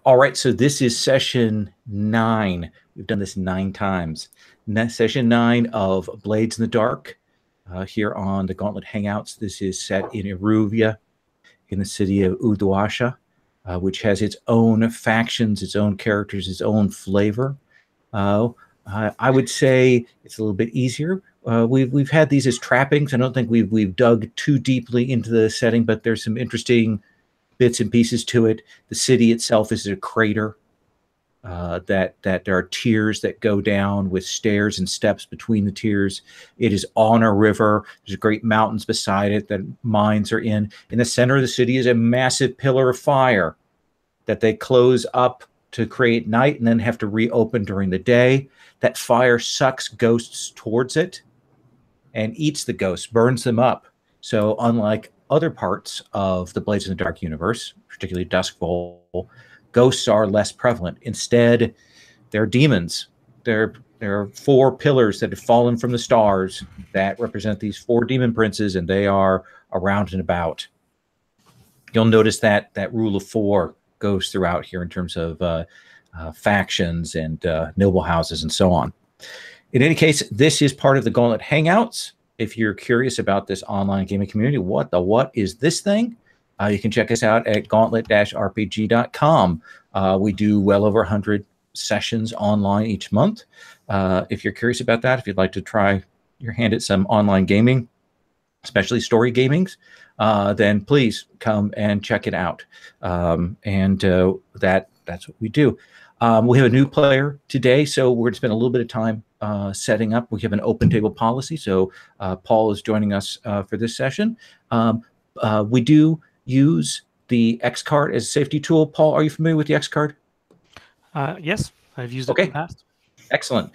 All right, so this is session 9. We've done this 9 times. Session 9 of Blades in the Dark here on the Gauntlet Hangouts. This is set in Iruvia in the city of Uduasha, which has its own factions, its own characters, its own flavor. I would say it's a little bit easier. We've had these as trappings. I don't think we've dug too deeply into the setting, but there's some interesting bits and pieces to it. The city itself is a crater. That there are tiers that go down with stairs and steps between the tiers. It is on a river. There's great mountains beside it that mines are in. In the center of the city is a massive pillar of fire that they close up to create night and then have to reopen during the day. That fire sucks ghosts towards it and eats the ghosts, burns them up. So unlike other parts of the Blades in the Dark universe, particularly Duskfall, ghosts are less prevalent. Instead, they're demons. There are 4 pillars that have fallen from the stars that represent these 4 demon princes, and they are around and about. You'll notice that rule of 4 goes throughout here in terms of factions and noble houses and so on. In any case, this is part of the Gauntlet Hangouts. If you're curious about this online gaming community, what is this thing? You can check us out at gauntlet-rpg.com. We do well over 100 sessions online each month. If you're curious about that, if you'd like to try your hand at some online gaming, especially story gamings, then please come and check it out. That's what we do. We have a new player today, so we're going to spend a little bit of time setting up. We have an open table policy, so Paul is joining us for this session. We do use the X card as a safety tool. Paul, are you familiar with the X card? Yes, I've used it in the past. Excellent.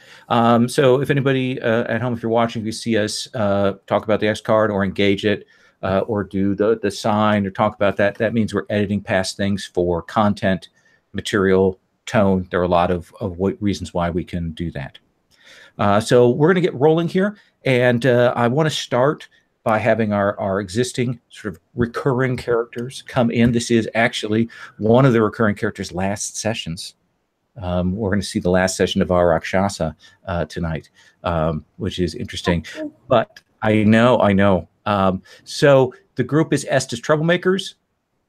So if anybody at home, if you're watching, if you see us talk about the X card or engage it or do the sign or talk about that, that means we're editing past things for content, material, tone. There are a lot of reasons why we can do that. So we're going to get rolling here. And I want to start by having our existing sort of recurring characters come in. This is actually one of the recurring characters' last sessions. We're going to see the last session of our Rakshasa tonight, which is interesting. But I know. So the group is Estes Troublemakers.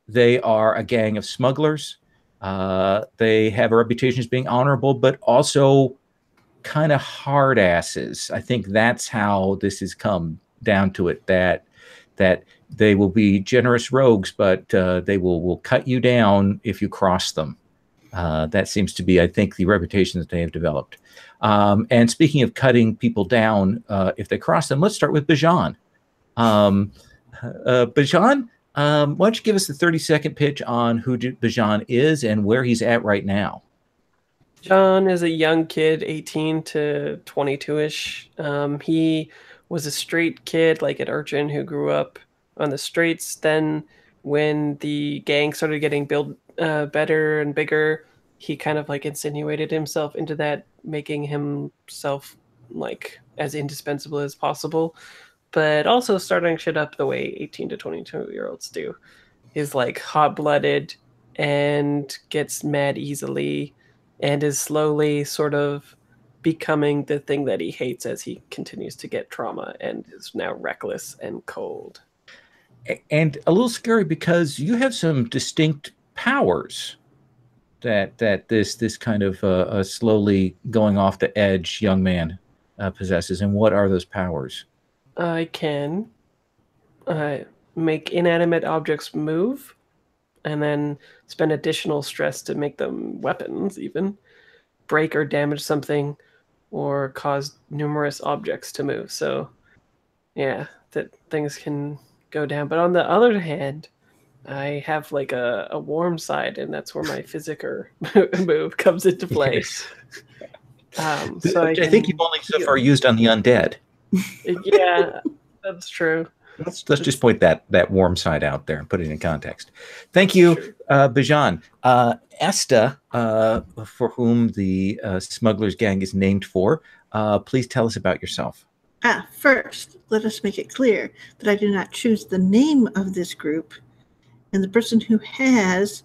They are a gang of smugglers. They have a reputation as being honorable, but also kind of hard asses. I think that's how this has come down to it, that they will be generous rogues, but they will cut you down if you cross them. That seems to be, I think, the reputation that they have developed. And speaking of cutting people down if they cross them, let's start with Bijan. Bijan, why don't you give us the 30-second pitch on who Bijan is and where he's at right now? John is a young kid, 18 to 22-ish. He was a straight kid, like an urchin who grew up on the streets. Then when the gang started getting built better and bigger, he kind of like insinuated himself into that, making himself like as indispensable as possible, but also starting shit up the way 18 to 22-year-olds do. He's like hot-blooded and gets mad easily and is slowly sort of becoming the thing that he hates as he continues to get trauma and is now reckless and cold. And a little scary because you have some distinct powers that this kind of slowly going off the edge young man possesses. And what are those powers? I can make inanimate objects move and then spend additional stress to make them weapons, even break or damage something, or cause numerous objects to move. So, yeah, that things can go down. But on the other hand, I have like a warm side, and that's where my physicker move comes into play. So I think you've only so far used on the undead. Yeah, that's true. Let's just point that warm side out there and put it in context. Thank you, sure. Bijan. Esta, for whom the smugglers gang is named for, please tell us about yourself. First, let us make it clear that I do not choose the name of this group, and the person who has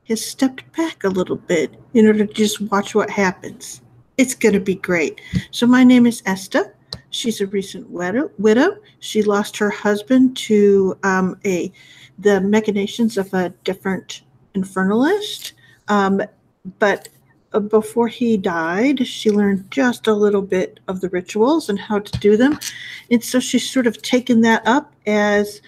has stepped back a little bit in order to just watch what happens. It's going to be great. So my name is Esta. She's a recent widow. She lost her husband to the machinations of a different infernalist. But before he died, she learned just a little bit of the rituals and how to do them. And so she's sort of taken that up as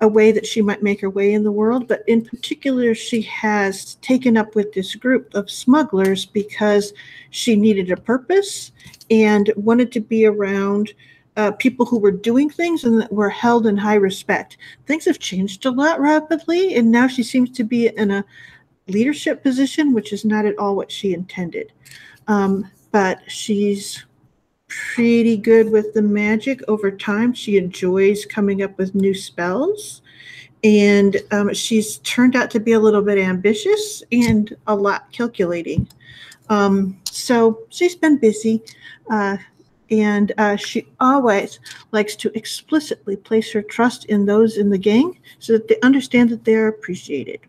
a way that she might make her way in the world. But in particular, she has taken up with this group of smugglers because she needed a purpose and wanted to be around people who were doing things and that were held in high respect. Things have changed a lot rapidly, and now she seems to be in a leadership position, which is not at all what she intended. But she's pretty good with the magic over time. She enjoys coming up with new spells, and she's turned out to be a little bit ambitious and a lot calculating. So she's been busy, and she always likes to explicitly place her trust in those in the gang so that they understand that they're appreciated.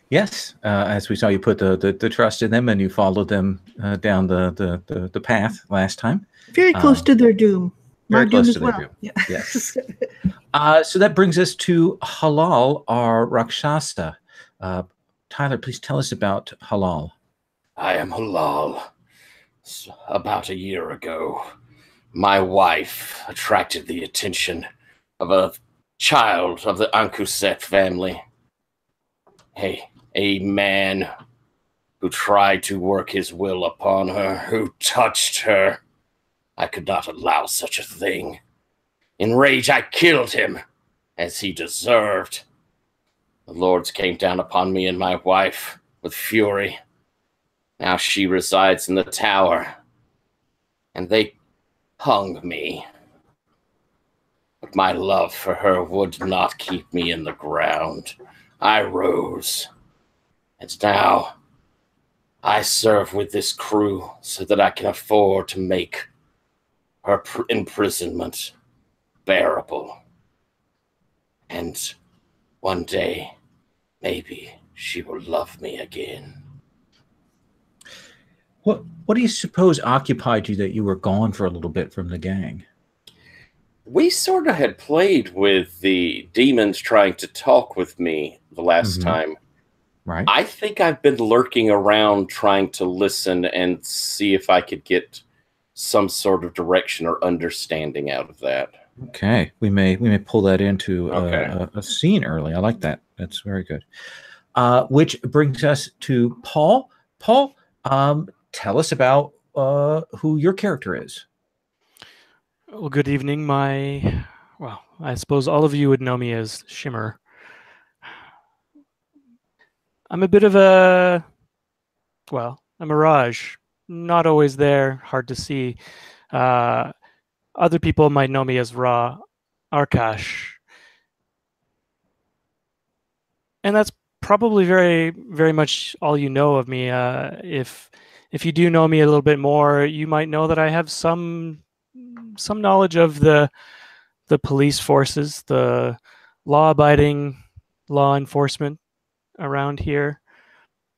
Yes, as we saw, you put the trust in them and you followed them down the path last time. Very close to their doom. Very My close doom to as their well. doom. Yeah. Yes. So that brings us to Halal, our Rakshasa. Tyler, please tell us about Halal. I am Halal. About a year ago, my wife attracted the attention of a child of the Ankuset family. A man who tried to work his will upon her, who touched her. I could not allow such a thing. In rage, I killed him, as he deserved. The lords came down upon me and my wife with fury. Now she resides in the tower, and they hung me. But my love for her would not keep me in the ground. I rose, and now I serve with this crew so that I can afford to make her imprisonment bearable. And one day, maybe she will love me again. What do you suppose occupied you that you were gone for a little bit from the gang? We sort of had played with the demons trying to talk with me the last time. Right. I think I've been lurking around trying to listen and see if I could get some sort of direction or understanding out of that. Okay. We may pull that into a scene early. I like that. That's very good. Which brings us to Paul. Paul, tell us about who your character is. Well, good evening. I suppose all of you would know me as Shimmer. I'm a bit of a mirage. Not always there, hard to see. Other people might know me as Ra Arkash. And that's probably very, very much all you know of me. If you do know me a little bit more, you might know that I have some knowledge of the police forces, the law-abiding law enforcement around here.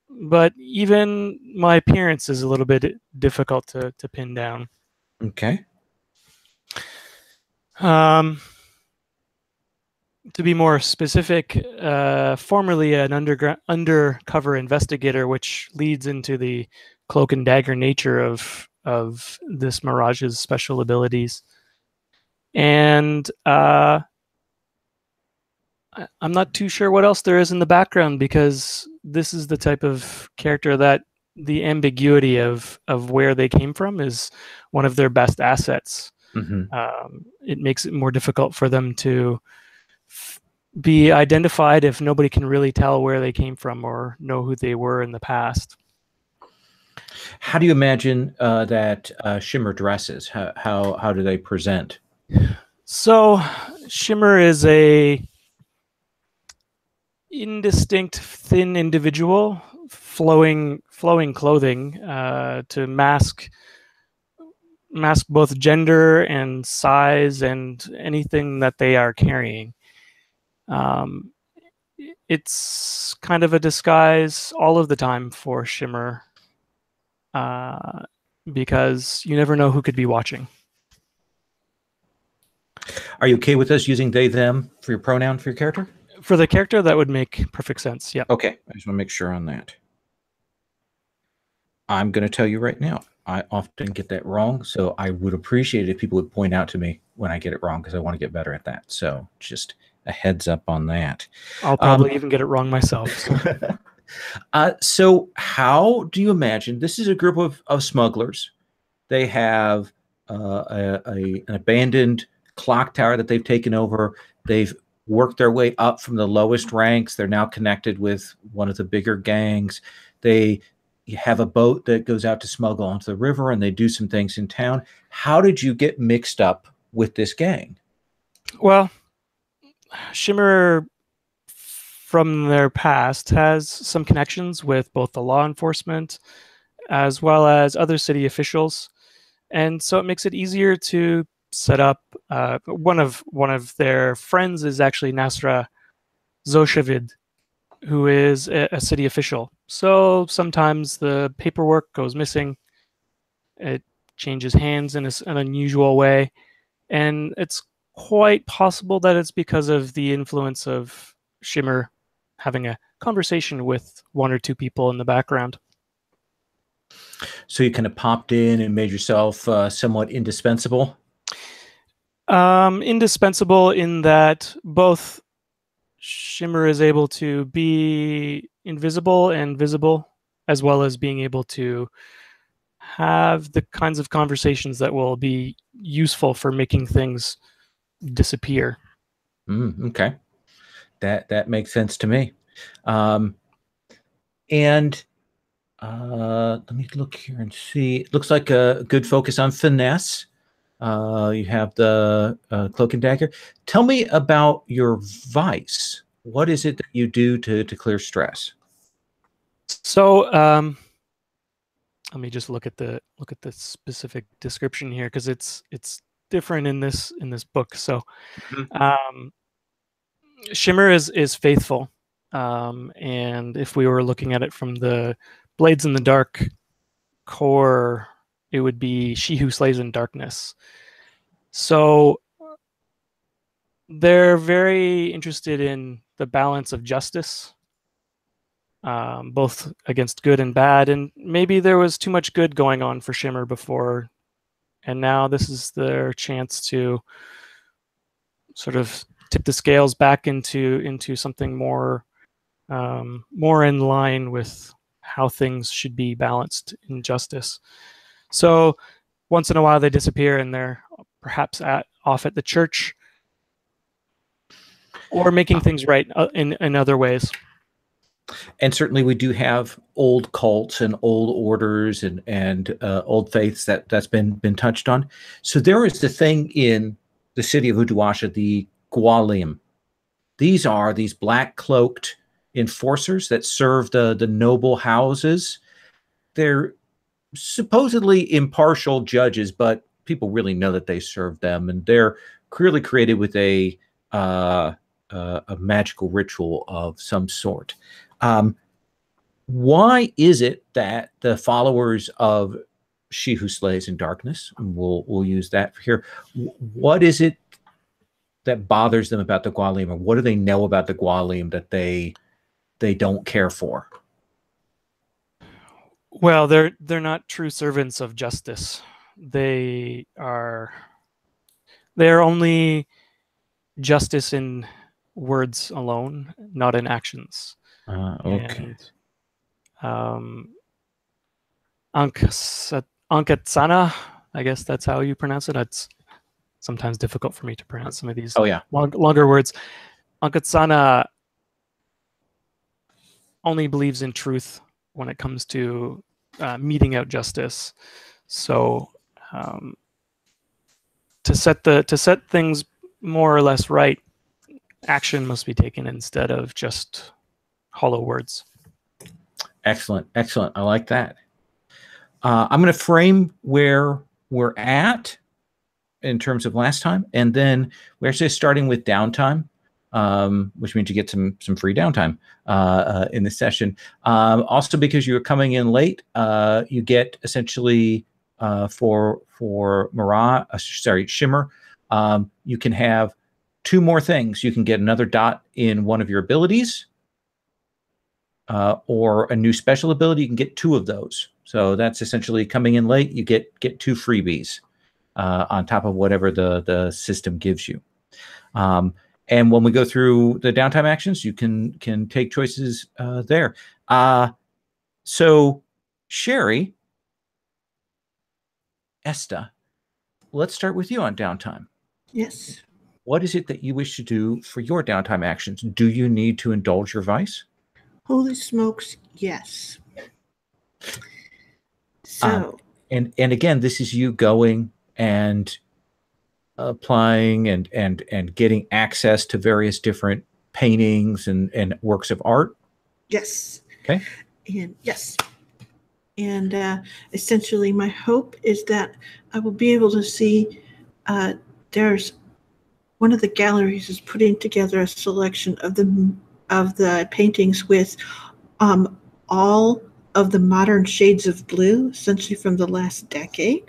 But even my appearance is a little bit difficult to pin down. Okay. To be more specific, formerly an undercover investigator, which leads into the cloak and dagger nature of this Mirage's special abilities. And I'm not too sure what else there is in the background, because this is the type of character that the ambiguity of where they came from is one of their best assets. It makes it more difficult for them to be identified if nobody can really tell where they came from or know who they were in the past. How do you imagine that Shimmer dresses? How do they present? So Shimmer is a indistinct, thin individual, flowing clothing to mask both gender and size and anything that they are carrying. It's kind of a disguise all of the time for Shimmer, because you never know who could be watching. Are you okay with us using they, them for your pronoun for your character? For the character, that would make perfect sense. Yeah. Okay, I just want to make sure on that. I'm going to tell you right now, I often get that wrong, so I would appreciate it if people would point out to me when I get it wrong, because I want to get better at that. So just a heads up on that. I'll probably even get it wrong myself. So. So how do you imagine, this is a group of smugglers. They have an abandoned clock tower that they've taken over. They've worked their way up from the lowest ranks. They're now connected with one of the bigger gangs. They have a boat that goes out to smuggle onto the river, and they do some things in town. How did you get mixed up with this gang? Well, Shimmer, from their past, has some connections with both the law enforcement as well as other city officials, and so it makes it easier to set up. One of their friends is actually Nasra Zoshevid, who is a city official. So sometimes the paperwork goes missing. It changes hands in an unusual way, and it's quite possible that it's because of the influence of Shimmer having a conversation with one or two people in the background. So you kind of popped in and made yourself somewhat indispensable? Indispensable in that both Shimmer is able to be invisible and visible, as well as being able to have the kinds of conversations that will be useful for making things disappear. Okay. That makes sense to me. And let me look here and see. It looks like a good focus on finesse. You have the cloak and dagger. Tell me about your vice. What is it that you do to clear stress? So let me just look at the specific description here, because it's different in this book. So Shimmer is faithful, and if we were looking at it from the Blades in the Dark core, it would be she who slays in darkness. So they're very interested in the balance of justice, both against good and bad. And maybe there was too much good going on for Shimmer before, and now this is their chance to sort of tip the scales back into something more in line with how things should be balanced in justice. So once in a while they disappear, and they're perhaps off at the church, or making things right in other ways. And certainly we do have old cults and old orders and old faiths that's been touched on. So there is the thing in the city of Uduasha, the Gwalim. These are these black cloaked enforcers that serve the noble houses. They're supposedly impartial judges, but people really know that they serve them, and they're clearly created with a magical ritual of some sort. Why is it that the followers of She Who Slays in Darkness, and we'll use that for here, what is it that bothers them about the Gwalim, or what do they know about the Gwalim that they don't care for? Well, they're not true servants of justice. They are only justice in words alone, not in actions. Okay. And Ankatsana, I guess that's how you pronounce it. It's sometimes difficult for me to pronounce some of these longer words. Ankatsana only believes in truth when it comes to meting out justice. So to set things more or less right, action must be taken instead of just hollow words. Excellent. I like that. I'm going to frame where we're at in terms of last time, and then we're actually starting with downtime. which means you get some free downtime in this session. Also, because you're coming in late, you get essentially for Shimmer, you can have 2 more things. You can get another dot in one of your abilities, or a new special ability. You can get 2 of those. So that's essentially coming in late. You get 2 freebies on top of whatever the system gives you. And when we go through the downtime actions, you can take choices there. So Sherry, Esta, let's start with you on downtime. Yes. What is it that you wish to do for your downtime actions? Do you need to indulge your vice? Holy smokes, yes. So. And again, this is you going and applying and getting access to various different paintings and works of art. Yes. Okay. And yes. And essentially, my hope is that I will be able to see. There's one of the galleries is putting together a selection of the paintings with all of the modern shades of blue, essentially from the last decade.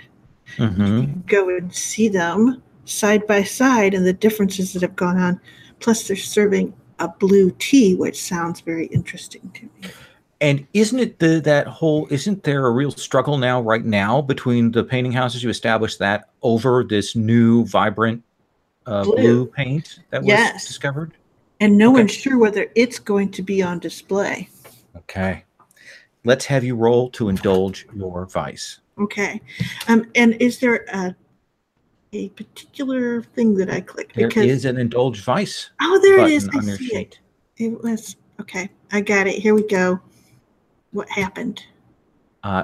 Mm-hmm. Go and see them side by side and the differences that have gone on. Plus, they're serving a blue tea, which sounds very interesting to me. And isn't it isn't there a real struggle right now between the painting houses? You established that over this new vibrant blue paint that was discovered? And no one's sure whether it's going to be on display. Okay. Let's have you roll to indulge your vice. Okay. And is there a particular thing that I clicked? There is an indulge vice. Oh, there it is. I on your see sheet. It was okay. I got it. Here we go. What happened?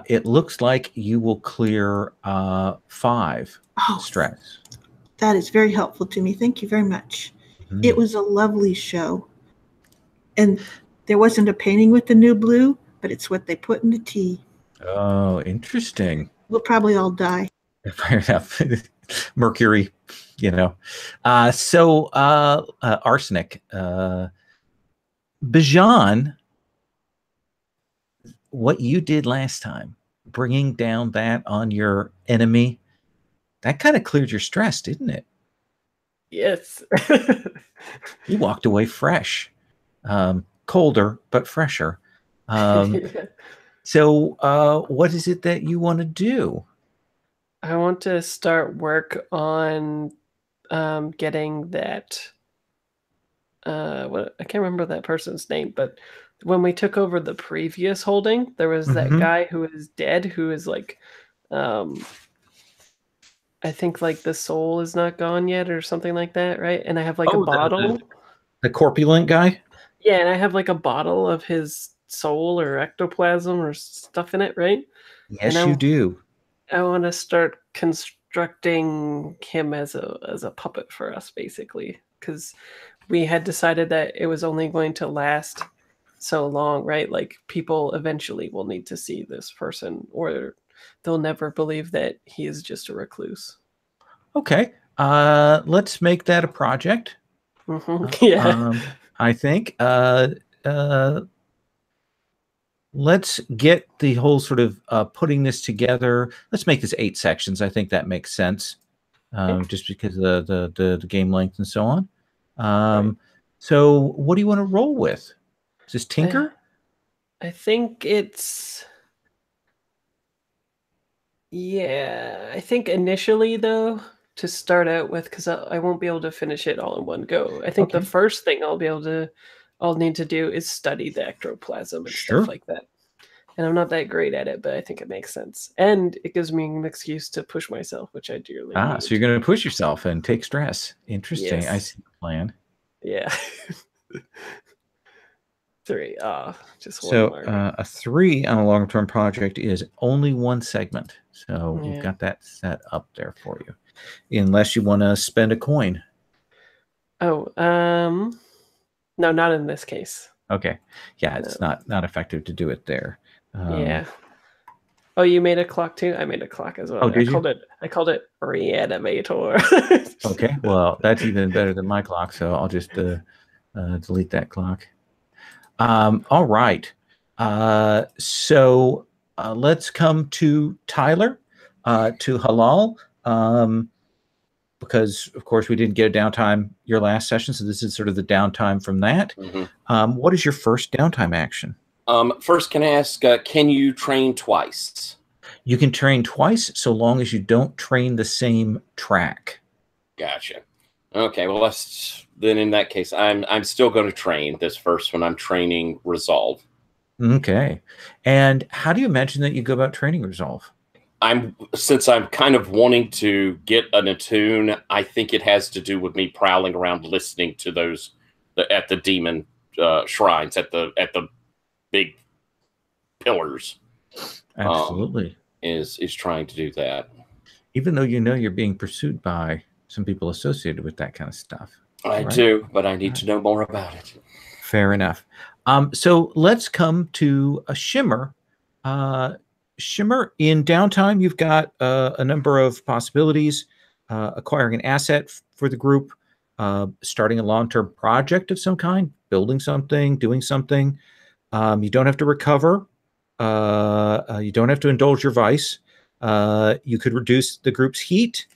It looks like you will clear 5 stress. That is very helpful to me. Thank you very much. It was a lovely show. And there wasn't a painting with the new blue, but it's what they put in the tea. Oh, interesting. We'll probably all die. Fair enough. Mercury, So arsenic. Bijan, what you did last time, bringing down that on your enemy, that kind of cleared your stress, didn't it? Yes. You walked away fresh, colder, but fresher. So what is it that you want to do? I want to start work on getting that. I can't remember that person's name, but when we took over the previous holding, there was that guy who is dead, who is like, I think like the soul is not gone yet or something like that, right? And I have like a bottle. The corpulent guy? Yeah, and I have like a bottle of his soul or ectoplasm or stuff in it, right? Yes, you do. I want to start constructing him as a puppet for us, basically, because we had decided that it was only going to last so long, right? Like people eventually will need to see this person, or they'll never believe that he is just a recluse. Okay, let's make that a project. Yeah, I think. Let's get the whole sort of putting this together. Let's make this 8 sections. I think that makes sense, just because of the game length and so on. Right. So what do you want to roll with? Is this Tinker? I think it's... Yeah, I think initially, though, to start out with, because I won't be able to finish it all in one go. I think the first thing I'll need to do is study the ectoplasm and stuff like that. And I'm not that great at it, but I think it makes sense. And it gives me an excuse to push myself, which I dearly need. So you're going to push yourself and take stress. Interesting. Yes. I see the plan. Yeah. 3. Just one so more. A 3 on a long-term project is only 1 segment. So you've got that set up there for you. Unless you want to spend a coin. Oh, no, not in this case. Okay. Yeah, it's not effective to do it there. Yeah. Oh, you made a clock too? I made a clock as well. Oh, did I called it Reanimator. Okay, well, that's even better than my clock, so I'll just delete that clock. All right. So let's come to Tyler, to Halal, because, of course, we didn't get a downtime your last session, so this is sort of the downtime from that. What is your first downtime action? First, can I ask, can you train twice? You can train twice so long as you don't train the same track. Gotcha. Okay, well, then in that case, I'm still going to train this first one. I'm training Resolve. Okay. And how do you imagine that you go about training Resolve? Since I'm kind of wanting to get an attune, I think it has to do with me prowling around listening to those at the demon shrines, at the big pillars. Absolutely. Is trying to do that. Even though you know you're being pursued by some people associated with that kind of stuff. I do, but I need to know more about it. Fair enough. So let's come to a Shimmer. Shimmer, in downtime, you've got a number of possibilities. Acquiring an asset for the group, starting a long-term project of some kind, building something, doing something. You don't have to recover. You don't have to indulge your vice. You could reduce the group's heat,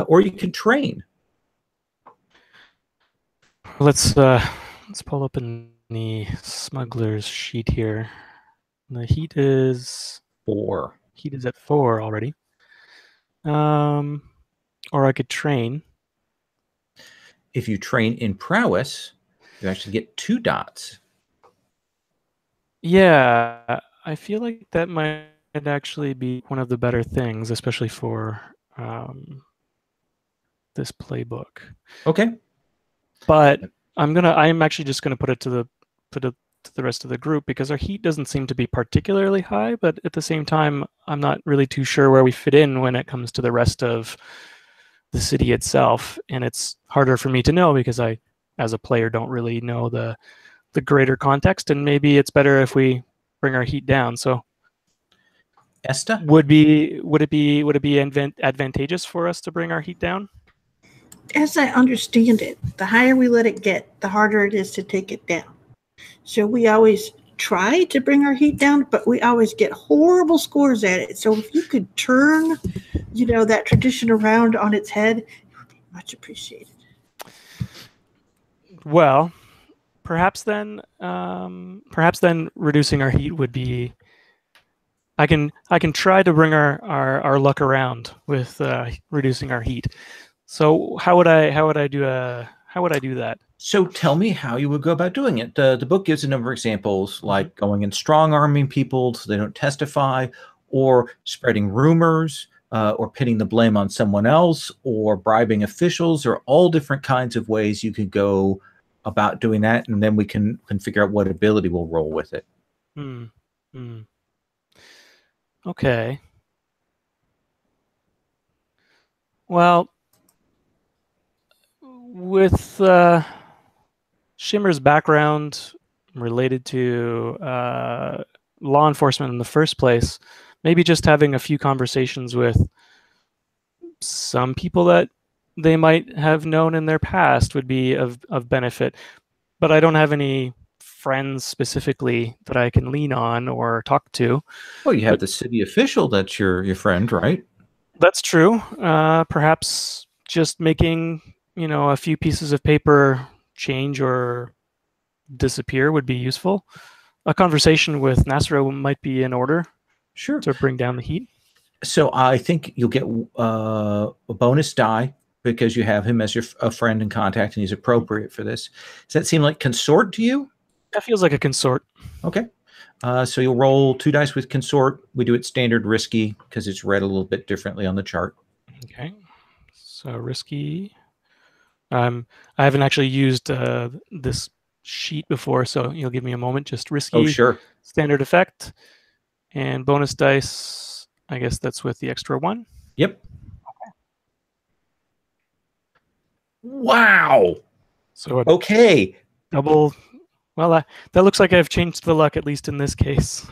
or you can train. Let's pull up in the smuggler's sheet here. The heat is 4. Heat is at 4 already. Or I could train. If you train in prowess, you actually get 2 dots. Yeah, I feel like that might actually be one of the better things, especially for this playbook. Okay. But I'm actually just gonna put it to the rest of the group, because our heat doesn't seem to be particularly high, but at the same time, I'm not really too sure where we fit in when it comes to the rest of the city itself, and it's harder for me to know because I, as a player, don't really know the greater context, and maybe it's better if we bring our heat down. So, Esta, would it be advantageous for us to bring our heat down? As I understand it, the higher we let it get, the harder it is to take it down. So we always try to bring our heat down, but we always get horrible scores at it. So if you could turn, that tradition around on its head, it would be much appreciated. Well, perhaps then reducing our heat would be. I can try to bring our luck around with reducing our heat. So how would I do that? So tell me how you would go about doing it. The book gives a number of examples, like going and strong-arming people so they don't testify, or spreading rumors, or pinning the blame on someone else, or bribing officials, or all different kinds of ways you could go about doing that, and then we can figure out what ability we'll roll with it. Okay. Well, with Shimmer's background related to law enforcement in the first place, maybe just having a few conversations with some people that they might have known in their past would be of benefit. But I don't have any friends specifically that I can lean on or talk to. Well, you have the city official that's your friend, right? That's true. Perhaps just making a few pieces of paper change or disappear would be useful. A conversation with Nasra might be in order. Sure. To bring down the heat. So I think you'll get a bonus die because you have him as a friend and contact, and he's appropriate for this. Does that seem like consort to you? That feels like a consort. Okay. So you'll roll 2 dice with consort. We do it standard risky because it's read a little bit differently on the chart. Okay. So risky. I haven't actually used this sheet before, so you'll give me a moment. Just risky. Oh, sure. Standard effect. And bonus dice, I guess that's with the extra 1. Yep. Okay. Wow. So okay. Double. Well, that looks like I've changed the luck, at least in this case.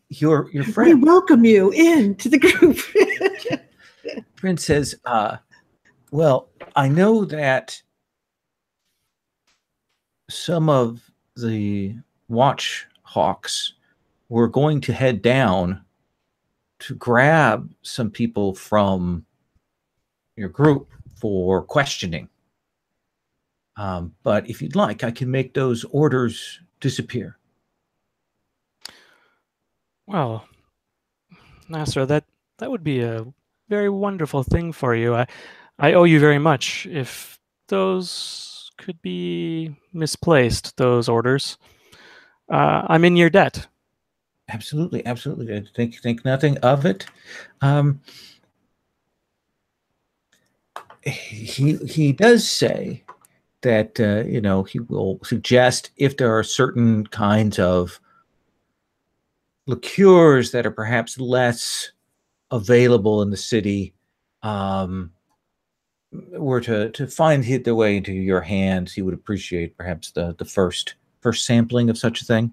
Your friend. We welcome you into the group. Friend says, well, I know that some of the watch hawks were going to head down to grab some people from your group for questioning. But if you'd like, I can make those orders disappear. Well, Nasser, that would be a very wonderful thing for you. I owe you very much. If those could be misplaced, those orders, I'm in your debt. Absolutely, absolutely. I think nothing of it. He does say that he will suggest if there are certain kinds of liqueurs that are perhaps less available in the city, were to find their way into your hands, he would appreciate perhaps the first sampling of such a thing.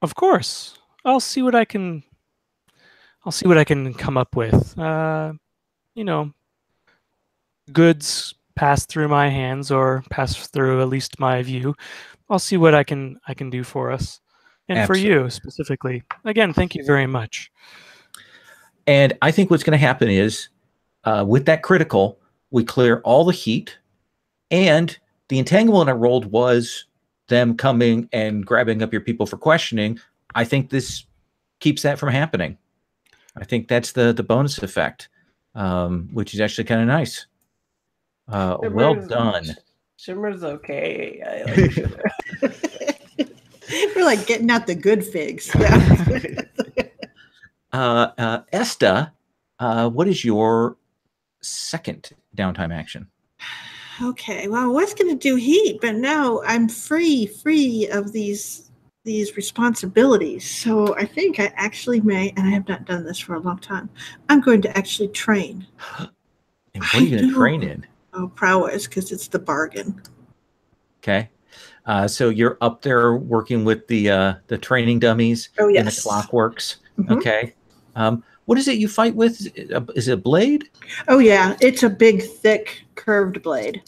Of course, I'll see what I can come up with. Goods pass through my hands or pass through at least my view. I'll see what I can do for us. And Absolutely. For you specifically. Again, thank you very much. And I think what's going to happen is, with that critical, we clear all the heat, and the entanglement I rolled was them coming and grabbing up your people for questioning. I think this keeps that from happening. I think that's the bonus effect, which is actually kind of nice. Well done. Shimmer's okay. I like Shimmer. We're like getting out the good figs. Yeah. Esta, what is your second downtime action? Okay, well, I was going to do heat, but now I'm free of these responsibilities. So I think I actually may, and I have not done this for a long time, I'm going to actually train. And what are you going to train in? Oh, prowess, because it's the bargain. Okay. So you're up there working with the training dummies and the clockworks. Mm-hmm. Okay. What is it you fight with? Is it a blade? Oh, yeah. It's a big, thick, curved blade.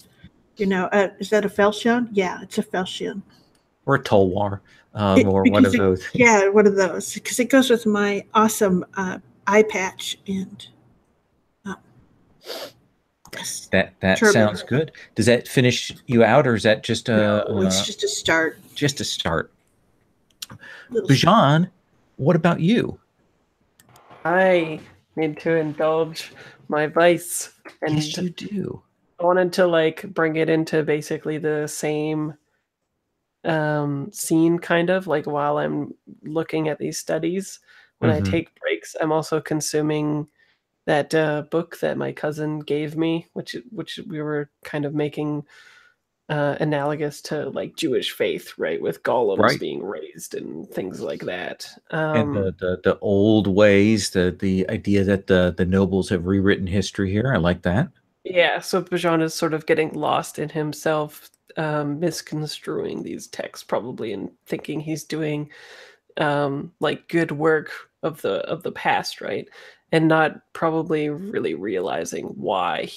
Is that a falchion? Yeah, it's a falchion. Or a tulwar, or one of those. Yeah, one of those. Because it goes with my awesome eye patch. And yes, that sounds good. Does that finish you out, or is that just it's just a start. Just a start. Bijan, what about you? I need to indulge my vice. And yes, you do. I wanted to bring it into basically the same scene, kind of like while I'm looking at these studies. When I take breaks, I'm also consuming that book that my cousin gave me, which we were kind of making analogous to like Jewish faith, right? With golems being raised and things like that. And the old ways, the idea that the nobles have rewritten history here. I like that. Yeah, so Bijan is sort of getting lost in himself, misconstruing these texts probably and thinking he's doing like good work of the past, right? And not probably really realizing why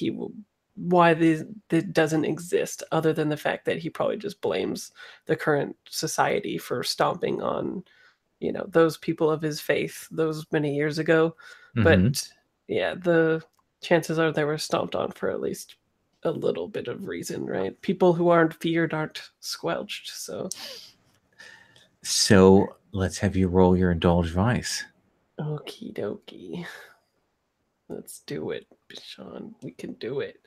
this doesn't exist, other than the fact that he probably just blames the current society for stomping on, those people of his faith those many years ago. But yeah, the chances are they were stomped on for at least a little bit of reason, right? People who aren't feared aren't squelched. So let's have you roll your indulge vice. Okie dokie. Let's do it, Bijan. We can do it.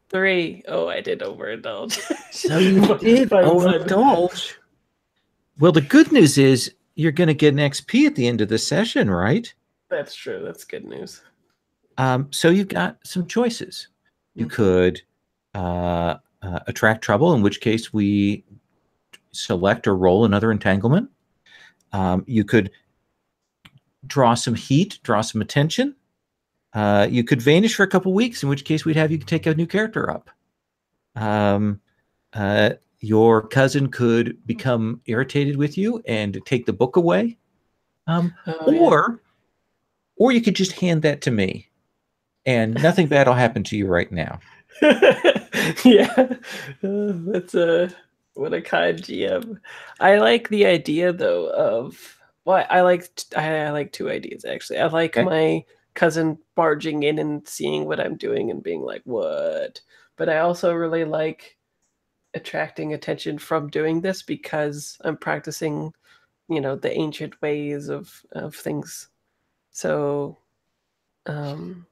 3. Oh, I did overindulge. So you did overindulge. Well, the good news is you're going to get an XP at the end of the session, right? That's true. That's good news. So you've got some choices. You could attract trouble, in which case we select or roll another entanglement. You could draw some heat, draw some attention. You could vanish for a couple weeks, in which case we'd have you take a new character up. Your cousin could become irritated with you and take the book away. Or you could just hand that to me. And nothing bad will happen to you right now. Yeah, that's what a kind GM. I like the idea though of I like two ideas actually. I like Okay. my cousin barging in and seeing what I'm doing and being like, "What?" But I also really like attracting attention from doing this because I'm practicing, the ancient ways of things. So, um,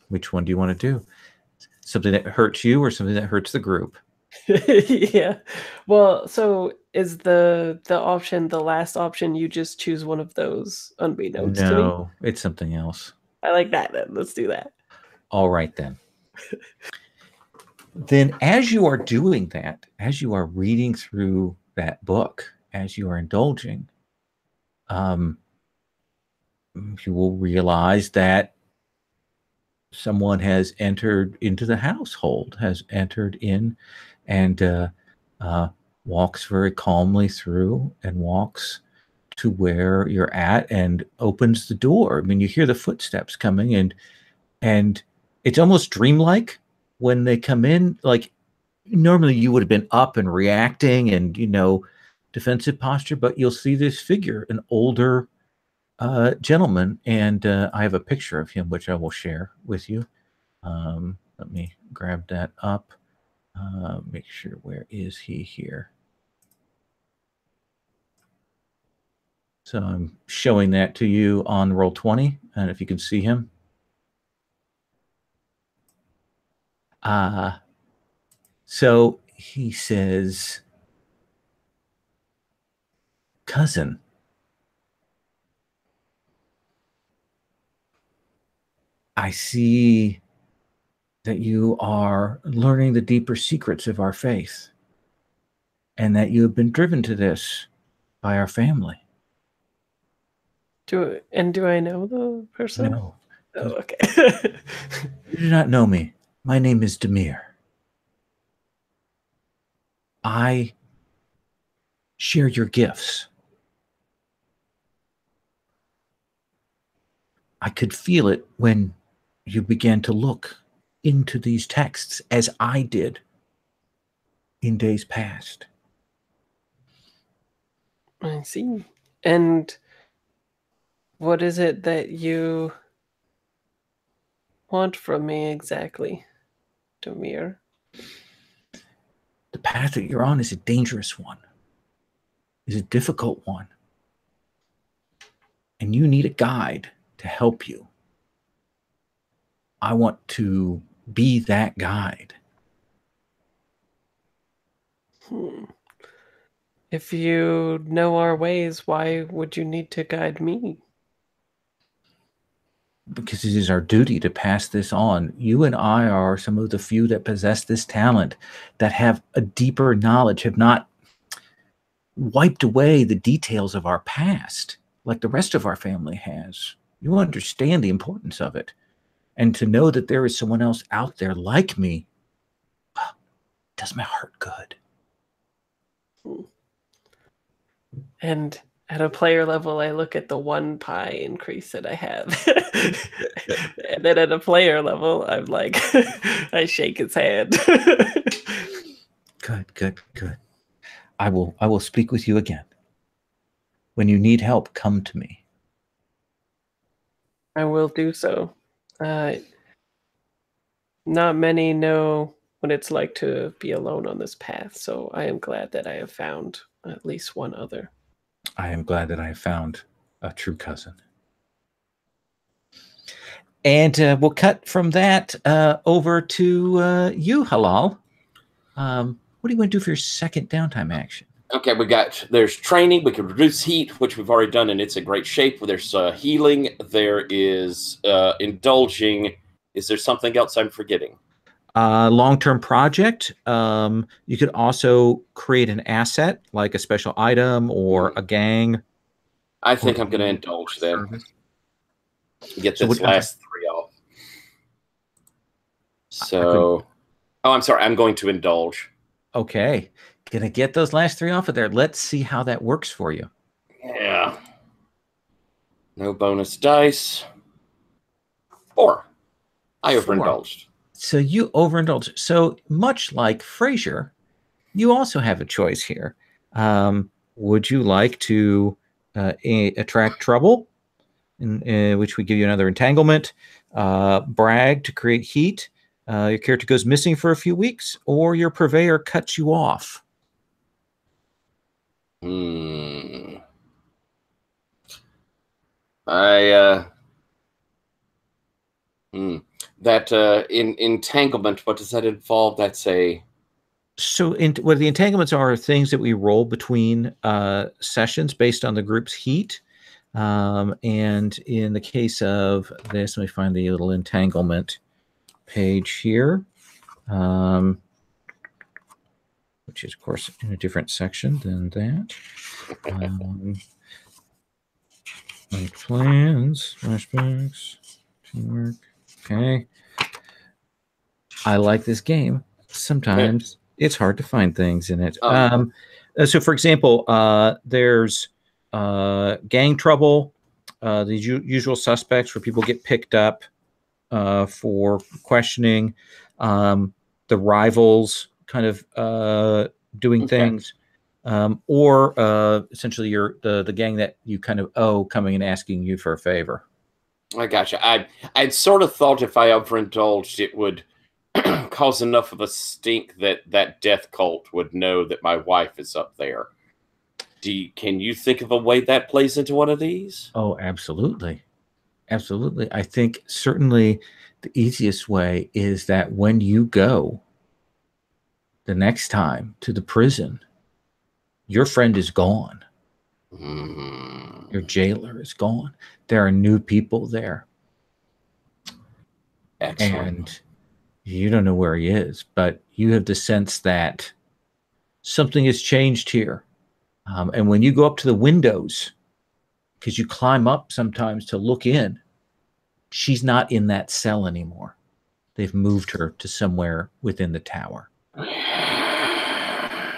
Which one do you want to do? Something that hurts you or something that hurts the group? yeah. Well, so is the option the last option? You just choose one of those unbeknownst to me. No, it's something else. I like that. Then let's do that. All right, then. Then as you are doing that, as you are reading through that book, as you are indulging, you will realize that someone has entered into the household, has entered in and walks very calmly through and walks to where you're at and opens the door. I mean, you hear the footsteps coming and it's almost dreamlike when they come in. Like normally you would have been up and reacting and, defensive posture, but you'll see this figure, an older gentleman, and I have a picture of him, which I will share with you. Let me grab that up. Make sure, where is he here? So I'm showing that to you on Roll20, and if you can see him. So he says, "Cousin, I see that you are learning the deeper secrets of our faith and that you have been driven to this by our family." Do I know the person? No. Oh, okay. You do not know me. My name is Demir. I share your gifts. I could feel it when you began to look into these texts as I did in days past. I see. And what is it that you want from me exactly, Demir? The path that you're on is a dangerous one, is a difficult one. And you need a guide to help you. I want to be that guide. If you know our ways, why would you need to guide me? Because it is our duty to pass this on. You and I are some of the few that possess this talent, that have a deeper knowledge, have not wiped away the details of our past like the rest of our family has. You understand the importance of it. And to know that there is someone else out there like me does my heart good. And at a player level, I look at the 1 pie increase that I have. And then at a player level, I'm like, I shake his hand. Good. I will speak with you again. When you need help, come to me. I will do so. Not many know what it's like to be alone on this path, so I am glad that I have found at least one other. I am glad that I have found a true cousin. And we'll cut from that over to you, Halal. What do you want to do for your second downtime action? Okay, there's training. We can reduce heat, which we've already done, and it's in great shape. There's healing. There is indulging. Is there something else I'm forgetting? Long-term project. You could also create an asset, like a special item or a gang. I think I'm going to indulge then. Get this last 3 off. So, I'm sorry. I'm going to indulge. Okay. Gonna get those last 3 off of there. Let's see how that works for you. Yeah. No bonus dice. 4. I 4. overindulged. So you overindulge. So much like Frasier, you also have a choice here. Would you like to attract trouble, in which we give you another entanglement, brag to create heat, your character goes missing for a few weeks, or your purveyor cuts you off? That in entanglement, what does that involve? That's a So what the entanglements are things that we roll between sessions based on the group's heat. And in the case of this, let me find the little entanglement page here, which is, of course, in a different section than that. Like plans, flashbacks, teamwork. Okay. I like this game. Sometimes it's hard to find things in it. So, for example, there's gang trouble, the usual suspects where people get picked up for questioning, the rivals kind of doing things, or essentially you're the gang that you kind of owe coming and asking you for a favor. I gotcha. I'd sort of thought if I overindulged, it would cause enough of a stink that death cult would know that my wife is up there. Can you think of a way that plays into one of these? Oh, absolutely. Absolutely. I think certainly the easiest way is that when you go the next time to the prison, your friend is gone. Your jailer is gone. There are new people there. Excellent. And you don't know where he is, but you have the sense that something has changed here. And when you go up to the windows, because you climb up sometimes to look in, she's not in that cell anymore. They've moved her to somewhere within the tower. Yeah,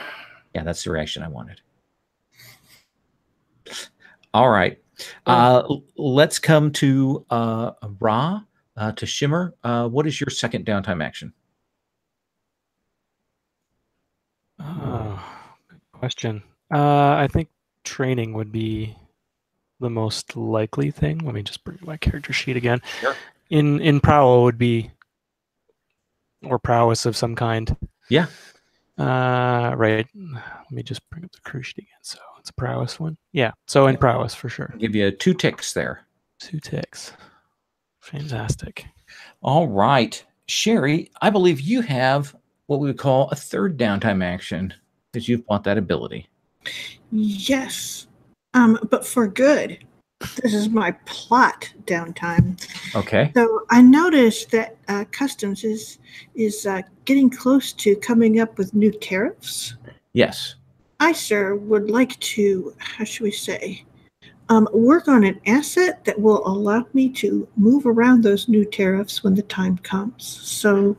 that's the reaction I wanted. All right. Let's come to Ra, to Shimmer. What is your second downtime action? Good question. I think training would be the most likely thing. Let me just bring my character sheet again. Sure. In prowl would be, or prowess of some kind. Yeah. Right. Let me just bring up the crew sheet again. So it's a prowess one. Yeah. So in prowess for sure. I'll give you 2 ticks there. 2 ticks. Fantastic. All right. Sherry, I believe you have what we would call a third downtime action, because you've bought that ability. Yes. But for good. This is my plot downtime. Okay. So I noticed that Customs is getting close to coming up with new tariffs. Yes. I, sir, would like to, how should we say, work on an asset that will allow me to move around those new tariffs when the time comes. So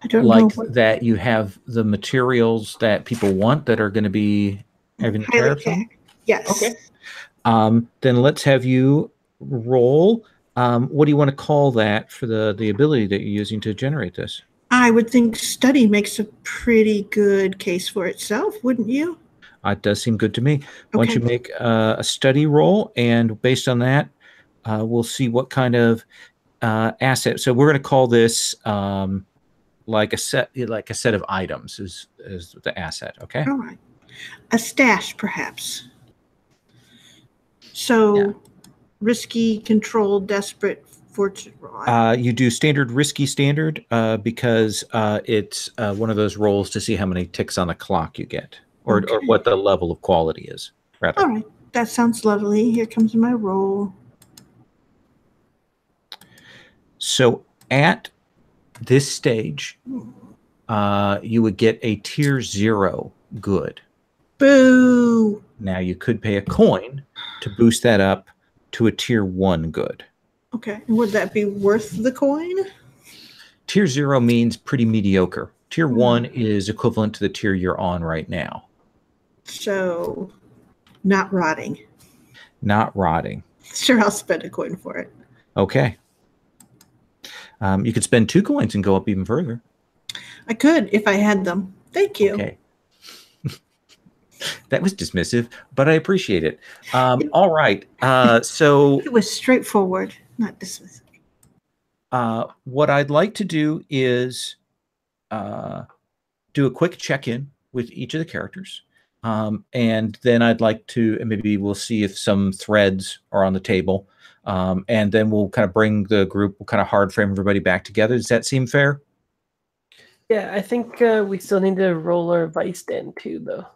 I don't know. Like that you have the materials that people want that are going to be having the tariffs on? Yes. Okay. Then let's have you roll. What do you want to call that for the ability that you're using to generate this? I would think study makes a pretty good case for itself, wouldn't you? It does seem good to me. Why don't you make a study roll, and based on that, we'll see what kind of asset. So we're going to call this like a set of items is the asset. Okay. All right. A stash, perhaps. So, risky, controlled, desperate, fortune. You do standard, risky, standard because it's one of those rolls to see how many ticks on the clock you get, or what the level of quality is, rather. All right. That sounds lovely. Here comes my roll. So at this stage, you would get a tier 0 good. Boo! Now you could pay a coin to boost that up to a tier 1 good. Okay. And would that be worth the coin? Tier 0 means pretty mediocre. Tier 1 is equivalent to the tier you're on right now. So, not rotting. Not rotting. Sure, I'll spend a coin for it. Okay. You could spend 2 coins and go up even further. I could if I had them. Thank you. Okay. That was dismissive, but I appreciate it. All right. So It was straightforward, not dismissive. what I'd like to do is do a quick check-in with each of the characters. And then I'd like to, and maybe we'll see if some threads are on the table. And then we'll kind of bring the group, we'll kind of hard frame everybody back together. Does that seem fair? Yeah, I think we still need to roll our vice den too, though.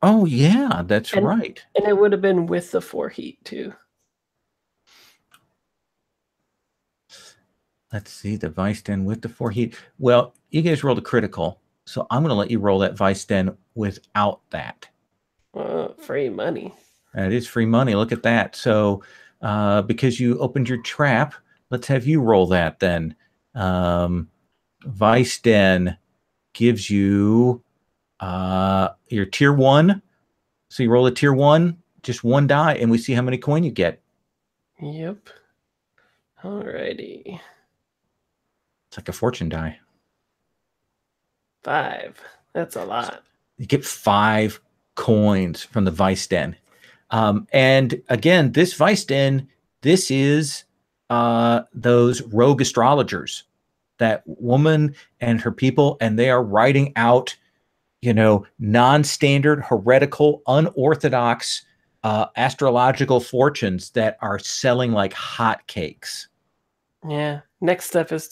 Oh, yeah, that's right. And it would have been with the 4 heat too. Let's see, the Vice Den with the 4 heat. Well, you guys rolled a critical, so I'm going to let you roll that Vice Den without that. Free money. That is free money. Look at that. So because you opened your trap, let's have you roll that then. Vice Den gives you your tier 1. So you roll a tier 1, just 1 die, and we see how many coin you get. Yep. Alrighty. It's like a fortune die. 5. That's a lot. You get 5 coins from the Vice Den. And again, this Vice Den, this is those rogue astrologers, that woman and her people, and they are writing out, non-standard, heretical, unorthodox astrological fortunes that are selling like hotcakes. Yeah. Next step is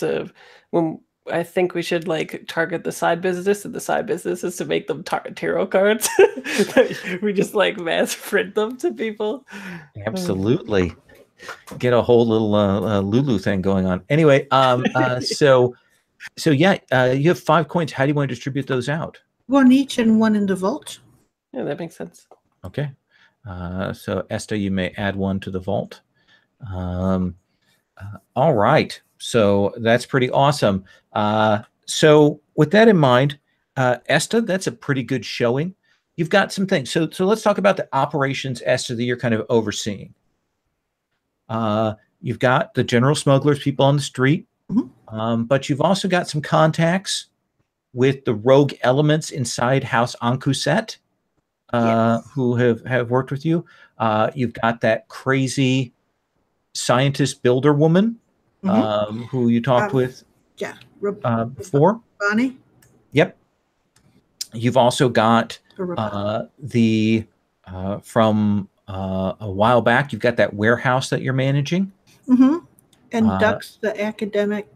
I think we should target the side business, and the side business is to make them tarot cards. We just mass print them to people. Absolutely. Get a whole little Lulu thing going on. Anyway, so yeah, you have 5 coins. How do you want to distribute those out? 1 each and 1 in the vault. Yeah, that makes sense. Okay. So Esta, you may add 1 to the vault. All right. So that's pretty awesome. So with that in mind, Esta, that's a pretty good showing. You've got some things. So let's talk about the operations, Esta, that you're kind of overseeing. You've got the general smugglers, people on the street, but you've also got some contacts with the rogue elements inside House Ankuset, Yes. who have worked with you. You've got that crazy scientist builder woman who you talked with before. Bonnie? Yep. You've also got the from a while back, you've got that warehouse that you're managing. And Duck's the academic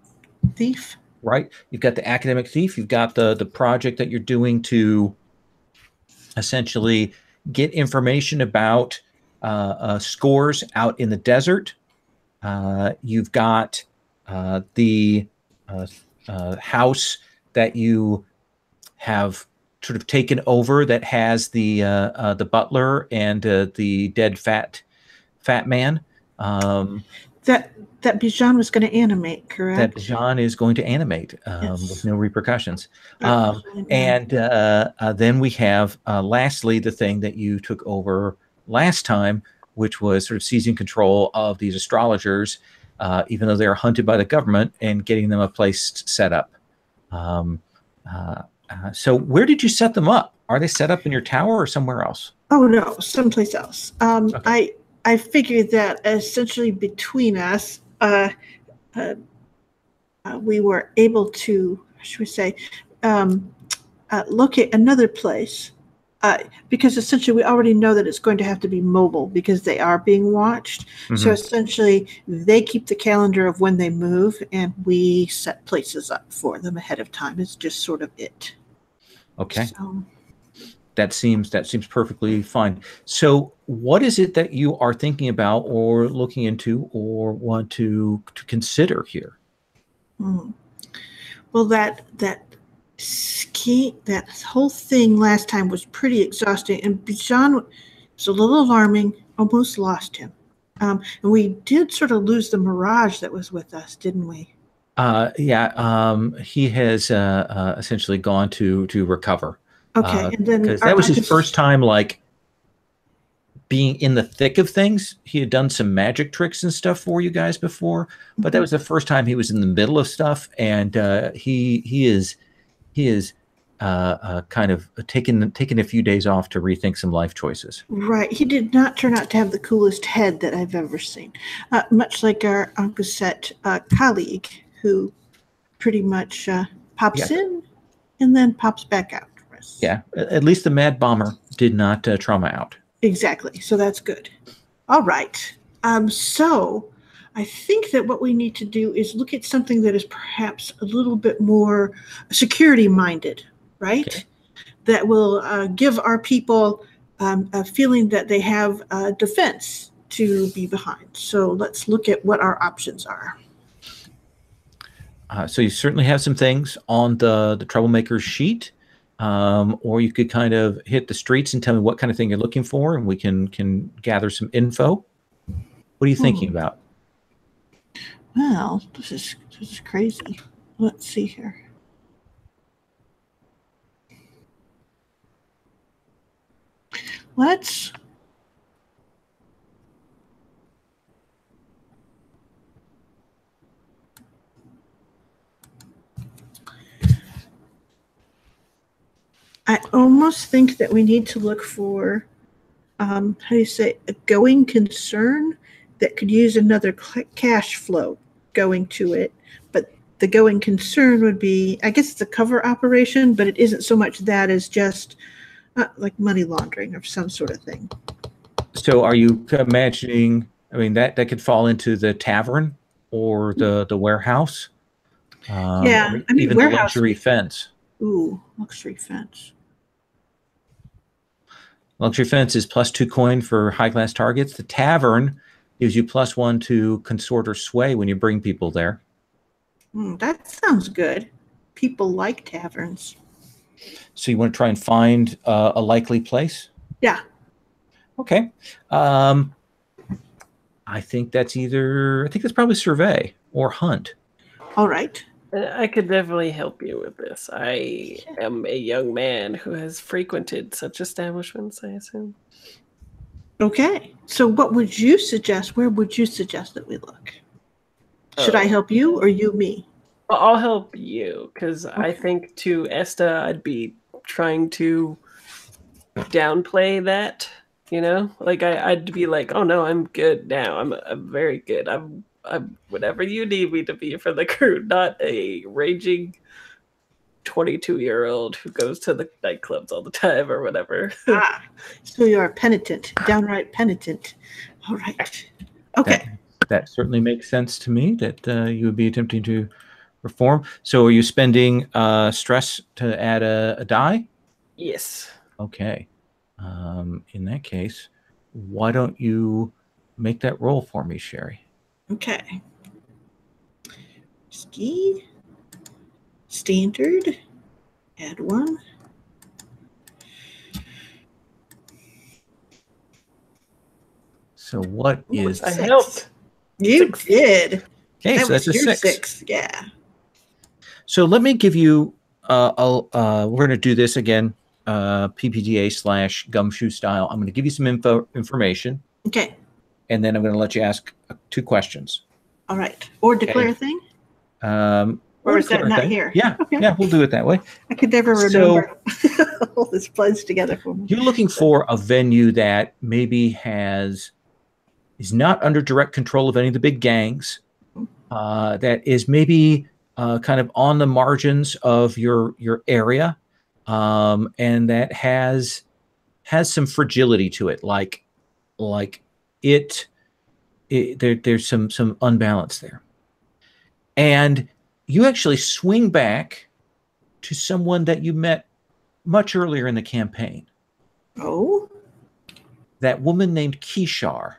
thief. Right. You've got the academic thief. You've got the project that you're doing to essentially get information about scores out in the desert. You've got the house that you have sort of taken over that has the butler and the dead fat man. That Bijan was going to animate, correct? That Bijan is going to animate with no repercussions. And then we have, lastly, the thing that you took over last time, which was sort of seizing control of these astrologers, even though they are hunted by the government, and getting them a place set up. So where did you set them up? Are they set up in your tower or somewhere else? Oh, no, someplace else. Okay. I figured that essentially between us, we were able to, should we say, locate another place. Because essentially we already know that it's going to have to be mobile because they are being watched. So essentially they keep the calendar of when they move, and we set places up for them ahead of time. It's just sort of it. Okay. So. That seems perfectly fine. So what is it that you are thinking about or looking into or want to consider here? Well, that whole thing last time was pretty exhausting, and Bijan was a little alarming. Almost lost him, and we did sort of lose the mirage that was with us, didn't we? Yeah. He has essentially gone to recover. Okay, and then because that was his first time being in the thick of things. He had done some magic tricks and stuff for you guys before, but that was the first time he was in the middle of stuff, and he is kind of taking a few days off to rethink some life choices. Right. He did not turn out to have the coolest head that I've ever seen. Much like our Ankuset colleague, who pretty much pops in and then pops back out. Yeah, at least the Mad Bomber did not trauma out. Exactly. So that's good. All right. So I think that what we need to do is look at something that is perhaps a little bit more security minded, right? Okay. That will give our people a feeling that they have defense to be behind. So let's look at what our options are. So you certainly have some things on the Troublemakers sheet. Or you could kind of hit the streets and tell me what kind of thing you're looking for, and we can gather some info. What are you thinking about? Well, this is crazy. Let's see here. I almost think that we need to look for, how do you say, a going concern that could use another cash flow going to it. But the going concern would be, I guess it's a cover operation, but it isn't so much that as just like money laundering or some sort of thing. So are you imagining, I mean, that could fall into the tavern or the warehouse? Yeah, I mean, even warehouse. The luxury fence. Ooh, luxury fence. Luxury fence is +2 coin for high-class targets. The tavern gives you +1 to consort or sway when you bring people there. That sounds good. People like taverns. So you want to try and find a likely place? Yeah. Okay. I think that's probably survey or hunt. All right. I could definitely help you with this. I am a young man who has frequented such establishments, I assume. Okay. So what would you suggest? Where would you suggest that we look? Should I help you or you me? I'll help you, because I think to Esta, I'd be trying to downplay that, you know? Like, I'd be like, oh no, I'm good now. I'm very good. I'm whatever you need me to be for the crew, not a raging 22-year-old who goes to the nightclubs all the time or whatever. So you're a penitent, downright penitent. All right. Okay. That certainly makes sense to me that you would be attempting to perform. So are you spending stress to add a die? Yes. Okay. In that case, why don't you make that roll for me, Sherry? Okay. Ski. Standard. Add 1. So what is... I helped. You did. Okay, so that's a 6. 6. Yeah. So let me give you... we're going to do this again, PPDA/gumshoe style. I'm going to give you some information. Okay. And then I'm going to let you ask 2 questions. All right. Or declare a thing? Or is that not here? Yeah. Okay. Yeah, we'll do it that way. I could never remember all this blends together for me. You're looking for a venue that maybe is not under direct control of any of the big gangs, that is maybe kind of on the margins of your area, and that has some fragility to it, like there's some unbalance there. And you actually swing back to someone that you met much earlier in the campaign. Oh? That woman named Kishar.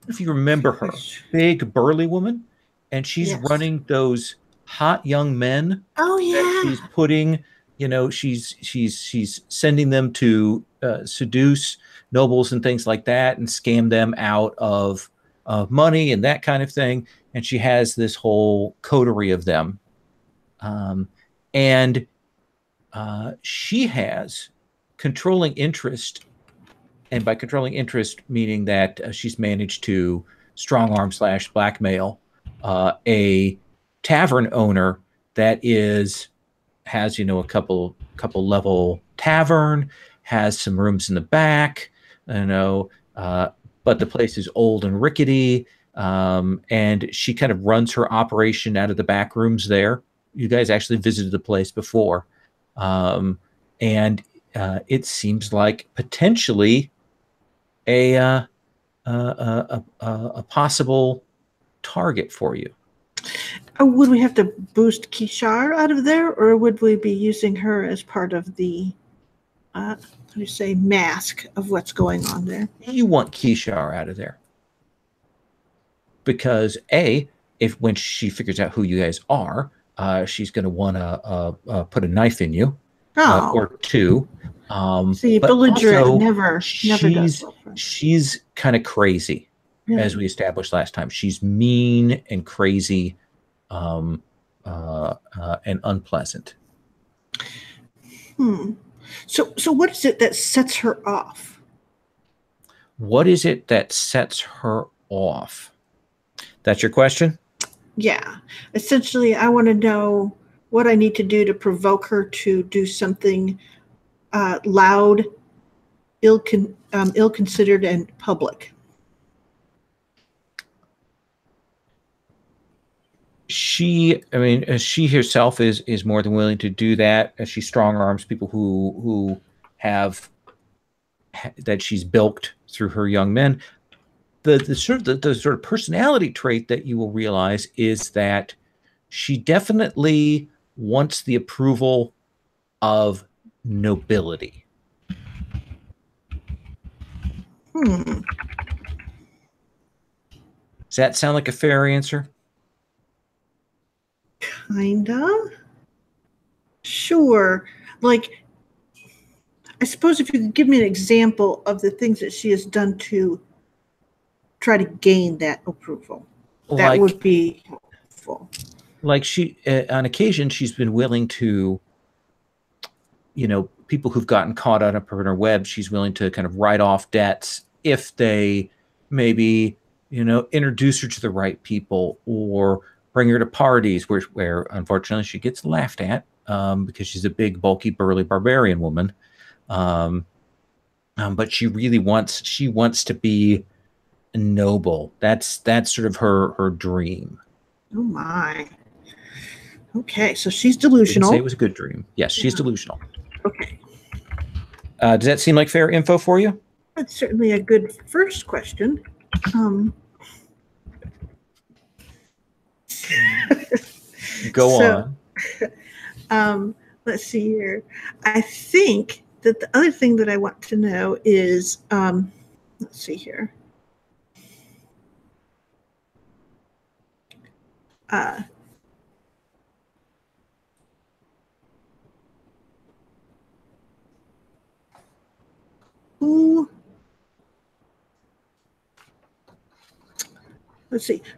If you remember her, big burly woman, and she's running those hot young men. Oh yeah. She's putting, she's sending them to seduce nobles and things like that, and scam them out of money and that kind of thing. And she has this whole coterie of them, and she has controlling interest and by controlling interest, meaning that she's managed to strong arm / blackmail a tavern owner that has a couple level tavern, has some rooms in the back, but the place is old and rickety, and she kind of runs her operation out of the back rooms there. You guys actually visited the place before, and it seems like potentially a possible target for you. Would we have to boost Kishar out of there, or would we be using her as part of the, how do you say, mask of what's going on there? You want Kishar out of there. Because when she figures out who you guys are, she's going to want to put a knife in you. Or two. See, belligerent never does. She's kind of crazy, as we established last time. She's mean and crazy, and unpleasant. So what is it that sets her off? What is it that sets her off? That's your question? Yeah. Essentially, I want to know what I need to do to provoke her to do something loud, ill-considered, and public. She herself is more than willing to do that. She strong arms people who have that she's bilked through her young men. The sort of personality trait that you will realize is that she definitely wants the approval of nobility. Does that sound like a fair answer? Kinda. Sure. Like, I suppose if you could give me an example of the things that she has done to try to gain that approval, that would be helpful. Like she, on occasion, she's been willing to, people who've gotten caught up in her web, she's willing to kind of write off debts if they maybe, introduce her to the right people or bring her to parties where unfortunately she gets laughed at because she's a big, bulky, burly barbarian woman. But she really wants to be noble. That's sort of her dream. Oh my. Okay, so she's delusional. I didn't say it was a good dream. Yes, she's delusional. Okay. Does that seem like fair info for you? That's certainly a good first question. Go on. Let's see here. I think that the other thing that I want to know is, let's see here.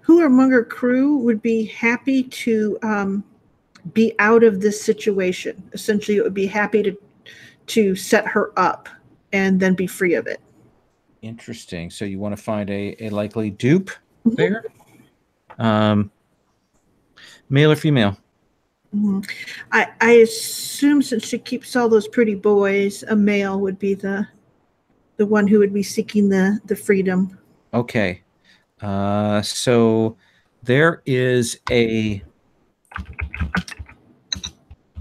Who among her crew would be happy to be out of this situation? Essentially, it would be happy to set her up and then be free of it. Interesting. So you want to find a likely dupe there? Male or female? I assume since she keeps all those pretty boys, a male would be the one who would be seeking the freedom. Okay. So there is a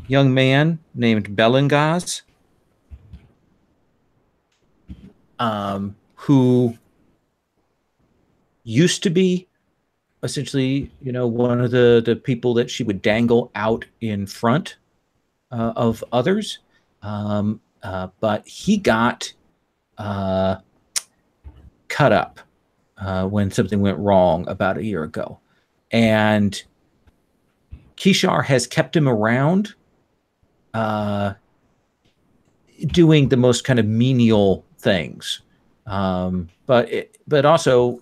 young man named Belengaz who used to be essentially, one of the people that she would dangle out in front of others. But he got cut up when something went wrong about a year ago. And Kishar has kept him around doing the most kind of menial things. But also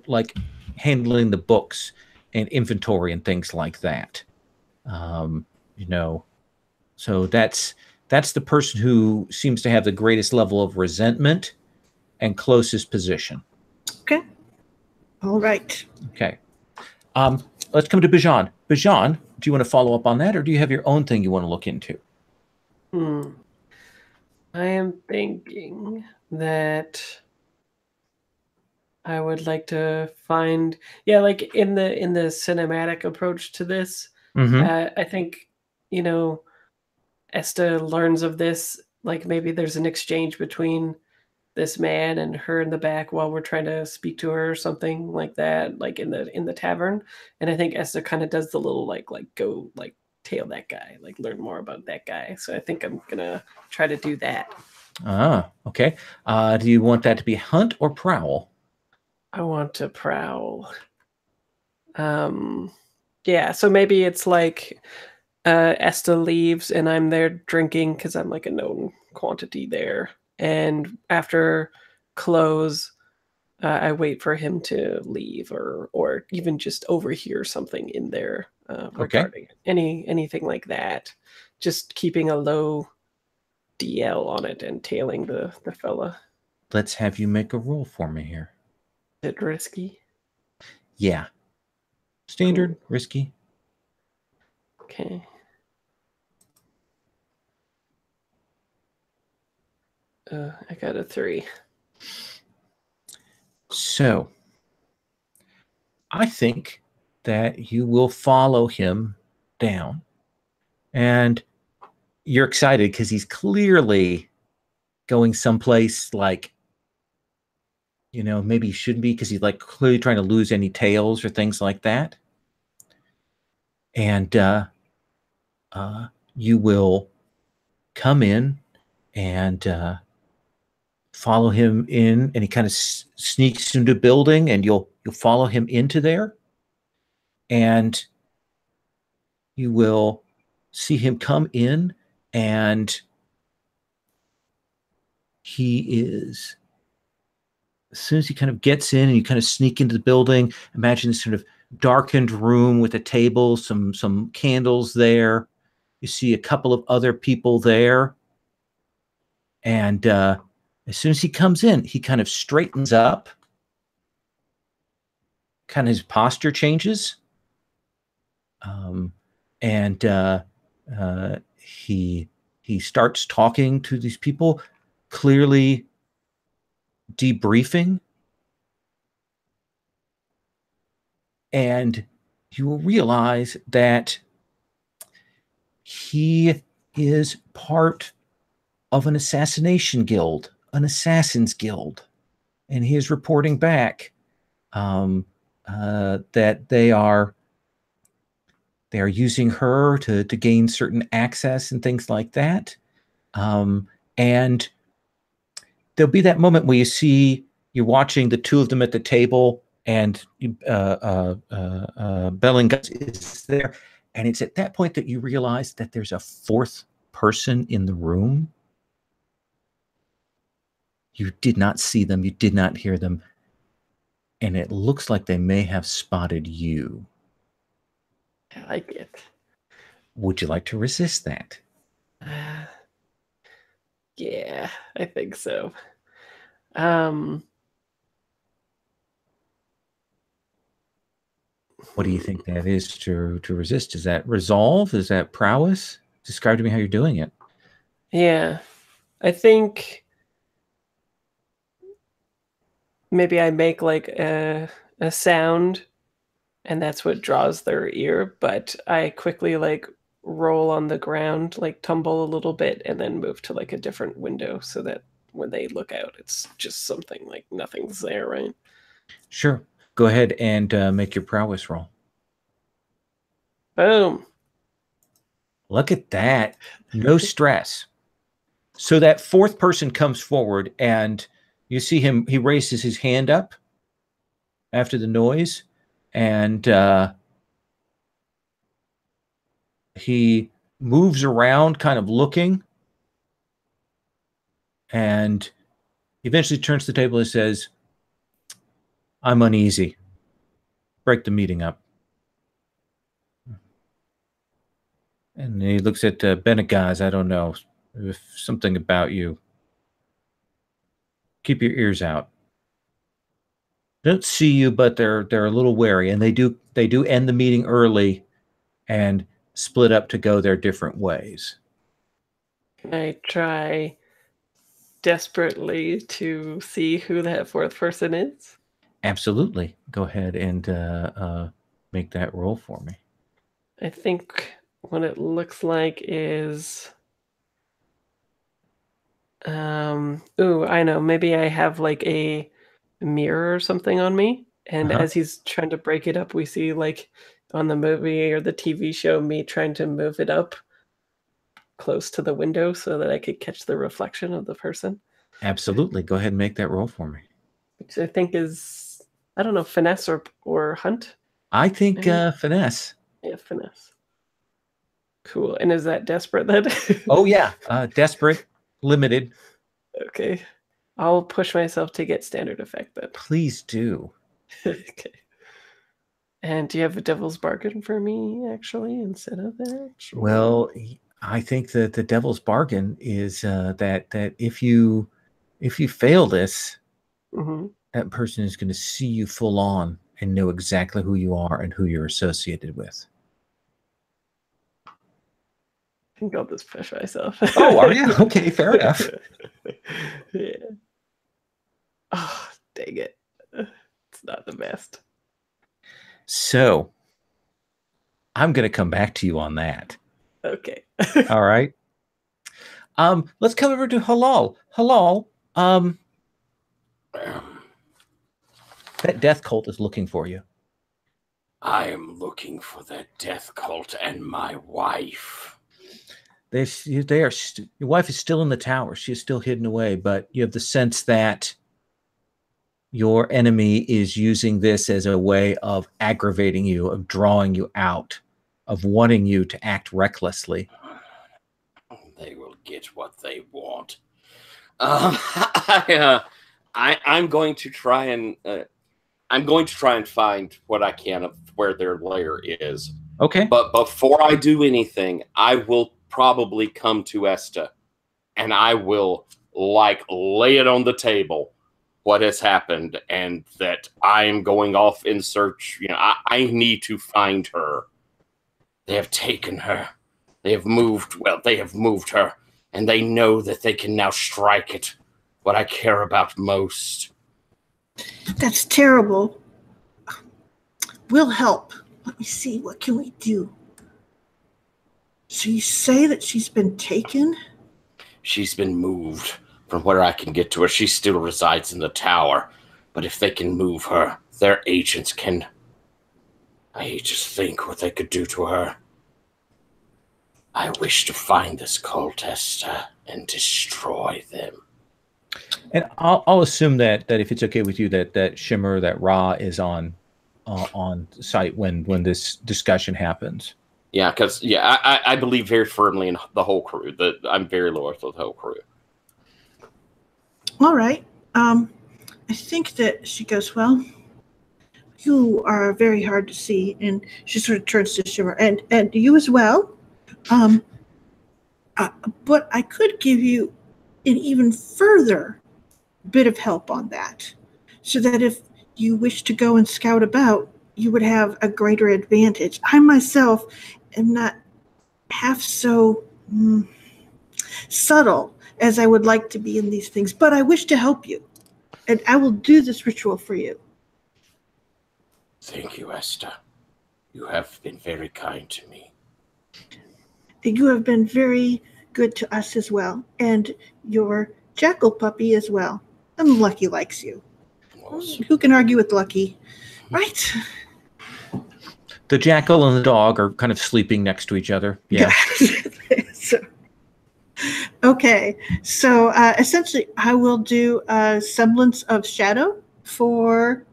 like handling the books and inventory and things like that. So that's the person who seems to have the greatest level of resentment and closest position. Okay. All right. Okay. Let's come to Bijan. Bijan, do you want to follow up on that, or do you have your own thing you want to look into? I am thinking that I would like to find, like in the cinematic approach to this. I think, Esta learns of this, like maybe there's an exchange between this man and her in the back while we're trying to speak to her or something like that, like in the tavern. And I think Esta kind of does the little like go like tail that guy, like learn more about that guy. So I think I'm gonna try to do that. Okay. Do you want that to be hunt or prowl? I want to prowl. Yeah, so maybe it's like Esta leaves and I'm there drinking because I'm like a known quantity there. And after close, I wait for him to leave or even just overhear something in there regarding anything like that. Just keeping a low DL on it and tailing the fella. Let's have you make a roll for me here. Is it risky? Yeah. Standard, risky. Okay. I got a 3. So, I think that you will follow him down. And you're excited because he's clearly going someplace like, maybe he shouldn't be because he's like clearly trying to lose any tails or things like that. And you will come in and follow him in, and he kind of sneaks into the building, and you'll follow him into there, and you will see him come in, and he is, as soon as he kind of gets in and you kind of sneak into the building, imagine this sort of darkened room with a table, some candles there. You see a couple of other people there, and as soon as he comes in, he kind of straightens up. Kind of his posture changes. And he starts talking to these people, clearly debriefing. And you will realize that he is part of an assassination guild, an assassin's guild. And he is reporting back that they are using her to gain certain access and things like that. And there'll be that moment where you're watching the two of them at the table, and Bellingus is there. And it's at that point that you realize that there's a fourth person in the room. You did not see them. You did not hear them. And it looks like they may have spotted you. I like it. Would you like to resist that? Yeah, I think so. What do you think that is to resist? Is that resolve? Is that prowess? Describe to me how you're doing it. Yeah, I think maybe I make like a sound, and that's what draws their ear. But I quickly like roll on the ground, like tumble a little bit, and then move to like a different window so that when they look out, it's just something like nothing's there, right? Sure. Go ahead and make your prowess roll. Boom. Look at that. No stress. So that fourth person comes forward, and you see him. He raises his hand up after the noise, and he moves around kind of looking, and eventually turns to the table and says, "I'm uneasy. Break the meeting up." And he looks at Benegaz. I don't know. If something about you. keep your ears out. Don't see you, but they're a little wary, and they do end the meeting early and split up to go their different ways. Can I try desperately to see who that fourth person is? Absolutely. Go ahead and make that roll for me. I think what it looks like is ooh, I know, maybe I have like a mirror or something on me, and as he's trying to break it up, we see like on the movie or the TV show me trying to move it up close to the window so that I could catch the reflection of the person. Absolutely. Go ahead and make that roll for me. Which I think is, I don't know, finesse or hunt? I think finesse. Yeah, finesse. Cool. And is that desperate then? Oh, yeah. Desperate, limited. Okay. I'll push myself to get standard effect then. Please do. Okay. And do you have a devil's bargain for me, actually, instead of that? Well, I think that the devil's bargain is that if you fail this, that person is going to see you full on and know exactly who you are and who you're associated with. I think I'll just push myself. Oh, are you? Okay, fair enough. Yeah. Oh, dang it. It's not the best. So, I'm going to come back to you on that. Okay. All right. Let's come over to Halal. Halal, that death cult is looking for you. I am looking for that death cult and my wife. Your wife is still in the tower. She is still hidden away, but you have the sense that your enemy is using this as a way of aggravating you, of drawing you out, of wanting you to act recklessly. They will get what they want. I'm going to try and find what I can of where their lair is. Okay. But before I do anything, I will probably come to Esta, and I will lay it on the table what has happened, and that I am going off in search. I need to find her. They have taken her. They have moved her, and they know that they can now strike at what I care about most. That's terrible. We'll help. Let me see. What can we do? So you say that she's been taken? She's been moved from where I can get to her. She still resides in the tower. But if they can move her, their agents can... I just think what they could do to her. I wish to find this cult, Esta, and destroy them. And I'll assume that if it's okay with you, that Shimmer, that Ra is on site when this discussion happens. Yeah, because I believe very firmly in the whole crew. That I'm very loyal to the whole crew. All right. I think that she goes, well, you are very hard to see, and she sort of turns to Shimmer, and you as well. But I could give you an even further bit of help on that, so that if you wish to go and scout about, you would have a greater advantage. I myself am not half so subtle as I would like to be in these things, but I wish to help you, and I will do this ritual for you. Thank you, Esta. You have been very kind to me. You have been very good to us as well, and your jackal puppy as well. And Lucky likes you. Awesome. Who can argue with Lucky? Right? The jackal and the dog are kind of sleeping next to each other. Yeah. Okay. So essentially, I will do a semblance of shadow for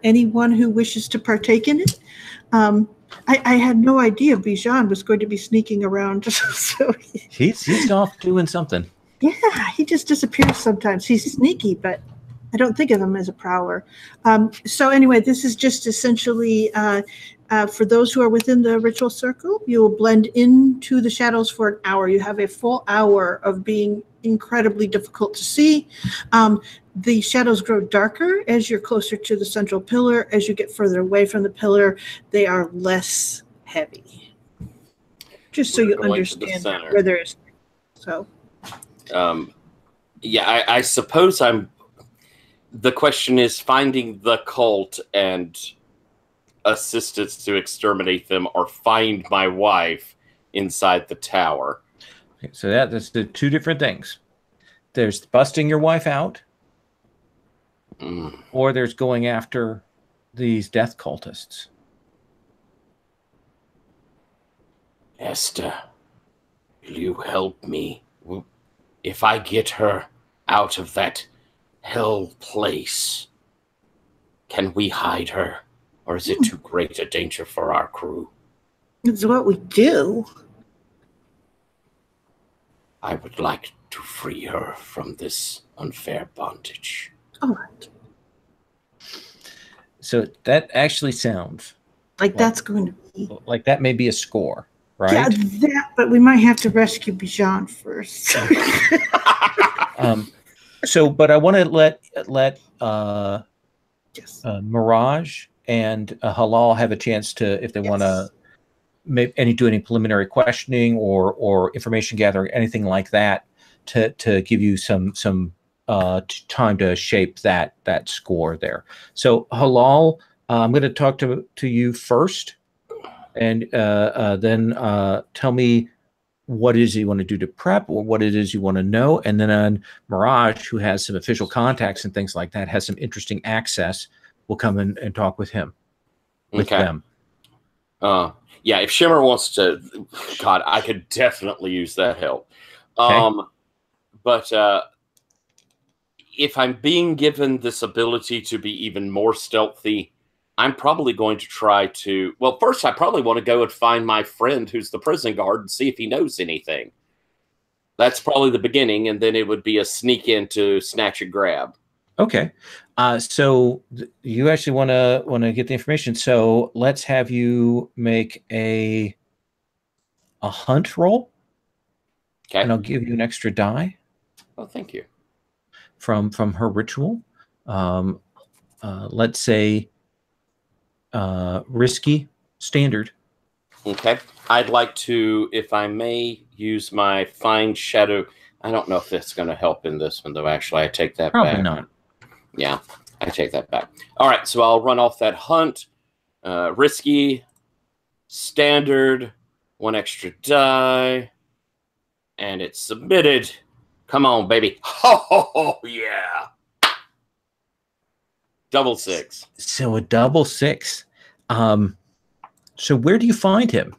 anyone who wishes to partake in it. I had no idea Bijan was going to be sneaking around. So He's off doing something. Yeah, he just disappears sometimes. He's sneaky, but I don't think of him as a prowler. So anyway, this is just essentially For those who are within the ritual circle, you will blend into the shadows for an hour. You have a full hour of being incredibly difficult to see. The shadows grow darker as you're closer to the central pillar. As you get further away from the pillar, they are less heavy. Just so you understand where there is. So. Yeah, I suppose the question is finding the cult and assistance to exterminate them, or find my wife inside the tower. Okay, so that's the two different things. There's busting your wife out, or there's going after these death cultists. Esther, will you help me? If I get her out of that hell place, can we hide her? Or is it too great a danger for our crew? It's what we do. I would like to free her from this unfair bondage. All right. So that actually sounds like that's going to be... Like that may be a score, right? Yeah, that, but we might have to rescue Bijan first. But I want to let yes. Mirage and Halal have a chance to, if they want to do any preliminary questioning or information gathering, anything like that, to give you some time to shape that score there. So Halal, I'm going to talk to you first, and then tell me what it is you want to do to prep, or what it is you want to know. And then on Mirage, who has some official contacts and things like that, has some interesting access, we'll come in and talk with him, with them. Yeah, if Shimmer wants to, God, I could definitely use that help. Okay. But if I'm being given this ability to be even more stealthy, I'm probably going to try to... Well, first, I probably want to go and find my friend who's the prison guard and see if he knows anything. That's probably the beginning, and then it would be a sneak in to snatch and grab. Okay. So you actually want to get the information. So let's have you make a hunt roll. Okay. And I'll give you an extra die. Oh, thank you. From her ritual. Let's say risky standard. Okay. I'd like to, if I may, use my fine shadow. I don't know if that's going to help in this one, though. Actually, I take that back. Probably not. Yeah, I take that back. All right, so I'll run off that hunt. Risky, standard, one extra die, and it's submitted. Come on, baby. Oh, yeah. Double 6. So a double 6. So where do you find him?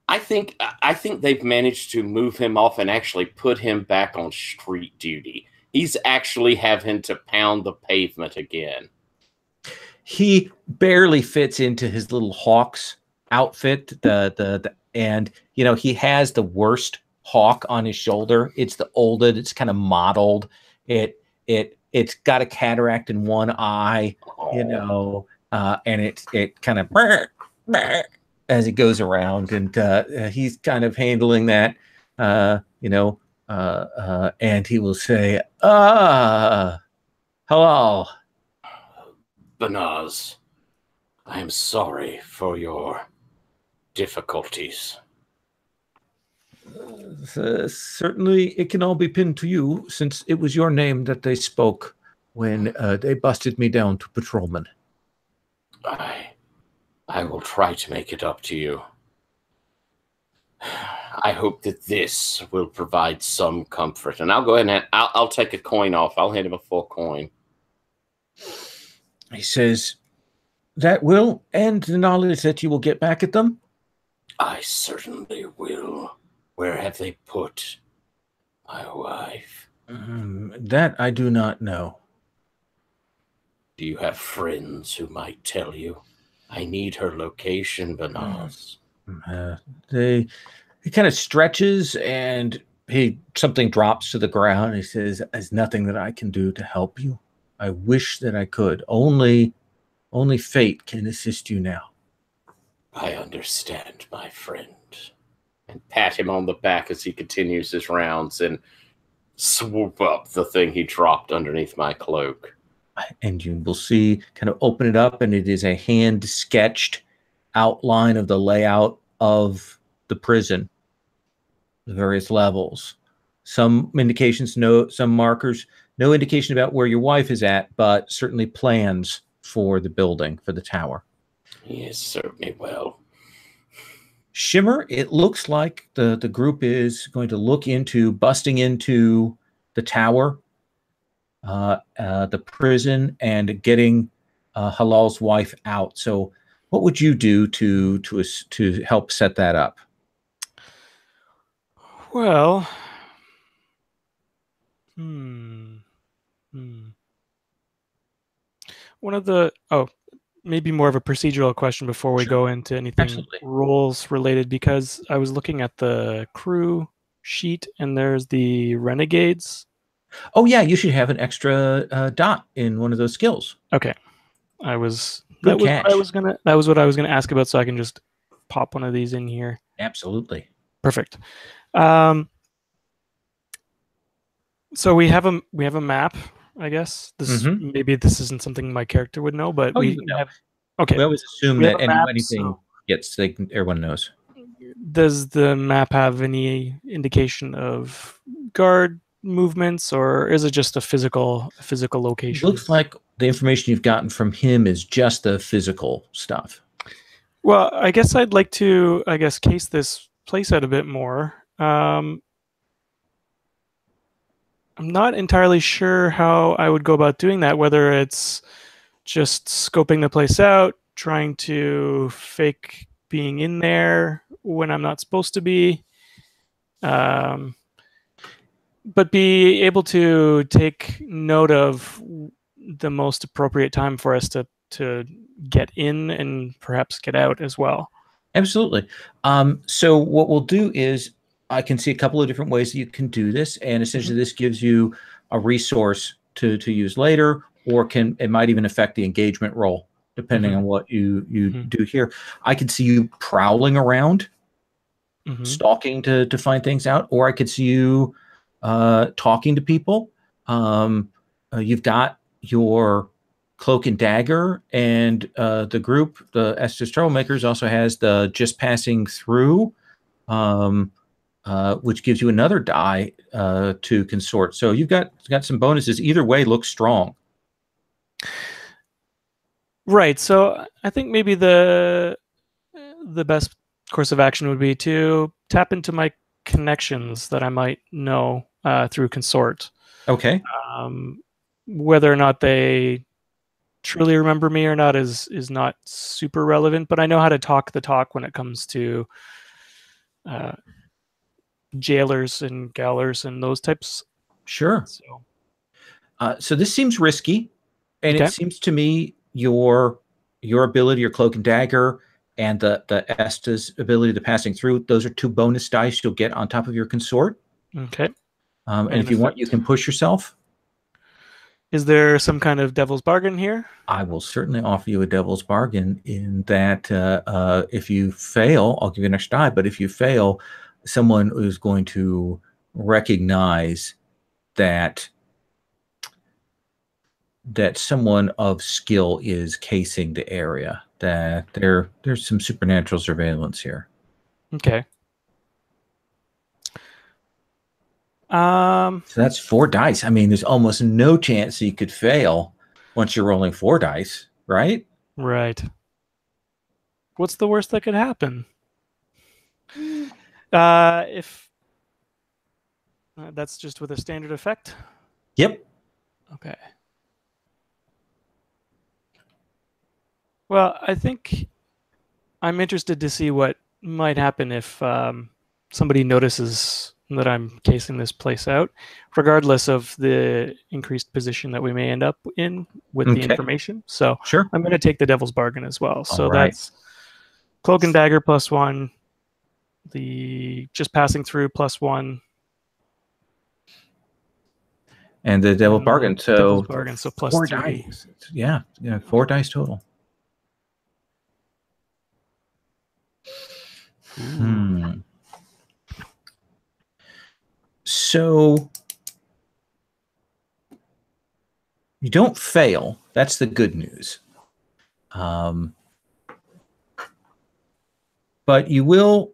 I think they've managed to move him off and actually put him back on street duty. He's actually having to pound the pavement again. He barely fits into his little Hawks outfit. And you know, he has the worst hawk on his shoulder. It's the oldest. It's kind of mottled. It's got a cataract in one eye. You know, and it kind of as it goes around, and he's kind of handling that, you know, and he will say, hello. Banaz, I am sorry for your difficulties. Certainly, it can all be pinned to you, since it was your name that they spoke when they busted me down to patrolman. I will try to make it up to you. I hope that this will provide some comfort. And I'll go ahead and I'll take a coin off. I'll hand him a full coin. He says, that will end the knowledge that you will get back at them? I certainly will. Where have they put my wife? That I do not know. Do you have friends who might tell you? I need her location, Banaz. He kind of stretches, and something drops to the ground. He says, there's nothing that I can do to help you. I wish that I could. Only fate can assist you now. I understand, my friend. And pat him on the back as he continues his rounds and swoop up the thing he dropped underneath my cloak. And you will see, kind of open it up, and it is a hand-sketched outline of the layout of the prison, the various levels. Some indications, some markers, no indication about where your wife is at, but certainly plans for the building, for the tower. Yes, serve me well. Shimmer, it looks like the group is going to look into busting into the tower, the prison, and getting Halal's wife out. So what would you do to help set that up? Well, one of the maybe more of a procedural question before we go into anything roles related, because I was looking at the crew sheet and there's the renegades. Oh yeah, you should have an extra dot in one of those skills. Okay, that was Good what catch. I was gonna ask about, so I can just pop one of these in here. Absolutely. Perfect. So we have a map, I guess. Maybe this isn't something my character would know, but we have. Okay. We always assume that anything gets everyone knows. Does the map have any indication of guard movements, or is it just a physical location? Looks like the information you've gotten from him is just the physical stuff. Well, I guess I'd like to case this place out a bit more. I'm not entirely sure how I would go about doing that, whether it's just scoping the place out, trying to fake being in there when I'm not supposed to be, but be able to take note of the most appropriate time for us to get in and perhaps get out as well. Absolutely. So what we'll do is, I can see a couple of different ways that you can do this, and essentially this gives you a resource to use later, or it might even affect the engagement roll, depending on what you do here. I could see you prowling around, stalking to find things out, or I could see you talking to people. You've got your cloak and dagger, and the group, the Estes Troublemakers, also has the just passing through, which gives you another die to consort. So you've got some bonuses. Either way looks strong. Right. So I think maybe the best course of action would be to tap into my connections that I might know through consort. Okay. Whether or not they truly remember me or not is not super relevant, but I know how to talk the talk when it comes to jailers and galers and those types. Sure. So this seems risky, and it seems to me your ability, your cloak and dagger, and the Estes ability, the passing through, those are 2 bonus dice you'll get on top of your consort. Okay. And if you want, you can push yourself. Is there some kind of devil's bargain here? I will certainly offer you a devil's bargain in that if you fail, I'll give you an extra die, but if you fail, someone is going to recognize that someone of skill is casing the area, that there's some supernatural surveillance here. Okay. So that's 4 dice. I mean, there's almost no chance you could fail once you're rolling 4 dice, right? Right. What's the worst that could happen? If that's just with a standard effect? Yep. Okay. Well, I think I'm interested to see what might happen if somebody notices that I'm casing this place out, regardless of the increased position that we may end up in with the information. So sure, I'm going to take the devil's bargain as well. So that's cloak and dagger +1, the just passing through +1. And the Devil's And Bargain. So Devil's Bargain, so plus 4 3. dice. Yeah, 4 dice total. So you don't fail. That's the good news. But you will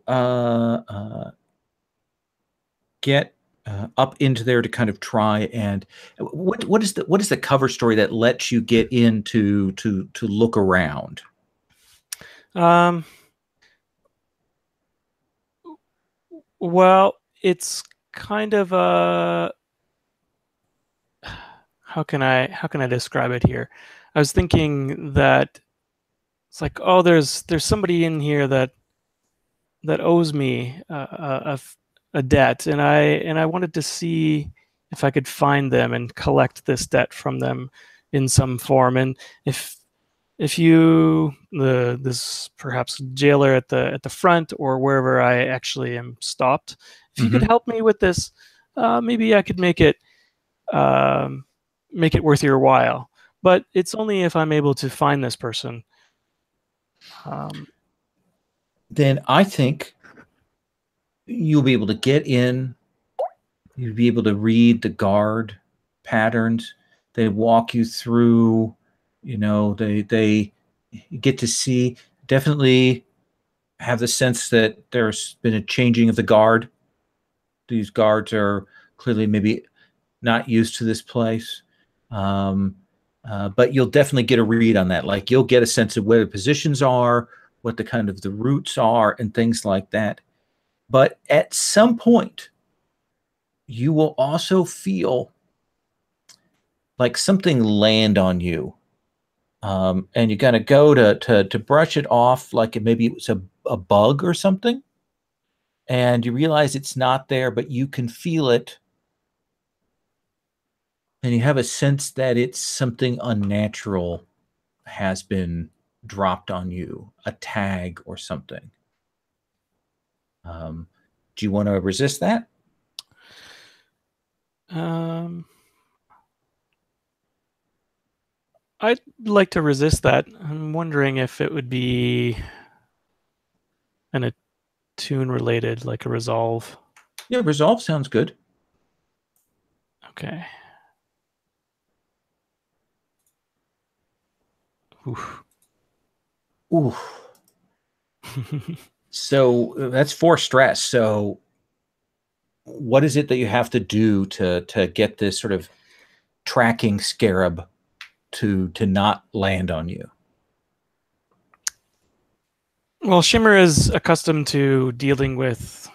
get up into there to kind of try and what is the cover story that lets you get into to look around? Well, it's kind of a how can I describe it here? I was thinking that it's like, oh, there's somebody in here that owes me a debt, and I wanted to see if I could find them and collect this debt from them in some form. And if you this perhaps jailer at the front or wherever I actually am stopped, if you could help me with this, maybe I could make it worth your while. But it's only if I'm able to find this person. Then I think you'll be able to get in. You'll be able to read the guard patterns. They walk you through. They get to see. Definitely have the sense that there's been a changing of the guard. These guards are clearly maybe not used to this place. But you'll definitely get a read on that. Like you'll get a sense of where the positions are, what the kind of the routes are, and things like that. But at some point, you will also feel like something land on you. And you got to go to brush it off like maybe it was a bug or something. And you realize it's not there, but you can feel it. And you have a sense that it's something unnatural has been dropped on you, a tag or something. Do you want to resist that? I'd like to resist that. I'm wondering if it would be an attune related, like a resolve. Yeah, resolve sounds good. Okay. Oof. Oof. So that's 4 stress. So what is it that you have to do to get this sort of tracking scarab to not land on you? Well, Shimmer is accustomed to dealing with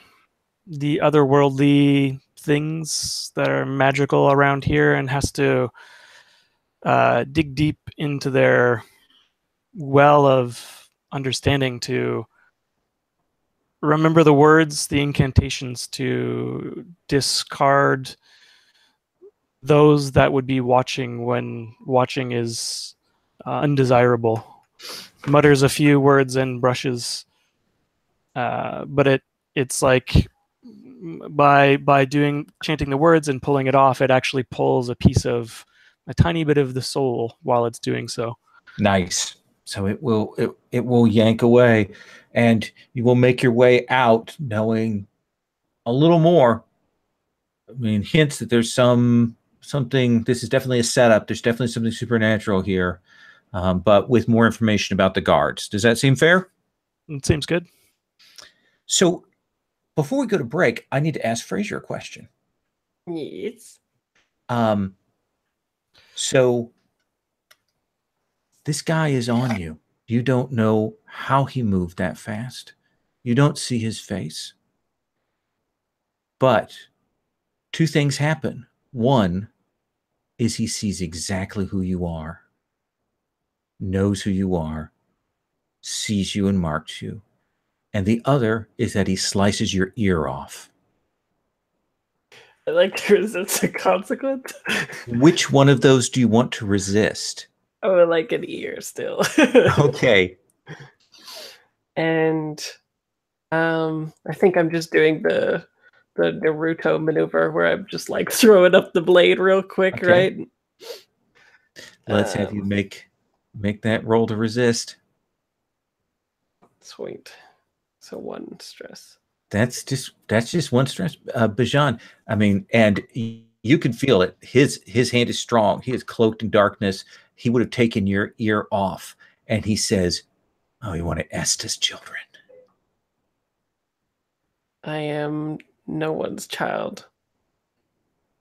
the otherworldly things that are magical around here and has to dig deep into their well of understanding to remember the words, the incantations, to discard those that would be watching when watching is undesirable. Mutters a few words and brushes, but it's like by chanting the words and pulling it off, it actually pulls a tiny bit of the soul while it's doing so. Nice. So it will yank away, and you will make your way out knowing a little more. I mean, hints that there's something. This is definitely a setup. There's definitely something supernatural here, but with more information about the guards. Does that seem fair? It seems good. So before we go to break, I need to ask Fraser a question. Yes. So this guy is on you. You don't know how he moved that fast. You don't see his face. But 2 things happen. One is he sees exactly who you are, knows who you are, sees you and marks you. And the other is that he slices your ear off. I like to resist the consequence. Which one of those do you want to resist? I would like an ear still. Okay. And I think I'm just doing the the Naruto maneuver where I'm just like throwing up the blade real quick, right? Let's have you make that roll to resist. Sweet. So 1 stress. That's just one stress. Bajan, I mean, and you can feel it. His hand is strong. He is cloaked in darkness. He would have taken your ear off. And he says, "Oh, you want to Estes children?" I am no one's child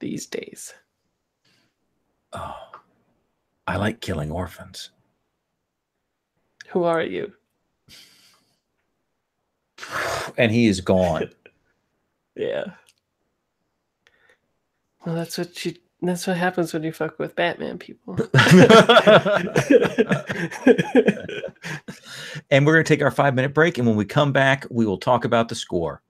these days. Oh, I like killing orphans. Who are you? And he is gone. Yeah. Well, that's what happens when you fuck with Batman people. And we're going to take our 5-minute break. And when we come back, we will talk about the score.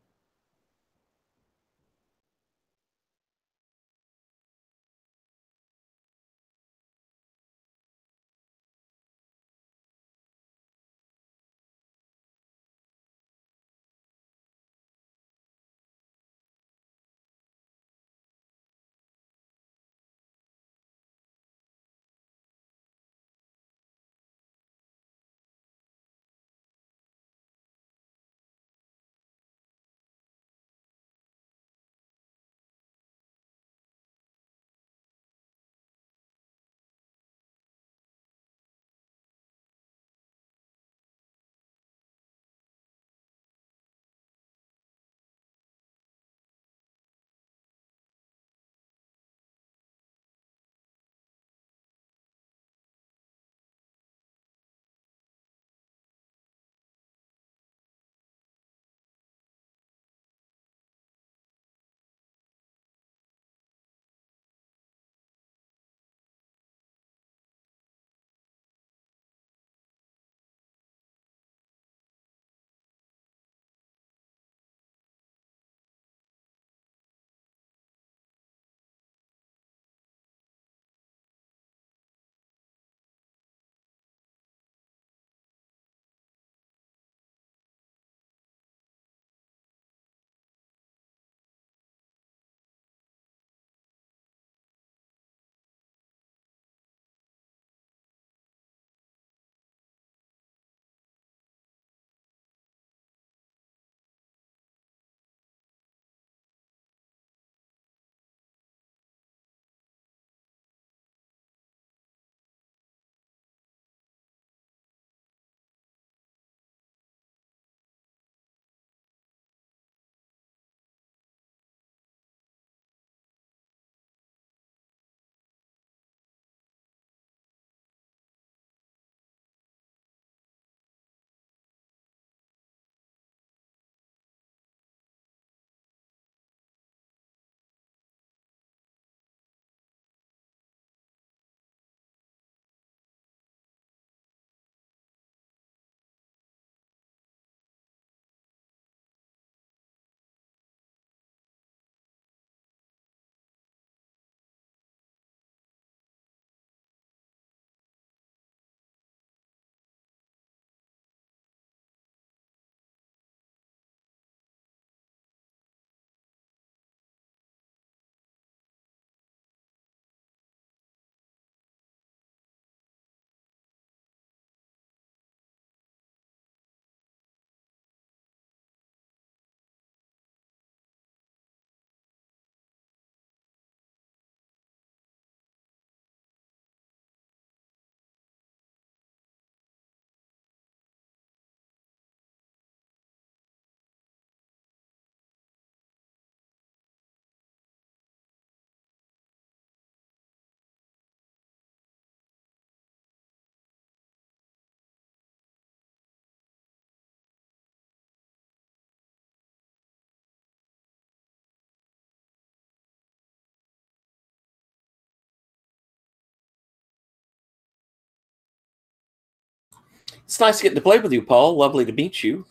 It's nice getting to play with you, Paul. Lovely to meet you.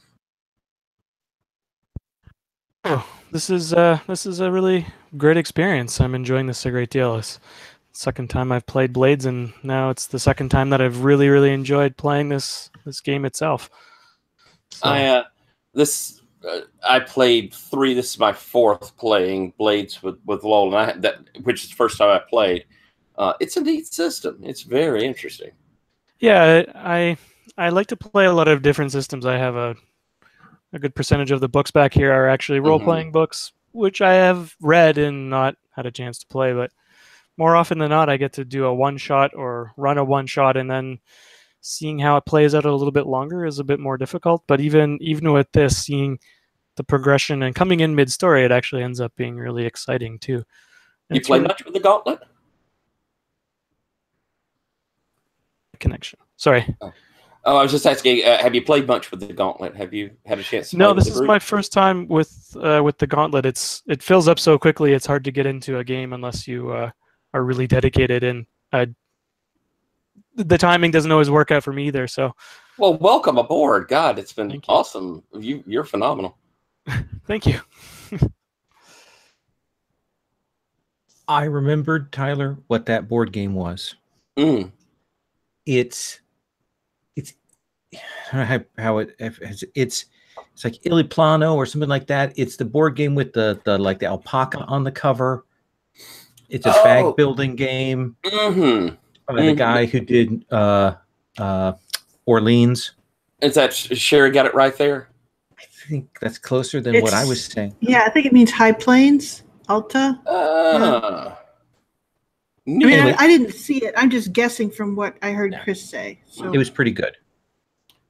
Oh, this is a really great experience. I'm enjoying this a great deal. It's the second time I've played Blades, and now it's the second time that I've really enjoyed playing this game itself. So. This I played 3. This is my 4th playing Blades with Lowell, and which is the first time I played. It's a neat system. It's very interesting. Yeah, I like to play a lot of different systems. I have a good percentage of the books back here are actually role-playing books, which I have read and not had a chance to play, but more often than not, I get to do a one-shot or run a one-shot, and then seeing how it plays out a little bit longer is a bit more difficult. But even with this, seeing the progression and coming in mid-story, it actually ends up being really exciting too. And you play much with the Gauntlet? Connection. Sorry. Oh, I was just asking, have you played much with the Gauntlet? Have you had a chance to play No, with this is my first time with the Gauntlet. It fills up so quickly, it's hard to get into a game unless you are really dedicated, and the timing doesn't always work out for me either. So, well, welcome aboard. God, it's been awesome. You're phenomenal. Thank you. I remembered, Tyler, what that board game was. It's I don't know how it's like Iliplano or something like that. It's the board game with the like the alpaca on the cover. It's a bag building game. The guy who did Orleans. Is that Sherry got it right there? I think that's closer than what I was saying. Yeah, I think it means High Plains, Alta. I mean, I didn't see it. I'm just guessing from what I heard Chris say. So. It was pretty good.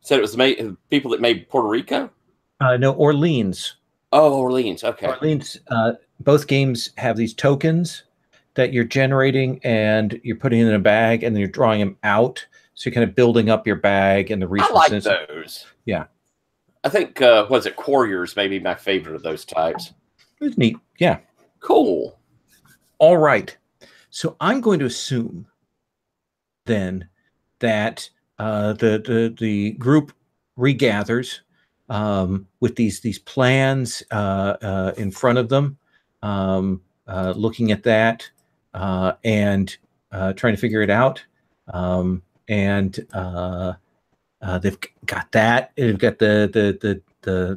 Said it was people that made Puerto Rico? No, Orleans. Oh, Orleans. Okay. Orleans. Both games have these tokens that you're generating, and you're putting in a bag, and then you're drawing them out. So you're kind of building up your bag and the resources. I like those. Yeah. I think, was it Quarriors, maybe my favorite of those types. It was neat. Yeah. Cool. All right. So I'm going to assume then that the group regathers with these plans in front of them, looking at that and trying to figure it out. And they've got that. They've got the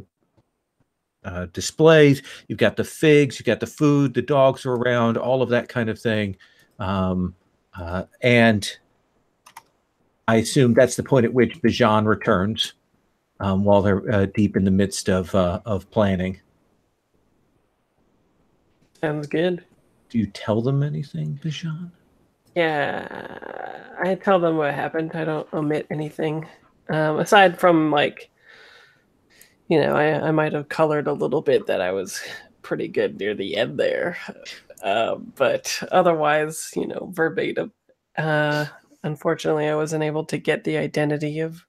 displays. You've got the figs. You've got the food. The dogs are around. All of that kind of thing. And I assume that's the point at which Bijan returns while they're deep in the midst of planning. Sounds good. Do you tell them anything, Bijan? Yeah, I tell them what happened. I don't omit anything. Aside from, like, you know, I might have colored a little bit that I was pretty good near the end there. But otherwise, you know, verbatim. Unfortunately, I wasn't able to get the identity of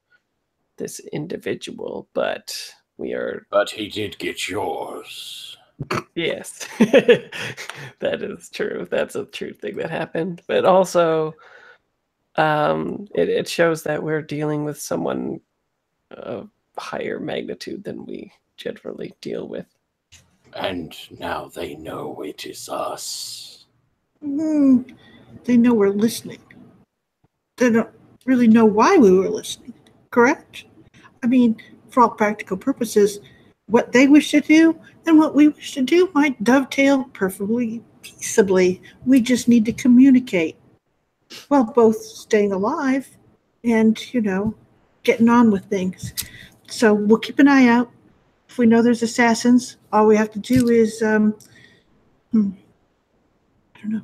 this individual, but we are... But he did get yours. Yes, that is true. That's a true thing that happened. But also, it shows that we're dealing with someone of higher magnitude than we generally deal with. And now they know it is us. They know we're listening. They don't really know why we were listening, correct? I mean, for all practical purposes, what they wish to do and what we wish to do might dovetail perfectly peaceably. We just need to communicate while both staying alive and, you know, getting on with things. So we'll keep an eye out. If we know there's assassins, all we have to do is, I don't know,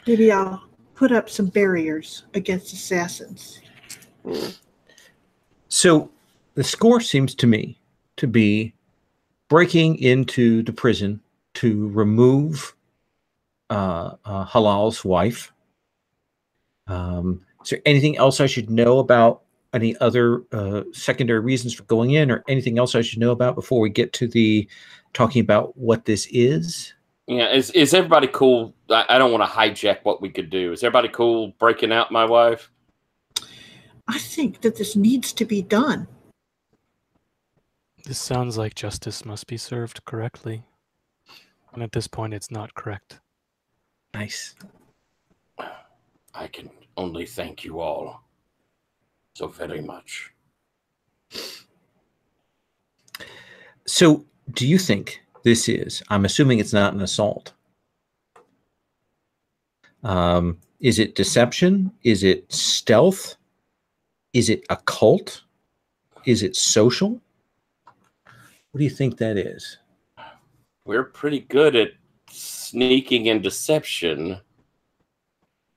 maybe I'll put up some barriers against assassins. So the score seems to me to be breaking into the prison to remove Halal's wife. Is there anything else I should know about any other secondary reasons for going in, or anything else I should know about before we get to the talking about what this is? Yeah, is everybody cool? I don't want to hijack what we could do. Is everybody cool breaking out my wife? I think that this needs to be done. This sounds like justice must be served correctly. And at this point, it's not correct. Nice. I can only thank you all so very much. So do you think this is? I'm assuming it's not an assault. Is it deception? Is it stealth? Is it occult? Is it social? What do you think that is? We're pretty good at sneaking and deception.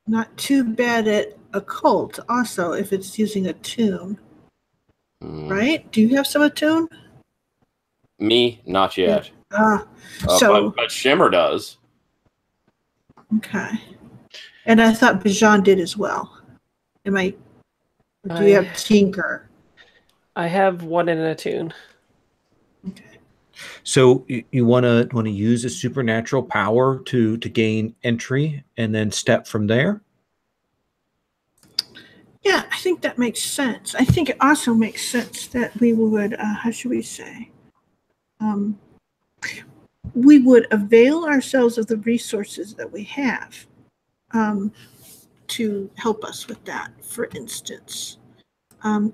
Not too bad at occult, also, if it's using attune. Right? Do you have some attune? Me? Not yet. But Shimmer does. Okay. And I thought Bijan did as well. Do you have Tinker? I have one in attune. Okay. So you want to use a supernatural power to gain entry and then step from there? Yeah, I think that makes sense. I think it also makes sense that we would, how should we say? We would avail ourselves of the resources that we have to help us with that. For instance,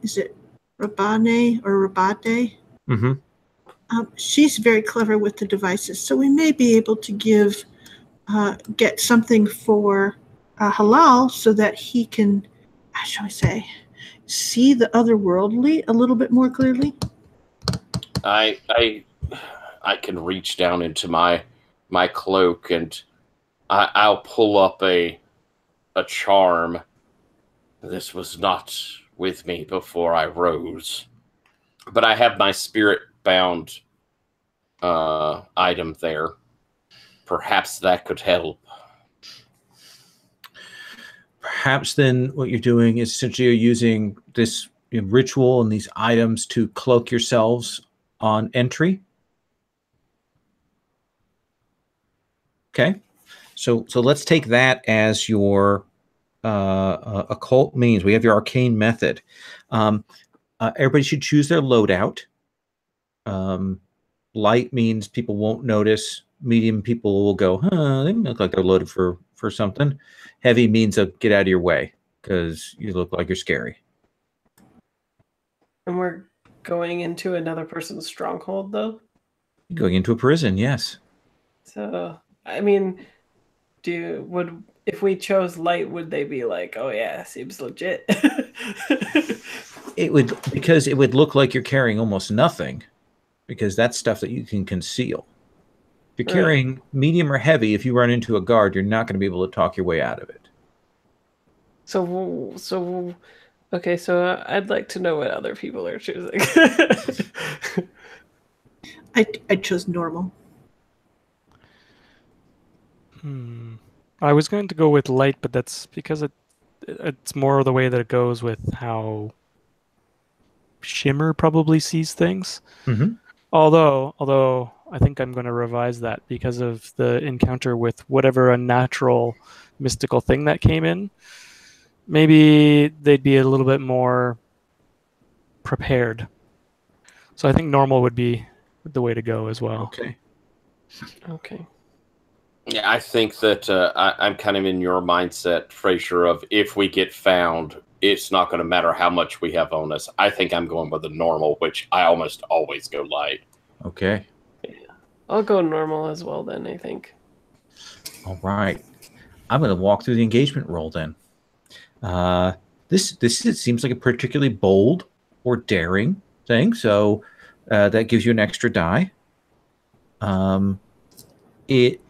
is it Rabane or Rabate? Mm-hmm. She's very clever with the devices, so we may be able to get something for Halal so that he can, how shall I say, see the otherworldly a little bit more clearly. I can reach down into my cloak and I'll pull up a charm. This was not with me before I rose, but I have my spirit bound item there. Perhaps that could help. Perhaps then what you're doing is essentially you're using this ritual and these items to cloak yourselves on entry. Okay, so let's take that as your occult means. We have your arcane method. Everybody should choose their loadout. Light means people won't notice. Medium, people will go, they look like they're loaded for something. Heavy means get out of your way because you look like you're scary. And we're going into another person's stronghold, though? Going into a prison, yes. So, I mean, if we chose light, would they be like, oh yeah, seems legit? It would, because it would look like you're carrying almost nothing, because that's stuff that you can conceal. If you're carrying medium or heavy, if you run into a guard, you're not going to be able to talk your way out of it. So I'd like to know what other people are choosing. I chose normal. I was going to go with light, but that's because it's more the way that it goes with how Shimmer probably sees things. Mm-hmm. Although I think I'm going to revise that because of the encounter with whatever unnatural mystical thing that came in. Maybe they'd be a little bit more prepared. So I think normal would be the way to go as well. Okay. Yeah, I think that I'm kind of in your mindset, Fraser, of if we get found, it's not going to matter how much we have on us. I think I'm going with the normal, which I almost always go light. Okay. Yeah. I'll go normal as well then, I think. All right. I'm going to walk through the engagement roll then. This seems like a particularly bold or daring thing, so that gives you an extra die.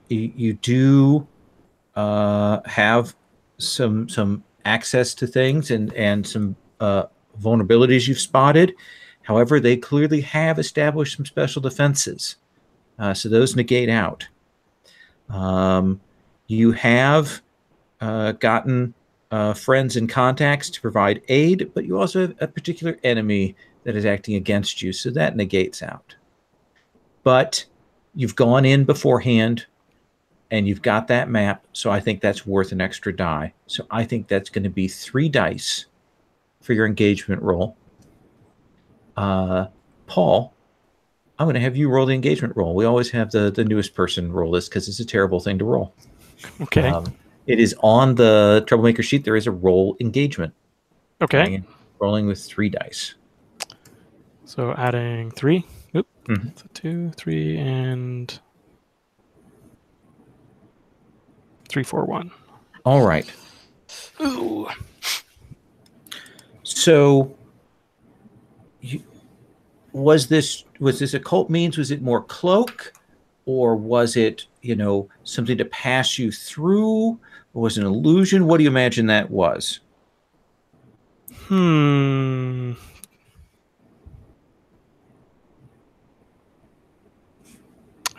You do have some access to things and some vulnerabilities you've spotted. However, they clearly have established some special defenses, so those negate out. You have gotten friends and contacts to provide aid, but you also have a particular enemy that is acting against you, so that negates out. But you've gone in beforehand, and you've got that map, so I think that's worth an extra die. So I think that's going to be 3 dice for your engagement roll. Paul, I'm going to have you roll the engagement roll. We always have the newest person roll this because it's a terrible thing to roll. Okay. It is on the Troublemaker sheet. There is a roll engagement. Okay. Rolling with 3 dice. So adding 3. Oop. Mhm. So 2, 3, and 3, 4, 1. All right. Ooh. So, was this occult means? Was it more cloak, or was it something to pass you through, or was it an illusion? What do you imagine that was? I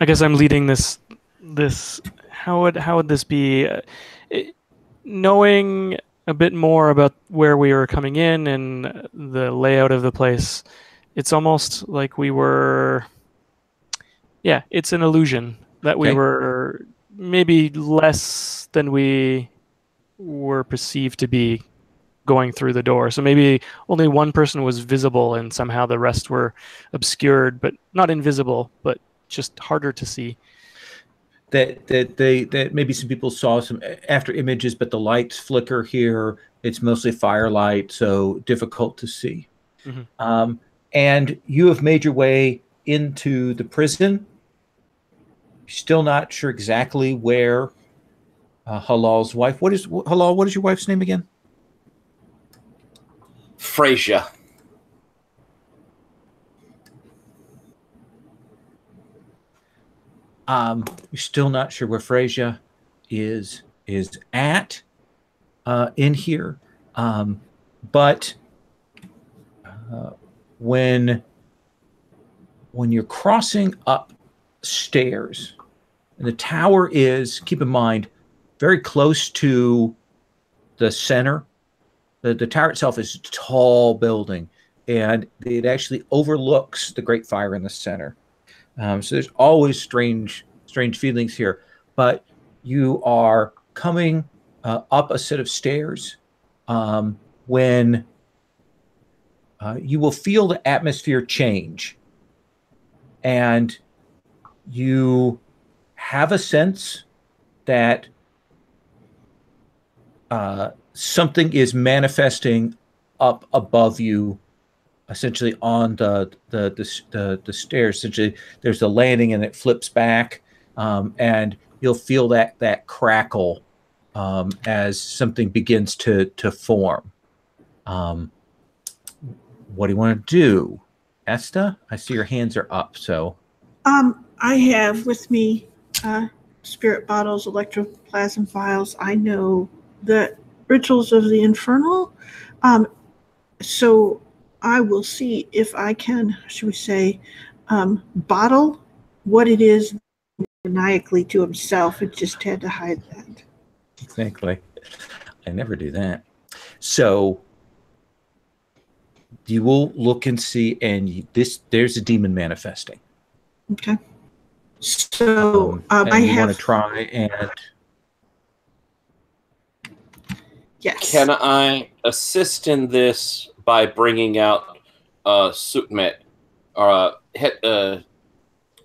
guess I'm leading this. How would this be? Knowing a bit more about where we were coming in and the layout of the place, it's almost like we were. Yeah, it's an illusion that we Okay. were maybe less than we were perceived to be going through the door. So maybe only one person was visible and somehow the rest were obscured, but not invisible, but just harder to see. That maybe some people saw some after images, but the lights flicker here. It's mostly firelight, so difficult to see. Mhm. And you have made your way into the prison. Still not sure exactly where Halal's wife. What is Halal? What is your wife's name again? Frasier. You're still not sure where Frasier is at in here, but when you're crossing upstairs, and the tower is, keep in mind, very close to the center. The tower itself is a tall building, and it actually overlooks the Great Fire in the center. So there's always strange feelings here. But you are coming up a set of stairs when you will feel the atmosphere change. And you have a sense that something is manifesting up above you, essentially on the stairs. Essentially, there's a landing and it flips back, and you'll feel that crackle as something begins to form. What do you want to do, Esta? I see your hands are up. So, I have with me spirit bottles, electroplasm vials. I know the rituals of the infernal. So I will see if I can, should we say, bottle what it is maniacally to himself. It just had to hide that. exactly. I never do that. So you will look and see, and there's a demon manifesting. Okay. So and I you have want to try and yes. Can I assist in this by bringing out Sukmet, or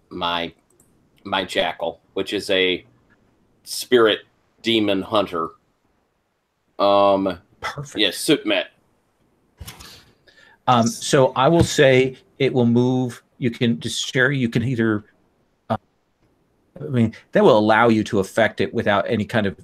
my jackal, which is a spirit demon hunter? perfect. Yes, Sukmet. So I will say it will move. You can just share. You can either, I mean, that will allow you to affect it without any kind of,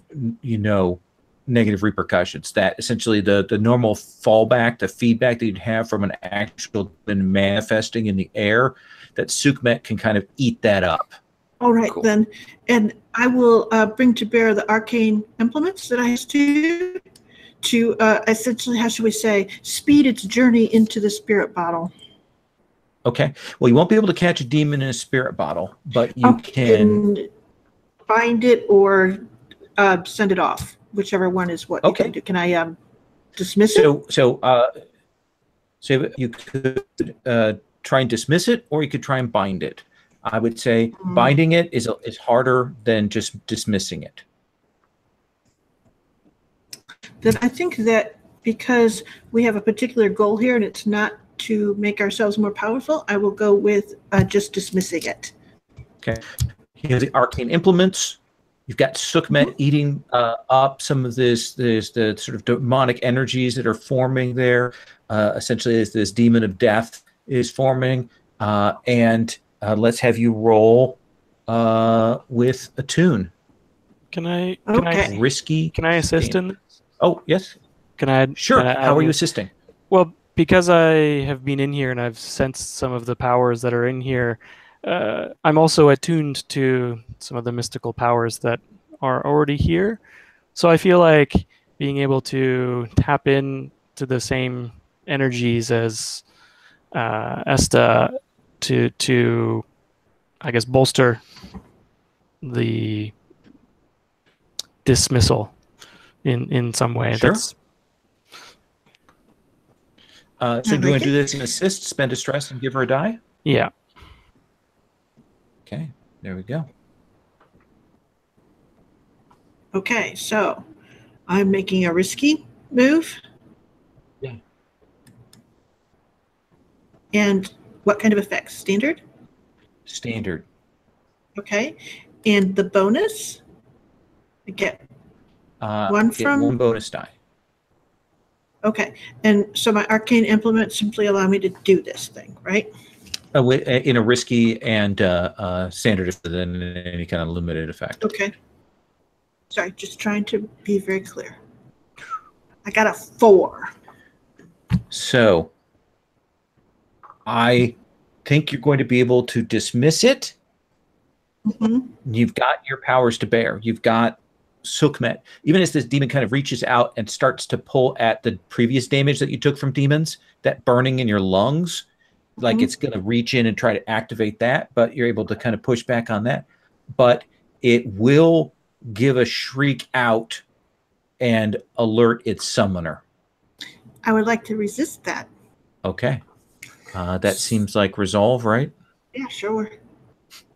negative repercussions. That essentially the normal fallback, the feedback that you'd have from an actual demon manifesting in the air, that Sukmet can kind of eat that up. All right, Cool. then. And I will bring to bear the arcane implements that I have to essentially, how should we say, speed its journey into the spirit bottle. Okay. Well, you won't be able to catch a demon in a spirit bottle, but you can find it or send it off, whichever one is what Okay. you can do. Can I dismiss it? So you could try and dismiss it, or you could try and bind it. I would say binding it is harder than just dismissing it. Then I think that because we have a particular goal here and it's not to make ourselves more powerful, I will go with just dismissing it. Okay. You have the arcane implements. You've got Sukmet eating up some of the sort of demonic energies that are forming there. Essentially, as this demon of death is forming. and let's have you roll with a tune. Can I Okay. Risky. can I assist in this? Oh, yes. Can I Sure. can I How are you add- assisting? Well, because I have been in here and I've sensed some of the powers that are in here, I'm also attuned to some of the mystical powers that are already here. So I feel like being able to tap in to the same energies as Esta to I guess bolster the dismissal in some way. Sure. That's So do you want to do this in assist, spend a stress, and give her a die? yeah. Okay, there we go. Okay, so I'm making a risky move. Yeah. And what kind of effects? Standard? Standard. Okay. And the bonus? I get one Get from. one bonus die. Okay. And so my arcane implements simply allow me to do this thing, right? In a risky and standard than any kind of limited effect. Okay. Sorry, just trying to be very clear. I got a 4. So I think you're going to be able to dismiss it. Mm-hmm. You've got your powers to bear. You've got Sukmet. Even as this demon kind of reaches out and starts to pull at the previous damage that you took from demons, that burning in your lungs, like it's going to reach in and try to activate that, but you're able to kind of push back on that. But it will give a shriek out and alert its summoner. I would like to resist that. Okay. That seems like resolve, right? Yeah, sure.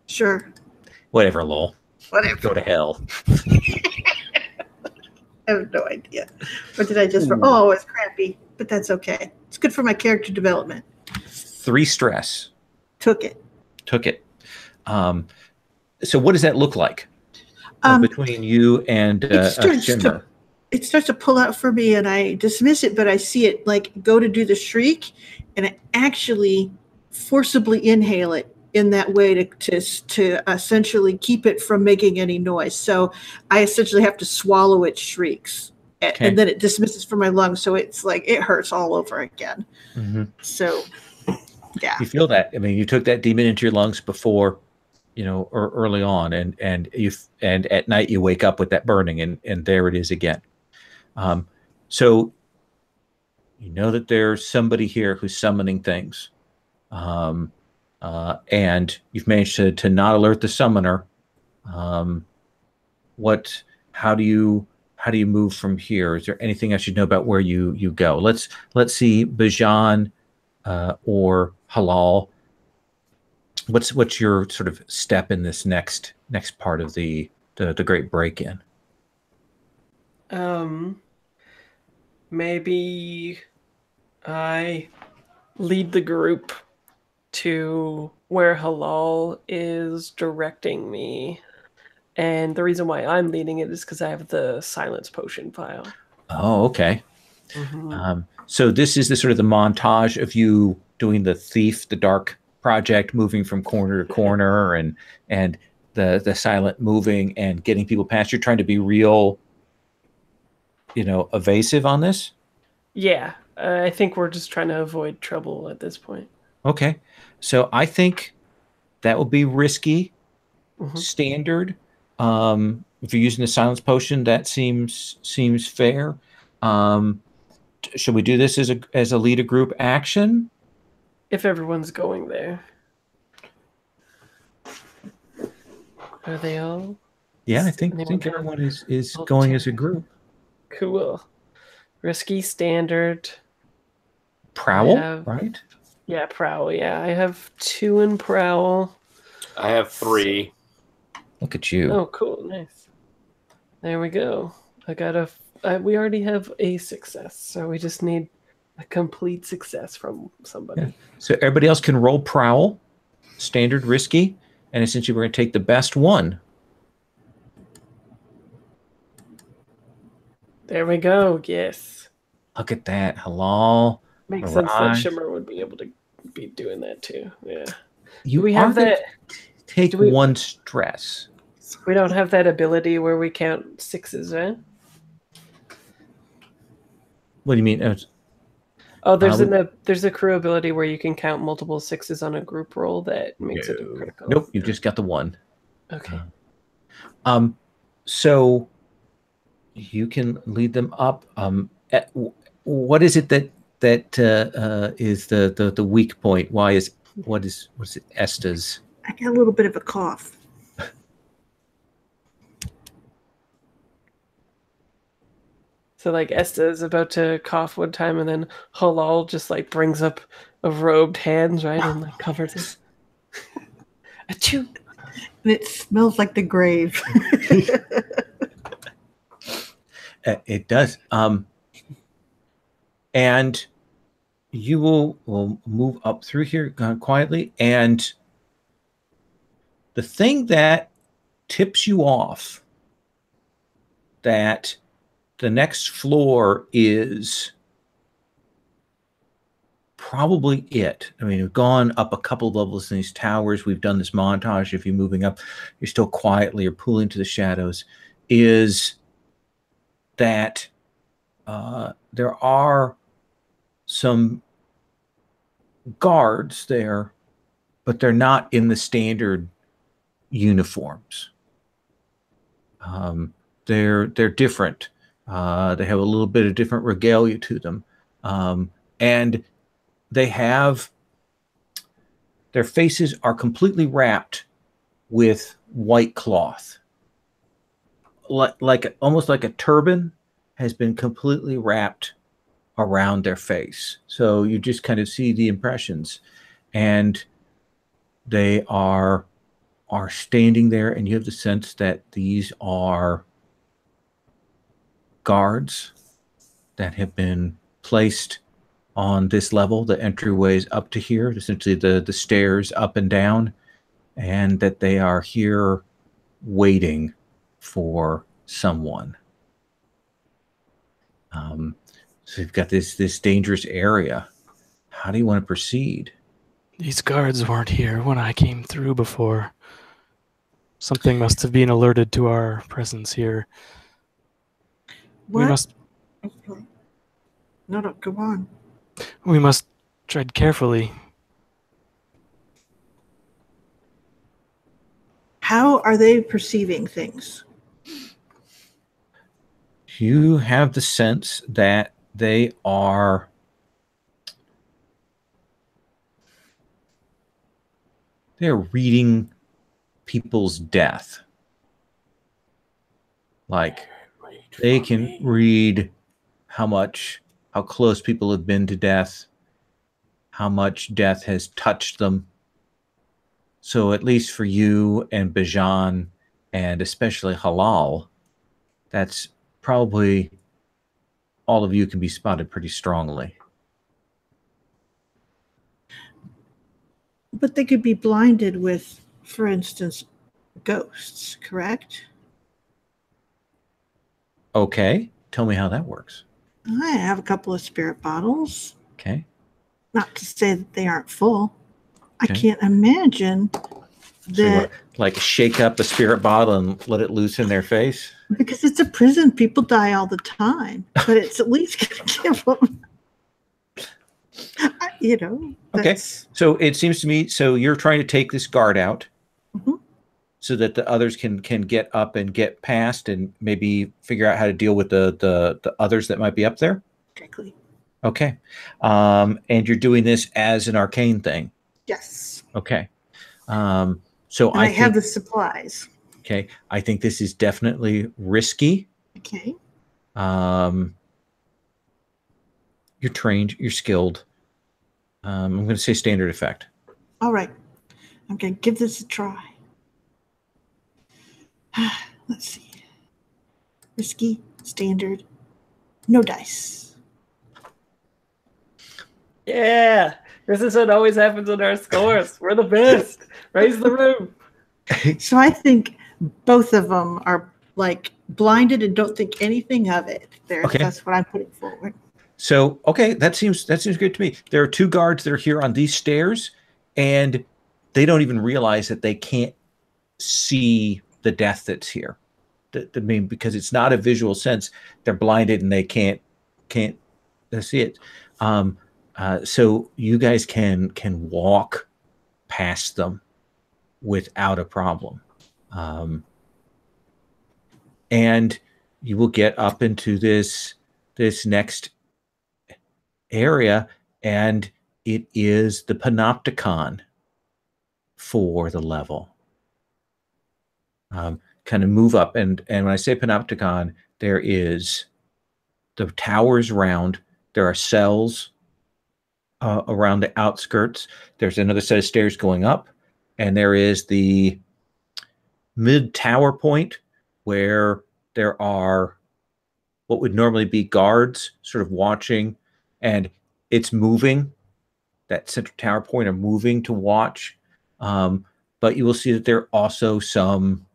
Sure. Whatever, lol. Whatever. Go to hell. I have no idea. What did I just... Oh, it's crappy, but that's okay. It's good for my character development. 3 stress. Took it. So what does that look like between you and Shimmer? It starts to pull out for me, and I dismiss it, but I see it like go to do the shriek, and I actually forcibly inhale it in that way to essentially keep it from making any noise. So I essentially have to swallow its shrieks, and then it dismisses from my lungs. So it's like it hurts all over again. Mm-hmm. So yeah, you feel that. I mean, you took that demon into your lungs before, or early on, and at night you wake up with that burning, and there it is again. So you know that there's somebody here who's summoning things. And you've managed to not alert the summoner. How do you move from here? Is there anything I should know about where you go? Let's see, Bajan or Halal. What's your sort of step in this next part of the great break-in? Maybe I lead the group to where Halal is directing me. And the reason why I'm leading it is because I have the silence potion file. Oh, okay. Mm-hmm. So this is the sort of the montage of you doing the Thief, the Dark project, moving from corner to corner, and the silent moving and getting people past. You're trying to be real, evasive on this. Yeah, I think we're just trying to avoid trouble at this point. Okay, so I think that will be risky. Mm-hmm. Standard. If you're using the silence potion, that seems fair. Should we do this as a lead a group action? If everyone's going there. Are they all? Yeah, I think everyone is going as a group. Cool. Risky, standard. Prowl, right? Yeah, prowl. Yeah, I have 2 in prowl. I have 3. Look at you. Oh, cool. Nice. There we go. We already have a success, so we just need a complete success from somebody. Yeah. So everybody else can roll prowl, standard, risky, and essentially we're going to take the best one. There we go. Yes. Look at that. Halal. Makes Mirage. sense that Shimmer would be able to be doing that too. Yeah. You we have that. Take one stress. We don't have that ability where we count sixes, right? What do you mean? There's a crew ability where you can count multiple sixes on a group roll that makes it a critical. Nope, you've just got the one. Okay. So you can lead them up. What is it that is the weak point? What is it? Esta's? I got a little bit of a cough. So like Esta is about to cough one time, and then Halal just like brings up a robed hands, right, and like covers it. Achoo! And it smells like the grave. It does. And you will move up through here quietly, and the thing that tips you off that the next floor is probably it. I mean, we've gone up a couple levels in these towers. We've done this montage. If you're moving up, you're still quietly or pulling to the shadows. Is that there are some guards there, but they're not in the standard uniforms. They're different. They have a little bit of different regalia to them. And they have, their faces are completely wrapped with white cloth. Almost like a turban has been completely wrapped around their face. So you just kind of see the impressions. And they are standing there, and you have the sense that these are guards that have been placed on this level, the entryways up to here, essentially the stairs up and down, and that they are here waiting for someone. So you've got this dangerous area. How do you want to proceed? These guards weren't here when I came through before. Something must have been alerted to our presence here. What? We must. Okay. No, go on. We must tread carefully. How are they perceiving things? You have the sense that they're reading people's death. Like, they can read how close people have been to death, how much death has touched them. So at least for you and Bajan, and especially Halal, that's probably all of you can be spotted pretty strongly. But they could be blinded with, for instance, ghosts, correct? Okay. Tell me how that works. I have a couple of spirit bottles. Okay. Not to say that they aren't full. Okay. I can't imagine So you that... want to, like, shake up a spirit bottle and let it loose in their face? Because it's a prison. People die all the time. But it's at least going to give them... Okay. So it seems to me, so you're trying to take this guard out so that the others can get up and get past and maybe figure out how to deal with the others that might be up there? Exactly. Okay. And you're doing this as an arcane thing? Yes. Okay. So I have the supplies. Okay. I think this is definitely risky. Okay. You're trained. You're skilled. I'm going to say standard effect. All right. I'm going to give this a try. Let's see. Risky, standard, no dice. Yeah. This is what always happens in our scores. We're the best. Raise the room. So I think both of them are like blinded and don't think anything of it. Okay. That's what I'm putting forward. So okay, that seems good to me. There are 2 guards that are here on these stairs, and they don't even realize that they can't see the death that's here. I mean, because it's not a visual sense, they're blinded and they can't see it. So you guys can walk past them without a problem, and you will get up into this next area, and it is the panopticon for the level. Kind of move up, and when I say panopticon, there is the towers round. There are cells around the outskirts. There's another set of stairs going up, and there is the mid tower point where there are what would normally be guards sort of watching, and it's moving. That central tower point are moving to watch, but you will see that there are also some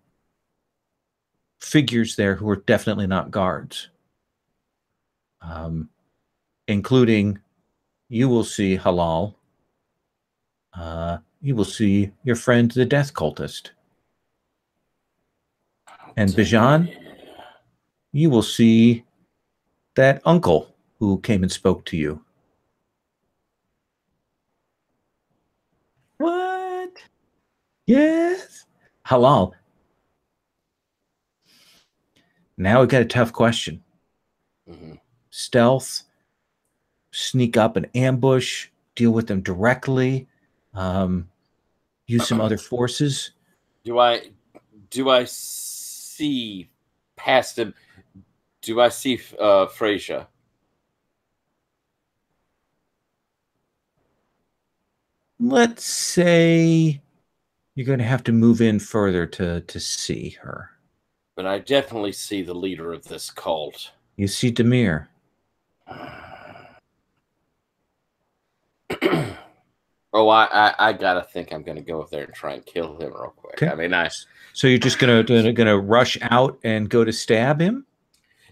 figures there who are definitely not guards, including you will see Halal. You will see your friend, the Death Cultist. And Bijan, you will see that uncle who came and spoke to you. What? Yes. Halal. Now we've got a tough question. Stealth, sneak up and ambush, deal with them directly, use some other forces. Do I see past him? Do I see Frasier? Let's say you're going to have to move in further to see her. But I definitely see the leader of this cult. You see Demir. Oh, I gotta think I'm gonna go up there and try and kill him real quick. Okay. I mean, So you're just gonna rush out and go to stab him?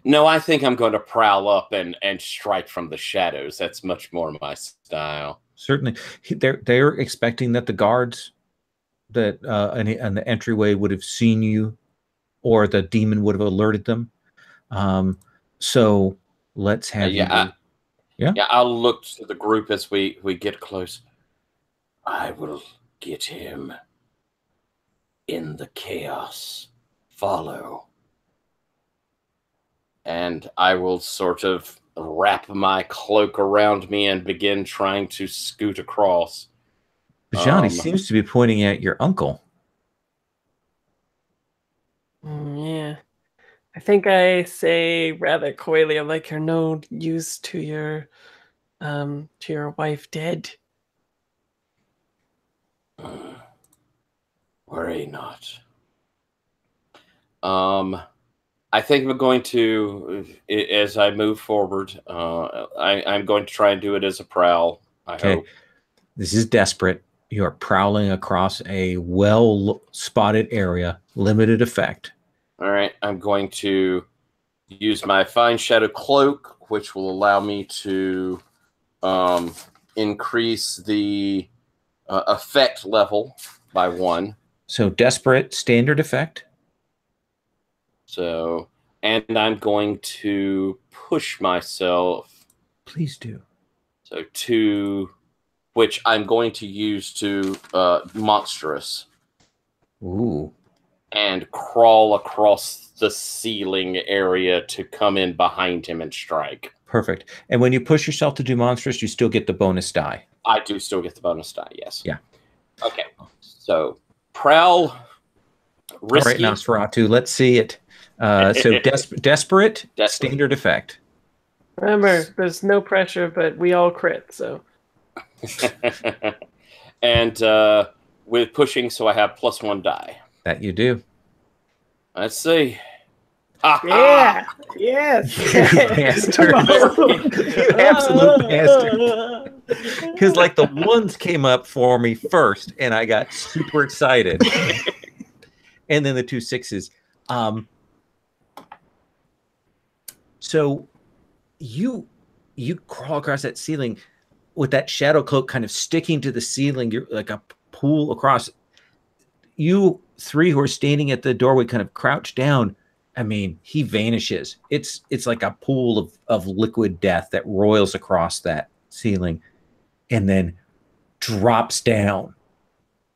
No, I think I'm going to prowl up and strike from the shadows. That's much more my style. Certainly, they're expecting that the guards that on the entryway would have seen you, or the demon would have alerted them. So let's have I'll look to the group as we get close. I will get him in the chaos. Follow. And I will sort of wrap my cloak around me and begin trying to scoot across. Bijan, he seems to be pointing at your uncle. Yeah. I think I say rather coyly, I'm like, you're no use to your wife dead. Worry not. I think I'm going to, as I move forward, I'm going to try and do it as a prowl. I hope. This is desperate. You are prowling across a well-spotted area, limited effect. All right, I'm going to use my Fine Shadow Cloak, which will allow me to increase the effect level by 1. So desperate, standard effect. So, and I'm going to push myself. Please do. So 2, which I'm going to use to monstrous. Ooh. And crawl across the ceiling area to come in behind him and strike. Perfect. And when you push yourself to do monstrous, you still get the bonus die. I do still get the bonus die, yes. Yeah. Okay. So, prowl, risky. All right, Nosferatu, let's see it. So desperate, standard effect. Remember, there's no pressure, but we all crit, so. And with pushing, so I have +1 die. That you do. Let's see. Yeah. Yes. You bastard. You absolute bastard. Because like the ones came up for me first, and I got super excited. And then the 2 6s. So you you crawl across that ceiling with that shadow cloak kind of sticking to the ceiling. You're like a pool across. You three who are standing at the doorway kind of crouch down. I mean, he vanishes. It's like a pool of liquid death that roils across that ceiling and then drops down.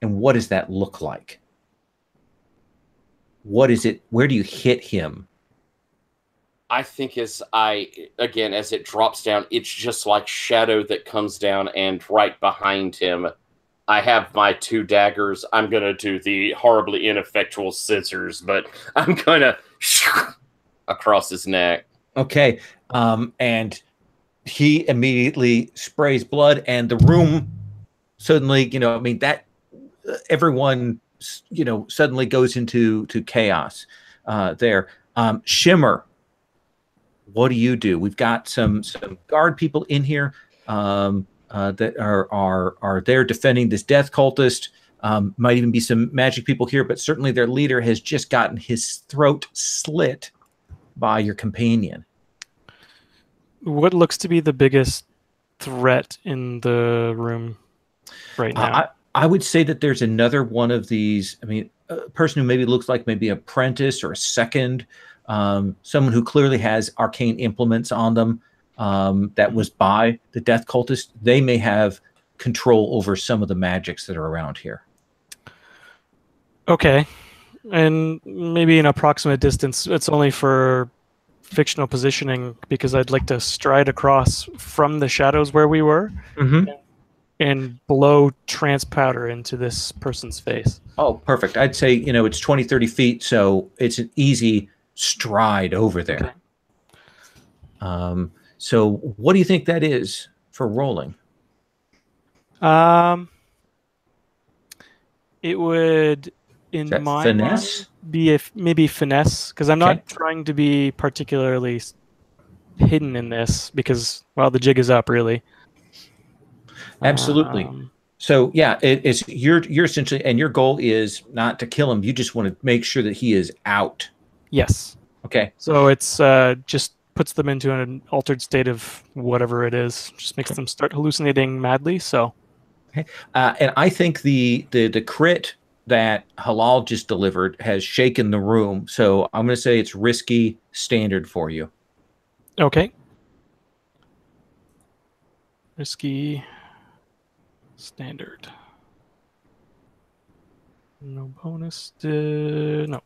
And what does that look like? What is it? Where do you hit him? I think as it drops down, it's just like shadow that comes down, and right behind him, I have my 2 daggers. I'm going to do the horribly ineffectual scissors, but I'm going to across his neck. Okay. And he immediately sprays blood, and the room suddenly, that everyone, suddenly goes into chaos there. Shimmer, what do you do? We've got some guard people in here that are there defending this death cultist. Might even be some magic people here, but certainly their leader has just gotten his throat slit by your companion. What looks to be the biggest threat in the room right now? I would say that there's another one of these. I mean, a person who maybe looks like maybe an apprentice or a second, someone who clearly has arcane implements on them, that was by the death cultist. They may have control over some of the magics that are around here. Okay. And maybe an approximate distance. It's only for fictional positioning because I'd like to stride across from the shadows where we were and blow trance powder into this person's face. Oh, perfect. I'd say, it's 20, 30 feet, so it's an easy stride over there. Okay. So what do you think that is for rolling? It would, in my finesse? mind, be maybe finesse, because I'm not trying to be particularly hidden in this because, well, the jig is up, really. Absolutely. So yeah, it's you're essentially, and your goal is not to kill him. You just want to make sure that he is out. Yes. Okay. So it's just puts them into an altered state of whatever it is. Just makes them start hallucinating madly. So. Okay. And I think the crit that Halal just delivered has shaken the room. So I'm going to say it's risky standard for you. Okay. Risky standard. No bonus. No.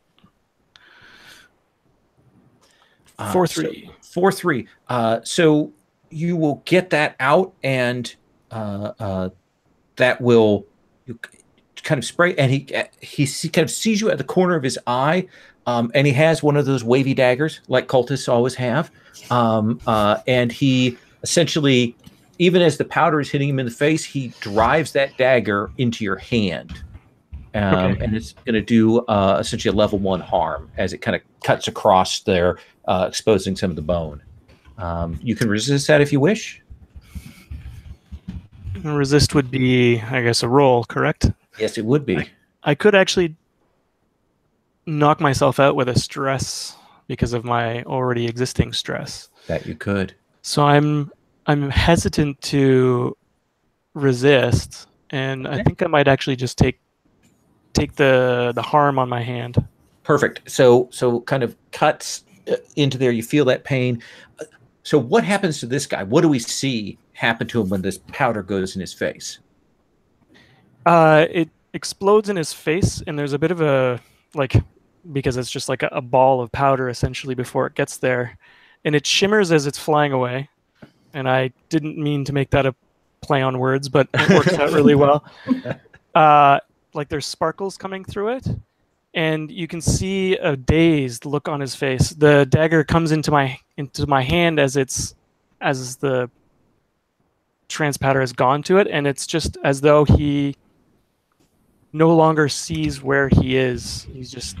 4-3. 4-3. So you will get that out, and that will kind of spray. And he kind of sees you at the corner of his eye, and he has one of those wavy daggers like cultists always have. And he essentially, even as the powder is hitting him in the face, he drives that dagger into your hand. And it's going to do essentially a level 1 harm as it kind of cuts across there, exposing some of the bone. You can resist that if you wish. Resist would be, I guess, a roll, correct? Yes, it would be. I could actually knock myself out with a stress because of my already existing stress. That you could. So I'm hesitant to resist, and I think I might actually just take the harm on my hand. Perfect. So kind of cuts into there. You feel that pain. So what happens to this guy? What do we see happen to him when this powder goes in his face? It explodes in his face, and there's a bit of a, because it's just like a ball of powder essentially before it gets there, and it shimmers as it's flying away. And I didn't mean to make that a play on words, but it works out really well. There's sparkles coming through it, and you can see a dazed look on his face. The dagger comes into my hand as the trance powder has gone to it, and it's just as though he no longer sees where he is. He's just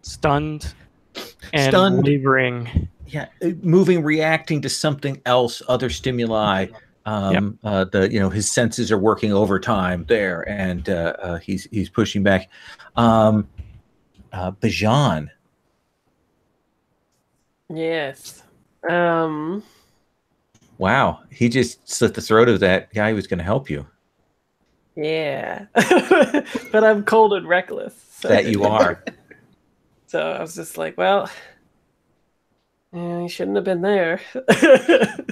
stunned and wavering. Yeah, moving, reacting to something else, other stimuli. His senses are working overtime there, and he's pushing back. Bajan. Yes. Wow, he just slit the throat of that guy who was going to help you. Yeah. But I'm cold and reckless. So. That you are. So I was just like, well, yeah, he shouldn't have been there. That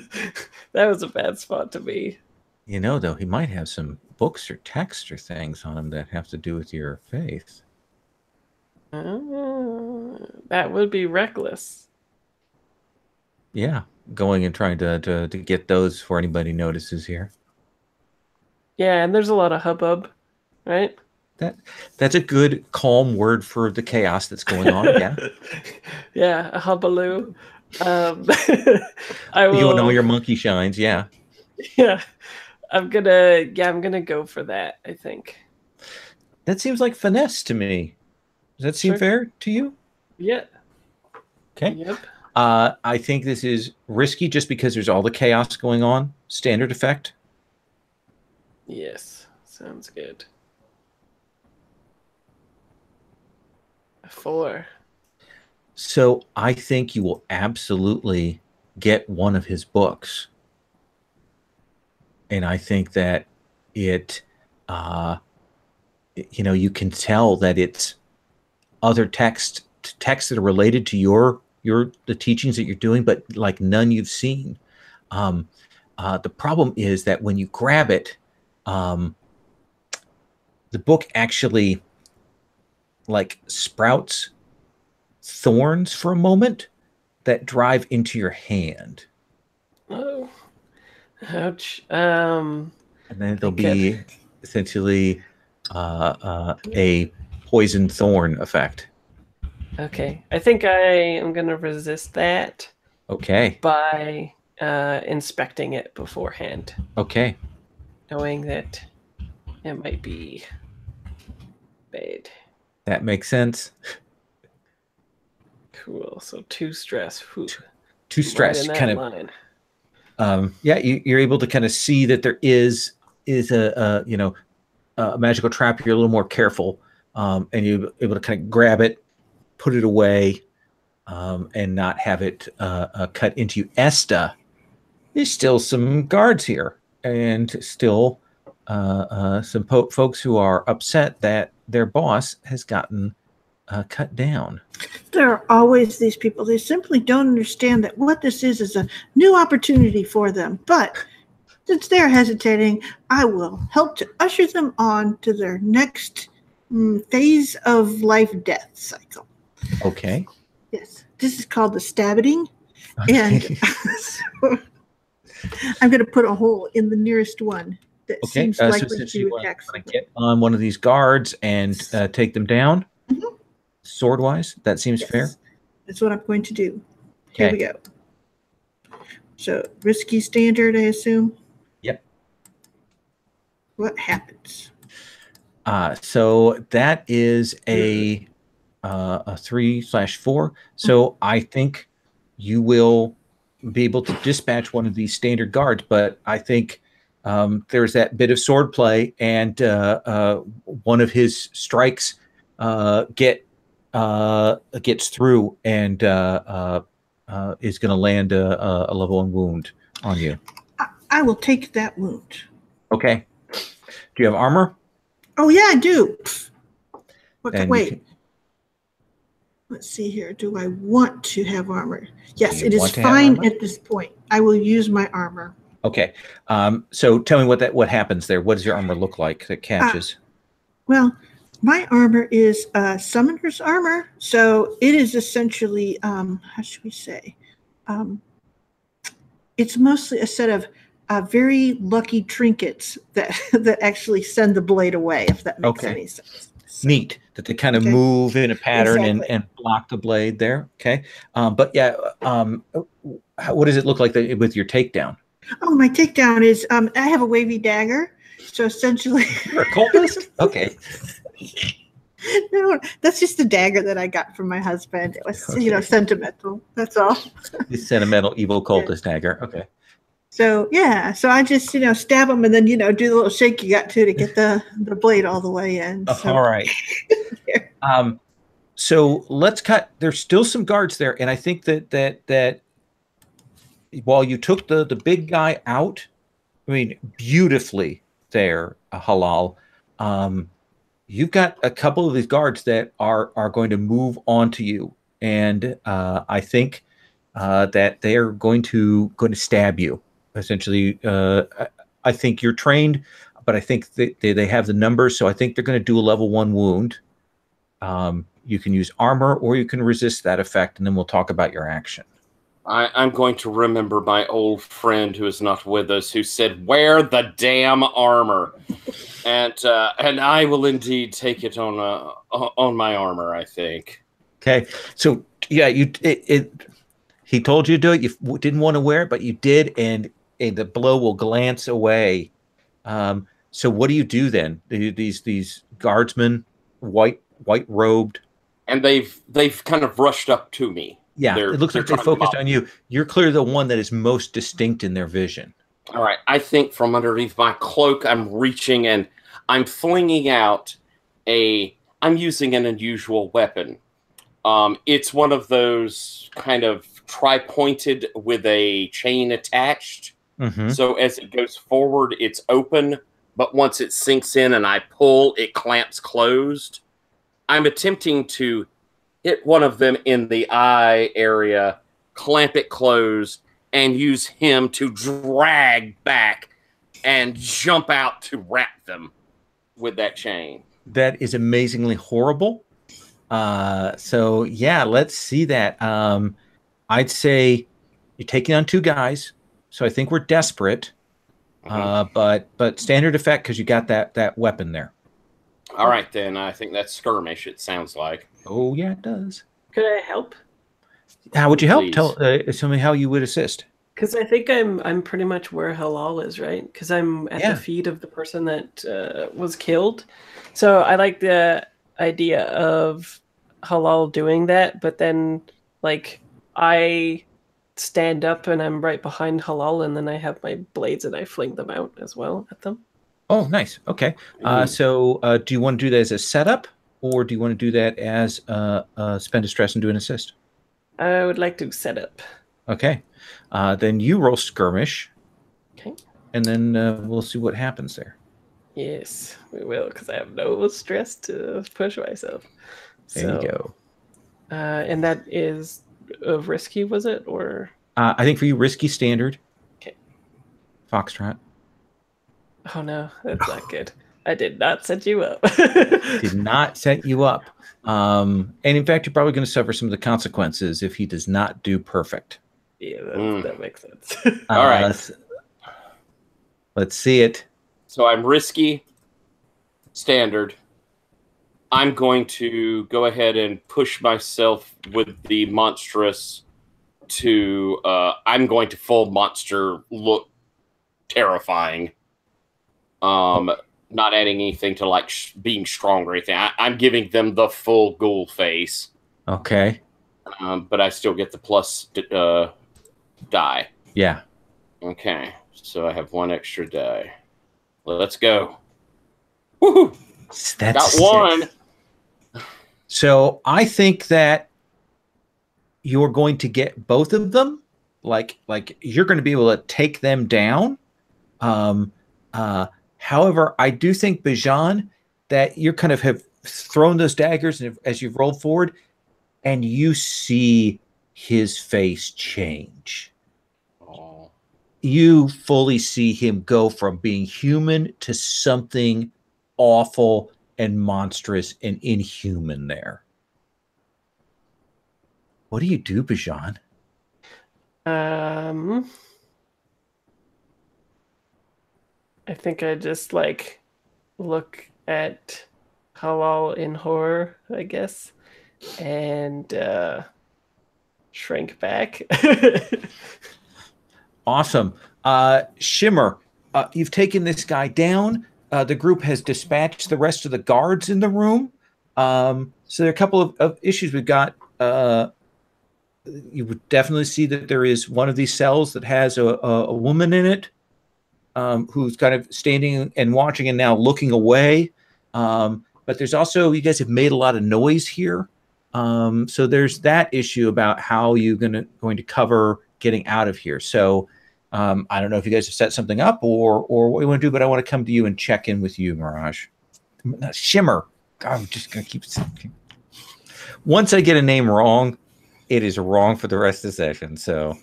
was a bad spot to be. You know, though, he might have some books or texts or things on him that have to do with your faith. That would be reckless. Yeah, going and trying to get those before anybody notices here. Yeah, and there's a lot of hubbub, right? That's a good calm word for the chaos that's going on. Yeah. Yeah, a hubbaloo. I will. You and all your monkey shines. Yeah. Yeah, I'm gonna go for that. I think. That seems like finesse to me. Does that seem Sure. fair to you? Yeah. Okay. Yep. I think this is risky just because there's all the chaos going on. Standard effect. Yes. Sounds good. A 4. So I think you will absolutely get one of his books. And I think that it, you can tell that it's other texts that are related to the teachings that you're doing, but like none you've seen. The problem is that when you grab it, the book actually like sprouts thorns for a moment that drive into your hand. Oh. Ouch. And then there'll be essentially a poison thorn effect. Okay. I think I am going to resist that Okay. by inspecting it beforehand, Okay. knowing that it might be bad. That makes sense. Cool. So 2 stress. Whew. Too stressed, Right in that kind of. line. You're able to kind of see that there is a magical trap. You're a little more careful, and you're able to kind of grab it, put it away, and not have it cut into you. Esta, there's still some guards here, and still some folks who are upset that their boss has gotten cut down. There are always these people. They simply don't understand that what this is a new opportunity for them. But since they're hesitating, I will help to usher them on to their next phase of life-death cycle. Okay. Yes. This is called the stabbing. And so I'm going to put a hole in the nearest one that seems likely to attack someone. Get on one of these guards and take them down. Mm-hmm. Sword-wise, that seems fair. That's what I'm going to do. Here we go. So, risky standard, I assume? Yep. What happens? So that is a 3/4. So I think you will be able to dispatch one of these standard guards, but I think there's that bit of sword play, and one of his strikes gets through and is going to land a level 1 wound on you. I will take that wound. Okay. Do you have armor? Oh, yeah, I do. Wait. Let's see here. Do I want to have armor? Yes, it is fine at this point. I will use my armor. Okay. So tell me what happens there. What does your armor look like that catches? Well, my armor is summoner's armor, so it is essentially, how should we say? It's mostly a set of very lucky trinkets that actually send the blade away, if that makes any sense. So, neat that they kind of move in a pattern and block the blade there. Okay. But yeah, what does it look like with your takedown? Oh, my takedown is I have a wavy dagger, so essentially. You're a cultist? Okay. No, that's just the dagger that I got from my husband. It was, sentimental. That's all. The sentimental evil cultist dagger. Okay. So yeah, so I just stab them and then do the little shake you got to get the blade all the way in. So. All right. So let's cut. There's still some guards there, and I think that while you took the big guy out, I mean, beautifully there, Halal. You've got a couple of these guards that are going to move onto you, and I think that they are going to stab you. Essentially, I think you're trained, but I think they have the numbers, so I think they're going to do a level 1 wound. You can use armor, or you can resist that effect, and then we'll talk about your action. I'm going to remember my old friend who is not with us, who said, "Wear the damn armor," and I will indeed take it on my armor, I think. Okay, so yeah, he told you to do it. You didn't want to wear it, but you did, and the blow will glance away. So what do you do then? These guardsmen, white robed, and they've kind of rushed up to me. Yeah, it looks like they focused on you. You're clearly the one that is most distinct in their vision. All right. I think from underneath my cloak, I'm reaching and I'm flinging out I'm using an unusual weapon. It's one of those kind of tri-pointed with a chain attached. Mm-hmm. So as it goes forward, it's open, but once it sinks in and I pull, it clamps closed. I'm attempting to hit one of them in the eye area, clamp it closed, and use him to drag back and jump out to wrap them with that chain. That is amazingly horrible. So yeah, let's see that. I'd say you're taking on 2 guys, so I think we're desperate. But standard effect because you got that weapon there. All right, then. I think that's skirmish, it sounds like. Oh, yeah, it does. Could I help? How would you help? Please. Tell me how you would assist. Because I think I'm pretty much where Halal is, right? Because I'm at the feet of the person that was killed. So I like the idea of Halal doing that, but then, like, I stand up and I'm right behind Halal, and then I have my blades and I fling them out as well at them. Oh, nice. Okay. So do you want to do that as a setup, or do you want to do that as spend a stress and do an assist? I would like to set up. Okay. Then you roll skirmish. Okay. And then we'll see what happens there. Yes, we will, because I have no stress to push myself. There you go. And that is risky, was it? Or I think for you, risky standard. Okay. Foxtrot. Oh no, that's not good. I did not set you up. Did not set you up. And in fact, you're probably going to suffer some of the consequences if he does not do perfect. Yeah, that makes sense. All right. Let's see it. So I'm risky, standard. I'm going to go ahead and push myself with the monstrous to... I'm going to full monster look terrifying. Not adding anything to like being strong or anything. I'm giving them the full ghoul face. Okay. But I still get the plus die. Yeah. Okay. So I have 1 extra die. Let's go. Woohoo! That's got 1. So I think that you're going to get both of them. Like you're going to be able to take them down. However, I do think, Bijan, that you kind of have thrown those daggers as you've rolled forward, and you see his face change. Oh. You fully see him go from being human to something awful and monstrous and inhuman there. What do you do, Bijan? I think I just like look at Halal in horror, I guess, and shrink back. Awesome. Shimmer, you've taken this guy down. The group has dispatched the rest of the guards in the room. So there are a couple of issues we've got. You would definitely see that there is one of these cells that has a woman in it. Who's kind of standing and watching and now looking away. But there's also, you guys have made a lot of noise here. So there's that issue about how you're going to cover getting out of here. So I don't know if you guys have set something up or what you want to do, but I want to come to you and check in with you, Mirage. Shimmer. I'm just going to keep. Once I get a name wrong, it is wrong for the rest of the session. So,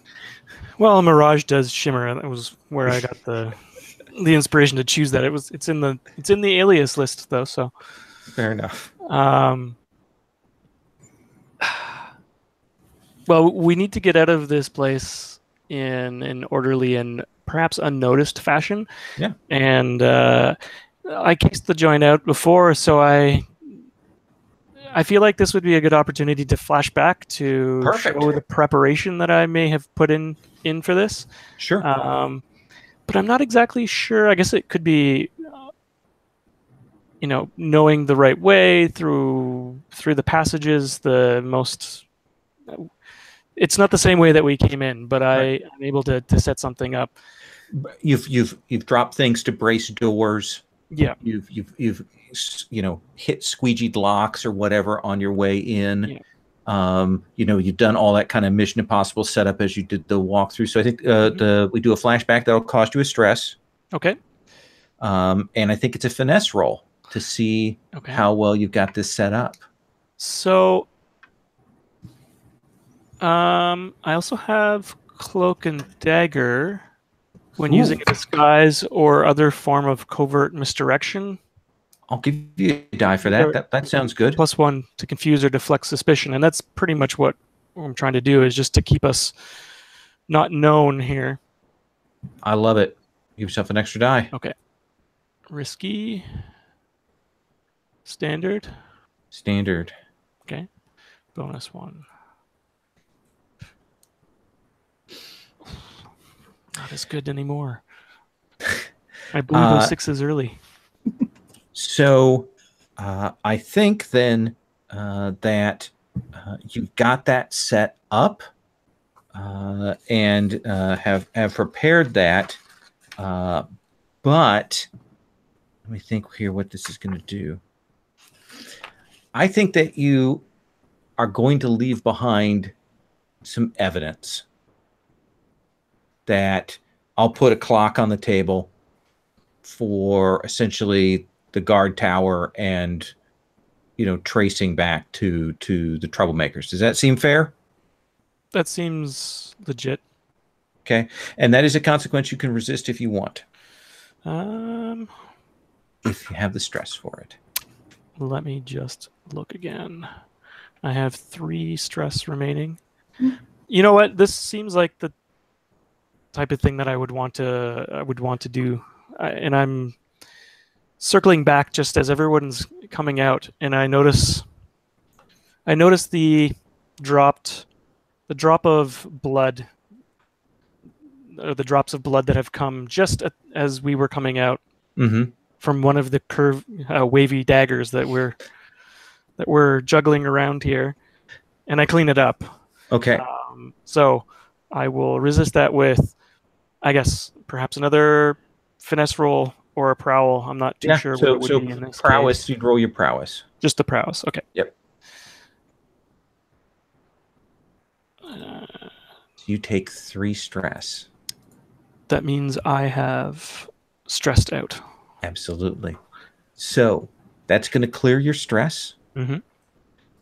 well, Mirage does Shimmer. That was where I got the inspiration to choose that. It's in the alias list though. So fair enough. Well, we need to get out of this place in an orderly and perhaps unnoticed fashion. Yeah. And I cased the joint out before, so I feel like this would be a good opportunity to flash back to Perfect. show the preparation that I may have put in for this. Sure. But I'm not exactly sure. I guess it could be, knowing the right way through the passages, the most. It's not the same way that we came in, but I'm able to set something up. You've dropped things to brace doors. Yeah. You've hit squeegeed locks or whatever on your way in. Yeah. You've done all that kind of Mission Impossible setup as you did the walkthrough. So I think we do a flashback that'll cost you a stress. Okay. And I think it's a finesse roll to see how well you've got this set up. So I also have Cloak and Dagger when using a disguise or other form of covert misdirection. I'll give you a die for that. That sounds good. +1 to confuse or deflect suspicion. And that's pretty much what I'm trying to do, is just to keep us not known here. I love it. Give yourself an extra die. Okay. Risky. Standard. Standard. Okay. Bonus 1. Not as good anymore. I blew those 6s early. So I think then that you've got that set up and have prepared that. But let me think here what this is going to do. I think that you are going to leave behind some evidence that I'll put a clock on the table for essentially the guard tower and, tracing back to the troublemakers. Does that seem fair? That seems legit. Okay. And that is a consequence you can resist if you want. If you have the stress for it. Let me just look again. I have 3 stress remaining. You know what? This seems like the type of thing that I would want to do, and I'm circling back just as everyone's coming out, and I notice the drop of blood, or the drops of blood that have come just as we were coming out from one of the wavy daggers that we're juggling around here, and I clean it up. Okay. So I will resist that with, I guess, perhaps another finesse roll or a prowl. I'm not too sure what it would be in this prowess, case. you'd roll your prowess. Just the prowess. Okay. Yep. You take 3 stress. That means I have stressed out. Absolutely. So that's going to clear your stress. Mm-hmm.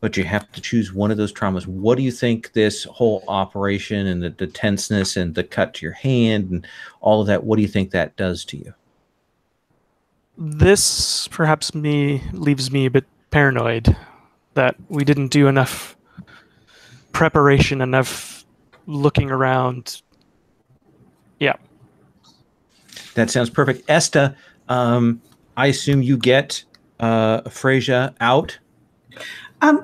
But you have to choose one of those traumas. What do you think this whole operation and the tenseness and the cut to your hand and all of that, what do you think that does to you? This perhaps leaves me a bit paranoid that we didn't do enough preparation, enough looking around. Yeah. That sounds perfect. Esta, I assume you get Freyja out.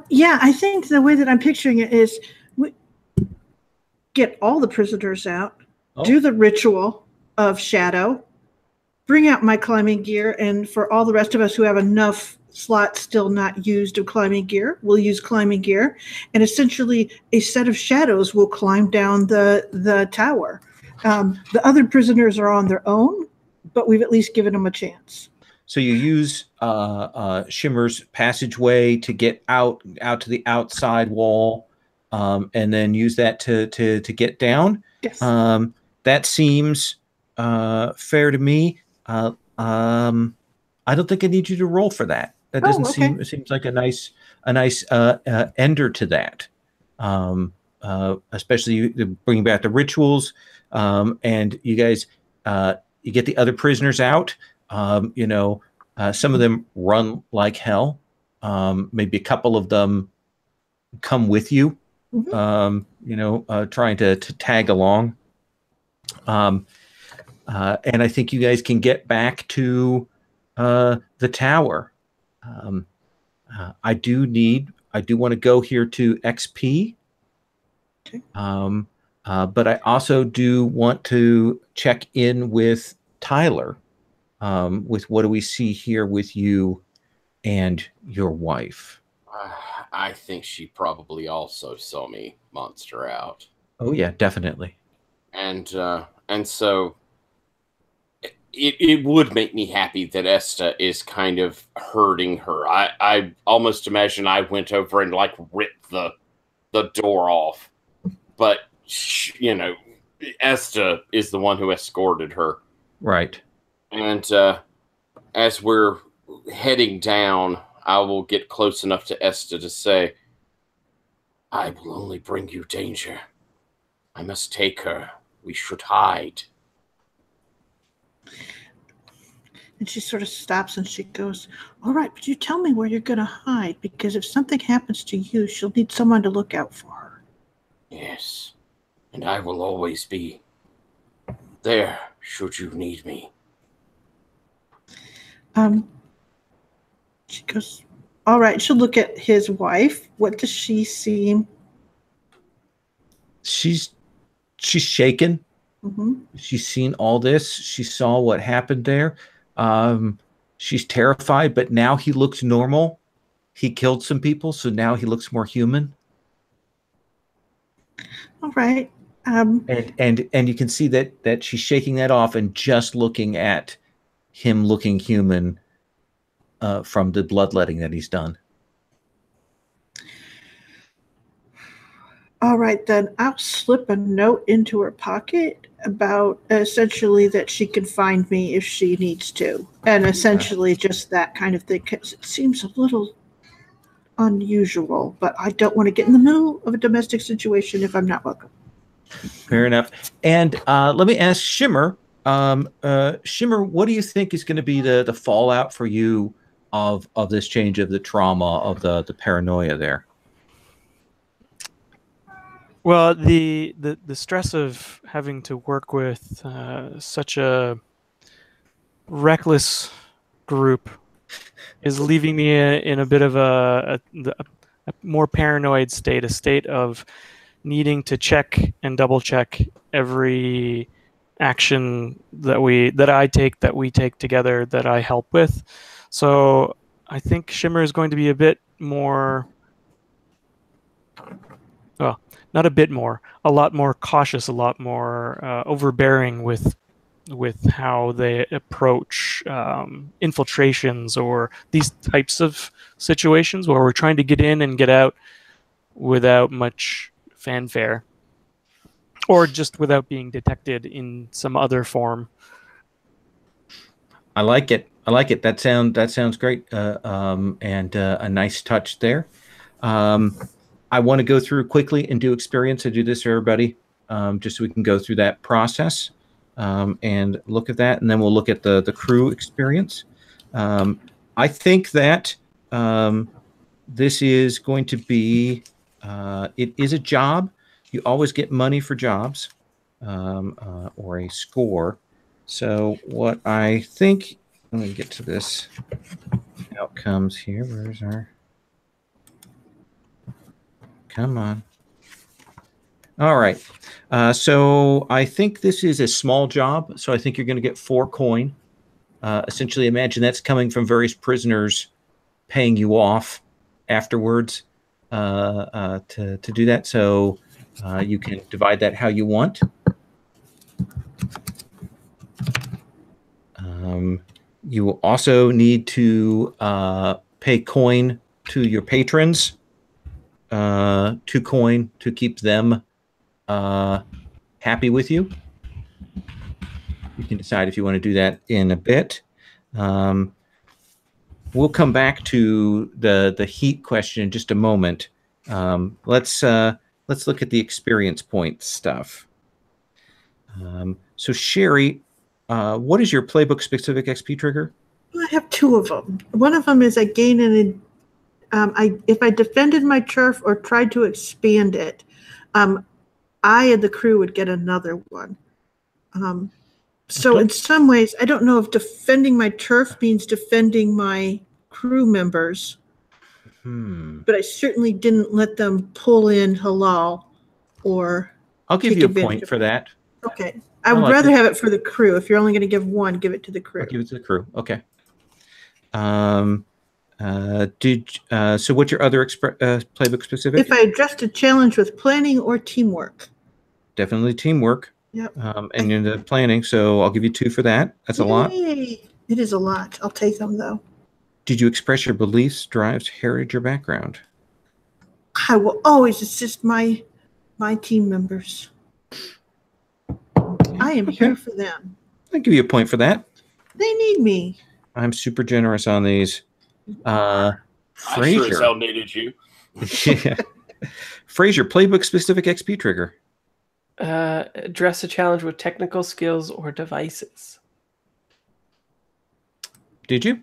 Yeah, I think the way that I'm picturing it is we get all the prisoners out, do the ritual of shadow, bring out my climbing gear, and for all the rest of us who have enough slots still not used of climbing gear, we'll use climbing gear, and essentially a set of shadows will climb down the tower. The other prisoners are on their own, but we've at least given them a chance. So you use Shimmer's passageway to get out to the outside wall. and then use that to get down. Yes. That seems fair to me. I don't think I need you to roll for that. That doesn't seem. It seems like a nice ender to that. Especially bringing back the rituals, and you guys, you get the other prisoners out. Some of them run like hell. Maybe a couple of them come with you. Trying to tag along. And I think you guys can get back to the tower. I do want to go here to XP. Okay. But I also do want to check in with Tyler. With what do we see here with you and your wife? I think she probably also saw me monster out. Oh yeah, definitely. And so it would make me happy that Esta is kind of hurting her. I almost imagine I went over and like ripped the door off, but Esta is the one who escorted her. Right. And as we're heading down, I will get close enough to Esta to say, I will only bring you danger. I must take her. We should hide. And she sort of stops and she goes, all right, but you tell me where you're going to hide, because if something happens to you, she'll need someone to look out for her. Yes, and I will always be there should you need me. She goes, all right, she'll look at his wife. What does she see? She's shaken. Mm-hmm. She's seen all this. She saw what happened there. She's terrified, but now he looks normal. He killed some people, so now he looks more human. All right. And you can see that she's shaking that off and just looking at him looking human from the bloodletting that he's done. All right, then I'll slip a note into her pocket about essentially that she can find me if she needs to. And essentially just that kind of thing. 'Cause it seems a little unusual, but I don't want to get in the middle of a domestic situation if I'm not welcome. Fair enough. And let me ask Shimmer. Shimmer, what do you think is going to be the fallout for you of this change, of the trauma, of the paranoia there? Well, the stress of having to work with such a reckless group is leaving me in a bit of a more paranoid state, a state of needing to check and double check every action that we take together, that I help with. So I think Shimmer is going to be a bit more, well, not a bit more, a lot more cautious, a lot more overbearing with how they approach infiltrations or these types of situations where we're trying to get in and get out without much fanfare, or just without being detected in some other form. I like it. That sounds great. And a nice touch there. I want to go through quickly and do experience. I do this for everybody, just so we can go through that process and look at that, and then we'll look at the crew experience. I think that this is going to be, it is a job. You always get money for jobs or a score. So what I think, let me get to this outcomes here. Where's our... Come on. All right. So I think this is a small job. So I think you're going to get 4 coin. Essentially, imagine that's coming from various prisoners paying you off afterwards to do that. So you can divide that how you want. You will also need to pay coin to your patrons. 2 coin to keep them happy with you. You can decide if you want to do that in a bit. We'll come back to the heat question in just a moment. Let's look at the experience point stuff. So Sherry, what is your playbook specific XP trigger? I have 2 of them. One of them is I gain if I defended my turf or tried to expand it, I and the crew would get another one. So in some ways, I don't know if defending my turf means defending my crew members, but I certainly didn't let them pull in halal or. I'll give you a point for that. Okay. I would rather have it for the crew. If you're only going to give one, give it to the crew. I'll give it to the crew. Okay. So what's your other playbook specific? If I addressed a challenge with planning or teamwork. Definitely teamwork. Yep. And you're the planning, so I'll give you 2 for that. That's a lot. It is a lot. I'll take them though. Did you express your beliefs, drives, heritage, or background? I will always assist my team members. I am here for them. I'll give you a point for that. They need me. I'm super generous on these. I sure as hell needed you. Yeah. Fraser, playbook specific XP trigger. Address a challenge with technical skills or devices. Did you?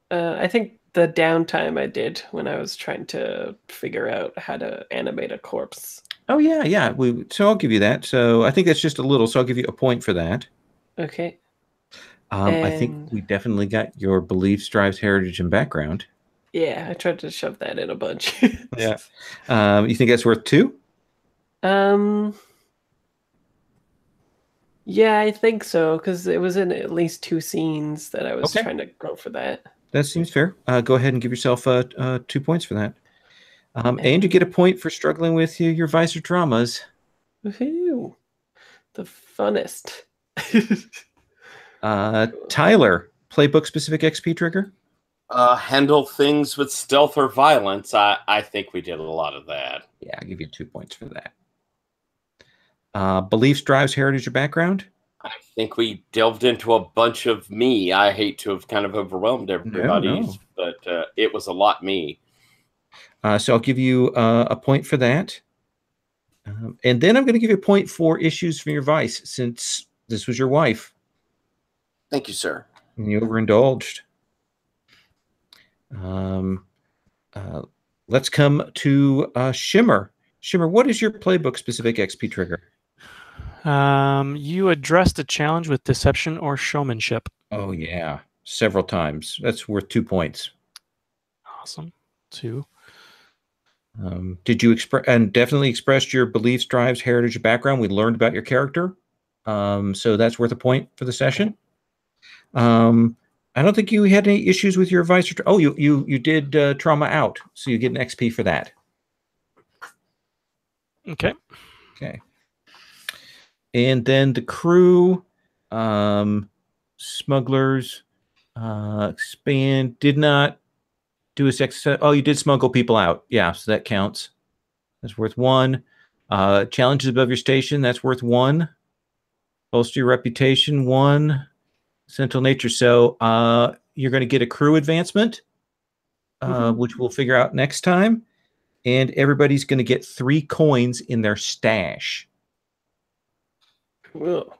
I think the downtime I did when I was trying to figure out how to animate a corpse. Oh yeah. So I'll give you that. So I think that's just a little. So I'll give you a point for that. Okay. I think we definitely got your beliefs, drives, heritage, and background. Yeah, I tried to shove that in a bunch. Yeah. You think that's worth 2? Yeah, I think so, because it was in at least 2 scenes that I was trying to go for that. That seems fair. Go ahead and give yourself 2 points for that. And you get a point for struggling with your vice or traumas. Woohoo! The funnest. Tyler, playbook specific XP trigger? Handle things with stealth or violence. I think we did a lot of that. Yeah, I'll give you 2 points for that. Beliefs, drives, heritage, or background? I think we delved into a bunch of me. I hate to have kind of overwhelmed everybody, but it was a lot me. So I'll give you a point for that. And then I'm going to give you a point for issues from your vice, since this was your wife. Thank you, sir. And you overindulged. Let's come to Shimmer. Shimmer, what is your playbook specific XP trigger? You addressed a challenge with deception or showmanship. Oh yeah, several times. That's worth 2 points. Awesome. 2. Did you definitely expressed your beliefs, drives, heritage, background? We learned about your character, so that's worth a point for the session. I don't think you had any issues with your vice. Oh, you did trauma out, so you get an XP for that. Okay. And then the crew, smugglers, expand, did not do a sex. Oh, you did smuggle people out. Yeah, so that counts. That's worth 1. Challenges above your station, that's worth 1. Bolster your reputation, 1. Central nature. So you're going to get a crew advancement, which we'll figure out next time. And everybody's going to get 3 coins in their stash. Cool.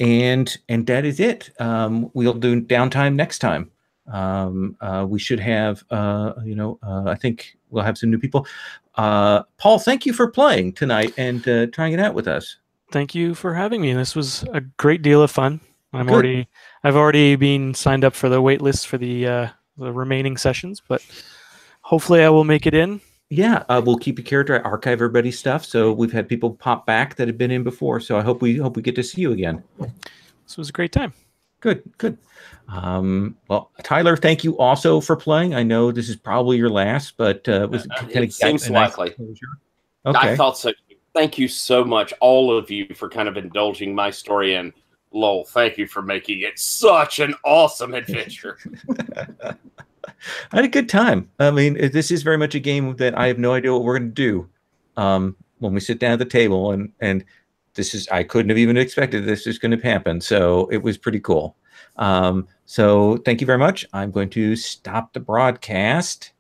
And that is it. We'll do downtime next time. We should have, I think we'll have some new people. Paul, thank you for playing tonight and trying it out with us. Thank you for having me. This was a great deal of fun. I've already been signed up for the wait list for the remaining sessions, but hopefully I will make it in. Yeah, we'll keep your character. I archive everybody's stuff, so we've had people pop back that have been in before. So I hope we get to see you again. This was a great time. Good. Well, Tyler, thank you also for playing. I know this is probably your last, but it seems likely. Okay. I thought so. Thank you so much, all of you, for kind of indulging my story and Lol, thank you for making it such an awesome adventure. I had a good time. I mean, this is very much a game that I have no idea what we're going to do when we sit down at the table, and this is, I couldn't have even expected this was going to happen. So it was pretty cool. So thank you very much. I'm going to stop the broadcast.